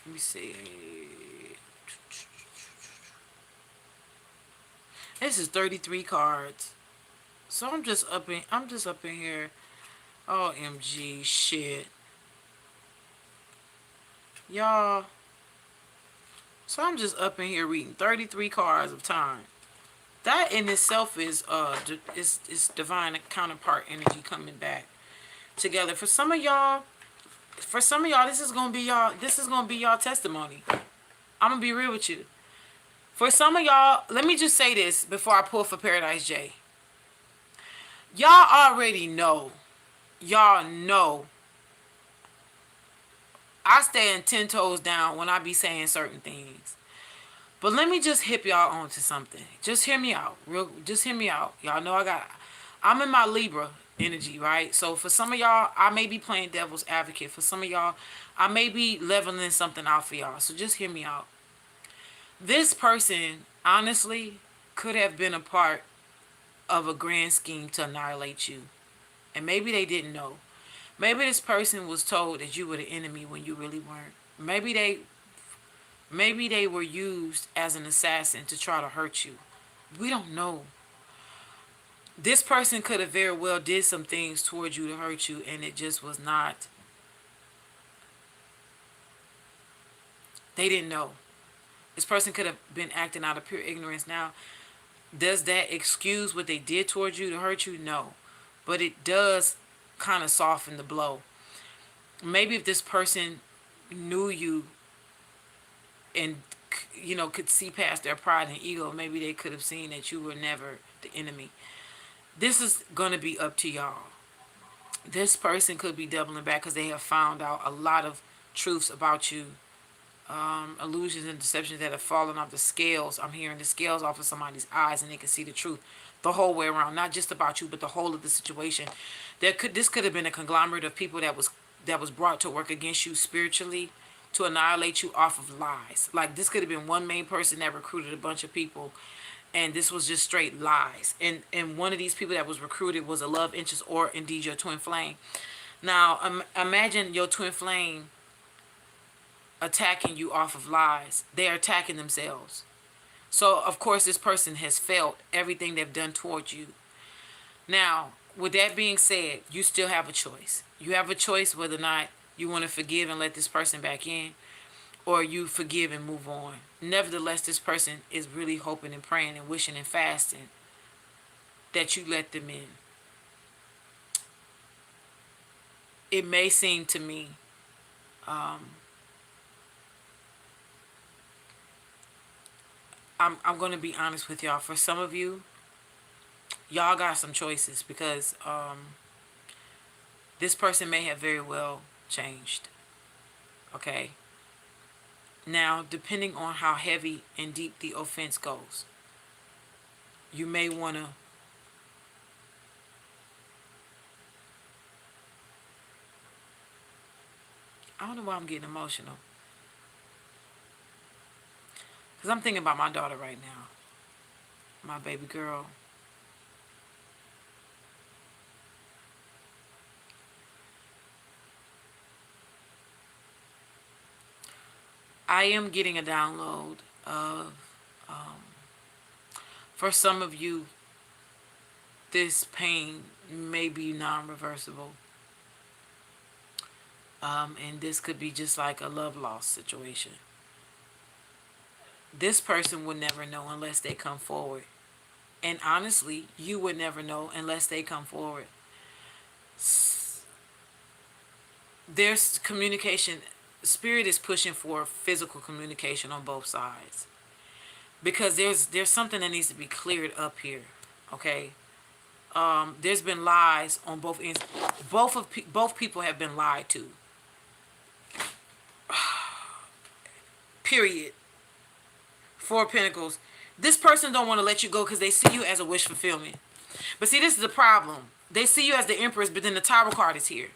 Let me see. This is 33 cards. So I'm just up in here. OMG shit. Y'all. So I'm just up in here reading 33 cards of time. That in itself is divine counterpart energy coming back together. For some of y'all, this is gonna be y'all testimony. I'm gonna be real with you. For some of y'all, let me just say this before I pull for Paradise J. Y'all already know. Y'all know. I stand 10 toes down when I be saying certain things. But let me just hip y'all on to something. Just hear me out. Just hear me out. Y'all know I'm in my Libra energy, right? So for some of y'all, I may be playing devil's advocate. For some of y'all, I may be leveling something out for y'all. So just hear me out. This person, honestly, could have been a part of a grand scheme to annihilate you. And maybe they didn't know. Maybe this person was told that you were the enemy when you really weren't. Maybe they were used as an assassin to try to hurt you. We don't know. This person could have very well did some things towards you to hurt you, and it just was not. They didn't know. This person could have been acting out of pure ignorance. Now, does that excuse what they did towards you to hurt you? No. But it does kind of soften the blow. Maybe if this person knew you and, could see past their pride and ego, maybe they could have seen that you were never the enemy. This is going to be up to y'all. This person could be doubling back because they have found out a lot of truths about you. Illusions and deceptions that have fallen off the scales. I'm hearing the scales off of somebody's eyes and they can see the truth the whole way around. Not just about you, but the whole of the situation. This could have been a conglomerate of people that was brought to work against you spiritually to annihilate you off of lies. Like this could have been one main person that recruited a bunch of people, and this was just straight lies. And one of these people that was recruited was a love interest or indeed your twin flame. Now imagine your twin flame attacking you off of lies. They are attacking themselves. So of course this person has felt everything they've done towards you. Now, with that being said, you still have a choice. You have a choice whether or not you want to forgive and let this person back in, or you forgive and move on. Nevertheless, this person is really hoping and praying and wishing and fasting that you let them in. it may seem to me, I'm going to be honest with y'all. For some of you, y'all got some choices because this person may have very well changed. Okay? Now, depending on how heavy and deep the offense goes, you may want to I don't know why I'm getting emotional. Because I'm thinking about my daughter right now. My baby girl. I am getting a download of, for some of you, this pain may be non-reversible. And this could be just like a love loss situation. This person would never know unless they come forward. And honestly, you would never know unless they come forward. There's communication. Spirit is pushing for physical communication on both sides. Because there's something that needs to be cleared up here. Okay? There's been lies on both ends. Both people have been lied to. Period. Four of Pentacles. This person don't want to let you go because they see you as a wish fulfillment. But see, this is the problem. They see you as the Empress, but then the Tower card is here.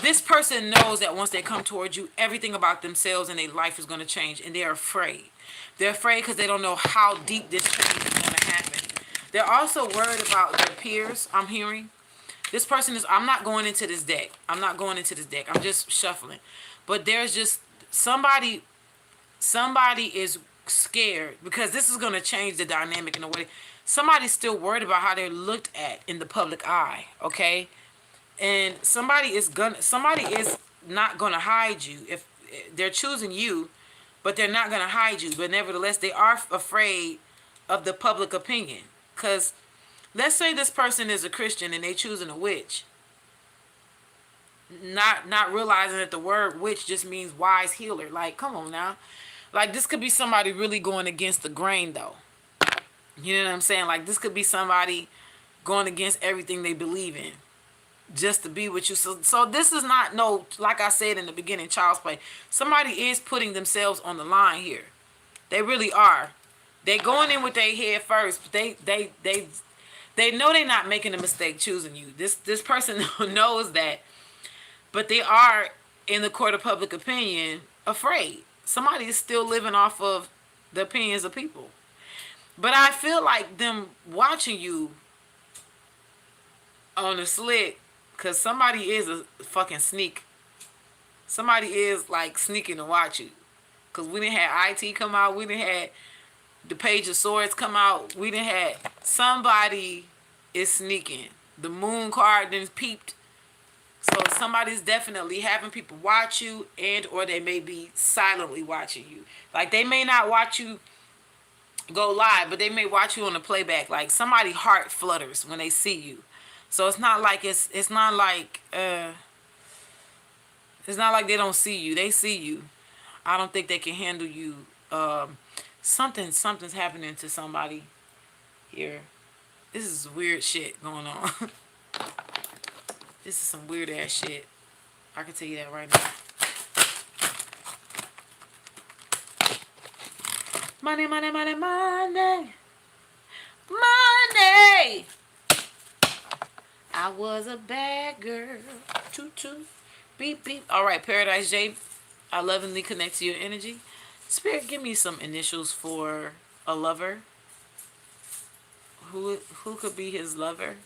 This person knows that once they come towards you, everything about themselves and their life is going to change, and they're afraid. They're afraid because they don't know how deep this change is going to happen. They're also worried about their peers, I'm hearing. This person is, I'm not going into this deck. I'm not going into this deck. I'm just shuffling. But there's just somebody is scared because this is going to change the dynamic in a way. Somebody's still worried about how they're looked at in the public eye, okay? And somebody is not gonna hide you. If they're choosing you, but they're not gonna hide you. But nevertheless, they are afraid of the public opinion. Cause let's say this person is a Christian and they choosing a witch, not realizing that the word witch just means wise healer. Like, come on now, like this could be somebody really going against the grain, though. You know what I'm saying? Like this could be somebody going against everything they believe in, just to be with you. So this is not no, like I said in the beginning, child's play. Somebody is putting themselves on the line here. They really are. They going in with their head first. But they know they're not making a mistake choosing you. This person knows that, but they are in the court of public opinion afraid. Somebody is still living off of the opinions of people. But I feel like them watching you on the slick, because somebody is a fucking sneak. Somebody is like sneaking to watch you. Because we didn't have IT come out. We didn't have the Page of Swords come out. We didn't have, somebody is sneaking. The Moon card then peeped. So somebody's definitely having people watch you, and or they may be silently watching you. Like they may not watch you go live, but they may watch you on the playback. Like somebody heart flutters when they see you. So it's not like it's not like they don't see you. They see you. I don't think they can handle you. Something's happening to somebody here. This is weird shit going on. This is some weird ass shit. I can tell you that right now. Money, money, money, money. Money. I was a bad girl. Toot toot. Beep beep. Alright, Paradise J. I lovingly connect to your energy. Spirit, give me some initials for a lover. Who could be his lover?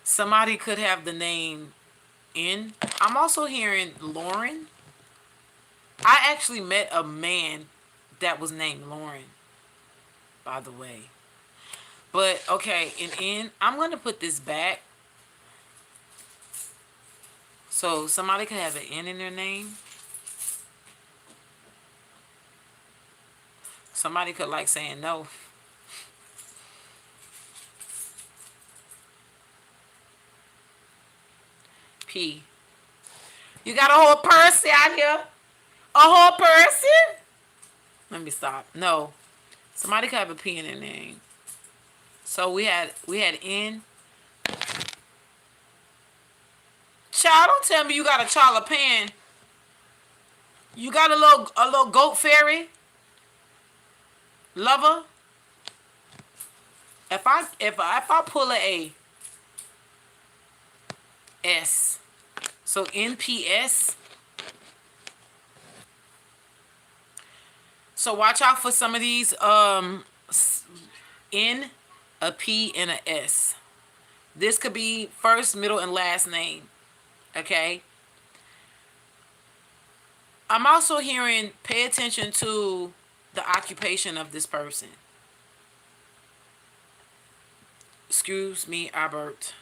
Somebody could have the name N. I'm also hearing Lauren. I actually met a man that was named Lauren, by the way. But, okay, in N, I'm going to put this back. So, somebody could have an N in their name. Somebody could like saying no. P. You got a whole person out here? A whole person? Let me stop. No. Somebody could have a P in their name. So we had N. Child, don't tell me you got a Charla Pan. You got a little goat fairy? Lover? If I pull a S. So NPS. So watch out for some of these N, a P, and a S. This could be first, middle, and last name. Okay? I'm also hearing pay attention to the occupation of this person. Excuse me, Albert.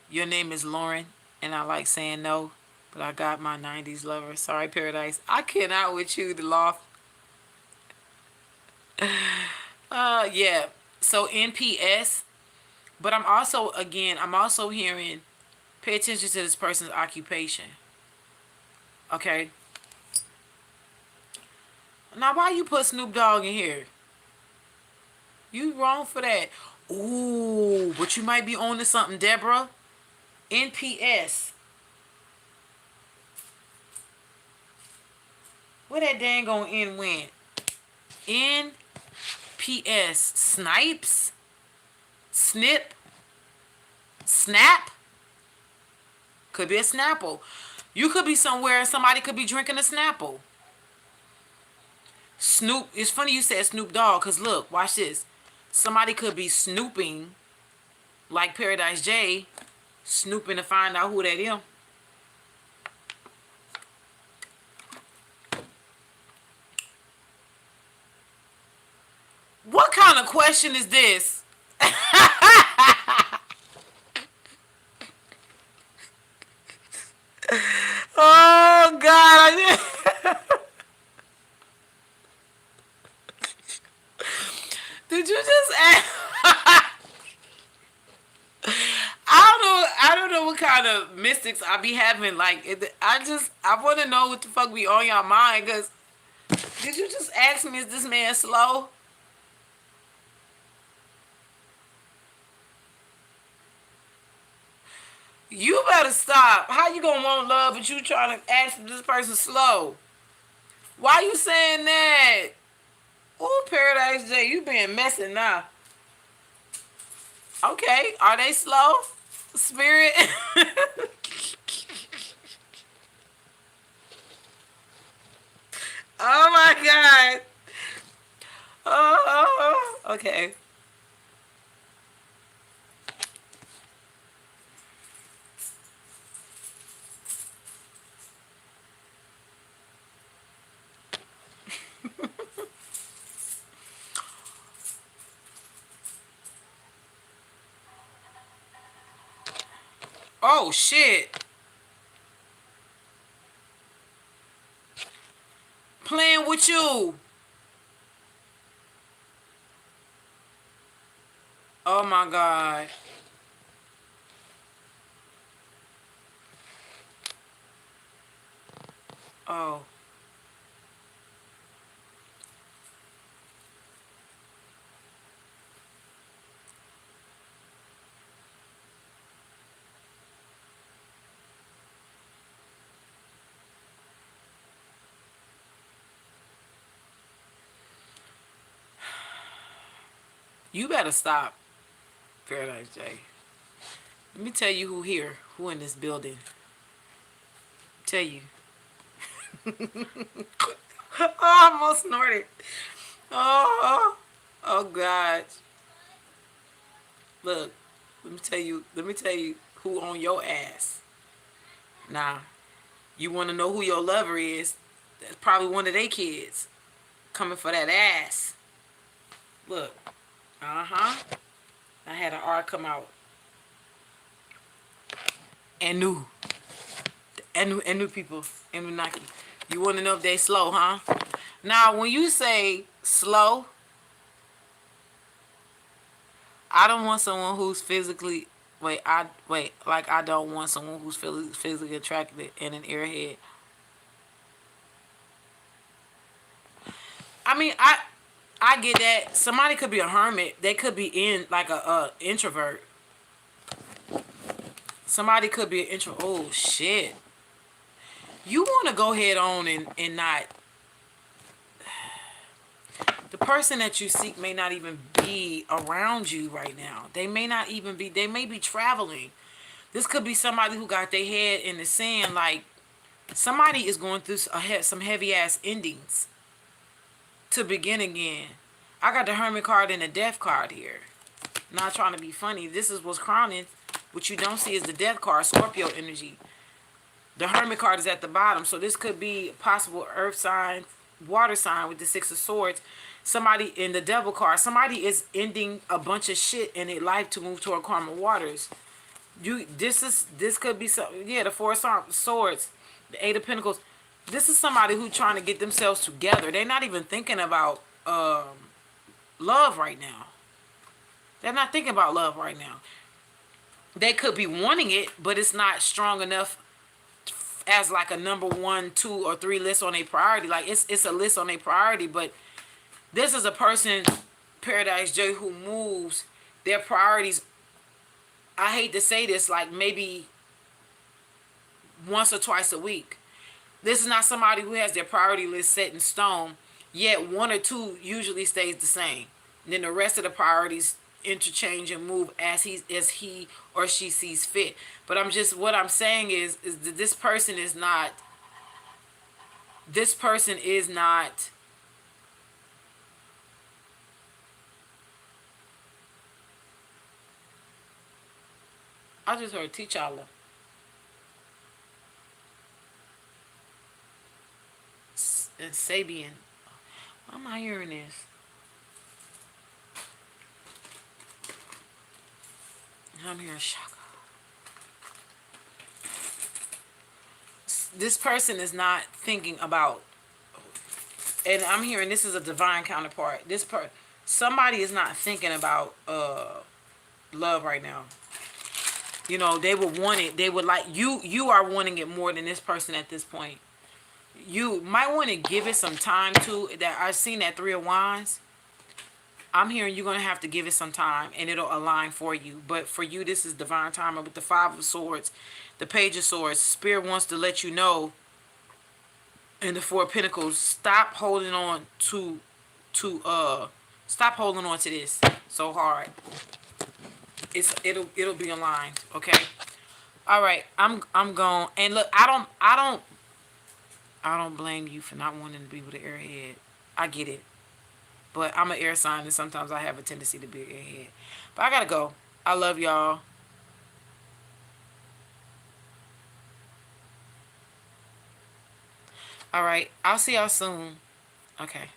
Your name is Lauren, and I like saying no, but I got my 90s lover. Sorry, Paradise. I cannot with you, the loft. Yeah. So NPS, but I'm also hearing pay attention to this person's occupation. Okay. Now, why you put Snoop Dogg in here? You wrong for that. Ooh, but you might be on to something, Deborah. NPS. Where that dang on N went? NPS. Snipes? Snip? Snap? Could be a Snapple. You could be somewhere and somebody could be drinking a Snapple. Snoop. It's funny you said Snoop Dogg, because look, watch this. Somebody could be snooping, like Paradise J, snooping to find out who that is. What kind of question is this? Oh God! Did you just ask? I don't know what kind of mystics I be having. Like, I want to know what the fuck be on your mind. Cause did you just ask me, is this man slow? You better stop. How you gonna want love, but you trying to ask if this person slow? Why you saying that? Ooh, Paradise J, you being messy now. Okay, are they slow? Spirit? Oh my God. Oh, okay. Oh shit. Playing with you. Oh my God. Oh. You better stop, Paradise J. Let me tell you who here, who in this building. Tell you. Oh, I almost snorted. Oh, oh God. Look, let me tell you who on your ass. Nah, you want to know who your lover is? That's probably one of their kids coming for that ass. Look, uh-huh. I had an R come out. And new people, Anunnaki. You want to know if they slow, huh? Now, when you say slow, I don't want someone who's physically. Like I don't want someone who's physically attracted and an airhead. I mean, I get that. Somebody could be a hermit. They could be in like a introvert. Somebody could be an intro. Oh shit! You want to go head on and not. The person that you seek may not even be around you right now. They may not even be. They may be traveling. This could be somebody who got their head in the sand. Like somebody is going through some heavy ass endings to begin again. I got the Hermit card and the Death card here. Not trying to be funny. This is what's crowning. What you don't see is the Death card, Scorpio energy. The Hermit card is at the bottom. So this could be possible earth sign, water sign with the Six of Swords. Somebody in the Devil card. Somebody is ending a bunch of shit in their life to move toward karma waters. This could be some, yeah, the Four of Swords, the Eight of Pentacles. This is somebody who trying to get themselves together. They're not even thinking about love right now. They're not thinking about love right now. They could be wanting it, but it's not strong enough as like a number 1, 2, or 3 list on a priority. Like it's a list on a priority, but this is a person, Paradise J, who moves their priorities. I hate to say this, like maybe once or twice a week. This is not somebody who has their priority list set in stone, yet 1 or 2 usually stays the same. And then the rest of the priorities interchange and move as he or she sees fit. But what I'm saying is that this person is not I just heard T'Challa. And Sabian. Why am I hearing this? I'm hearing Shaka. This person is not thinking about, and I'm hearing this is a divine counterpart. Somebody is not thinking about love right now. You know, they would want it. They would like you are wanting it more than this person at this point. You might want to give it some time too. That I've seen that 3 of Wands. I'm hearing you're going to have to give it some time and it'll align for you. But for you, this is divine timing with the 5 of Swords, the Page of Swords. Spirit wants to let you know in the 4 of Pentacles, stop holding on to this so hard. It'll be aligned, okay? All right, I'm gone. And look, I don't blame you for not wanting to be with an airhead. I get it. But I'm an air sign, and sometimes I have a tendency to be an airhead. But I gotta go. I love y'all. All right. I'll see y'all soon. Okay.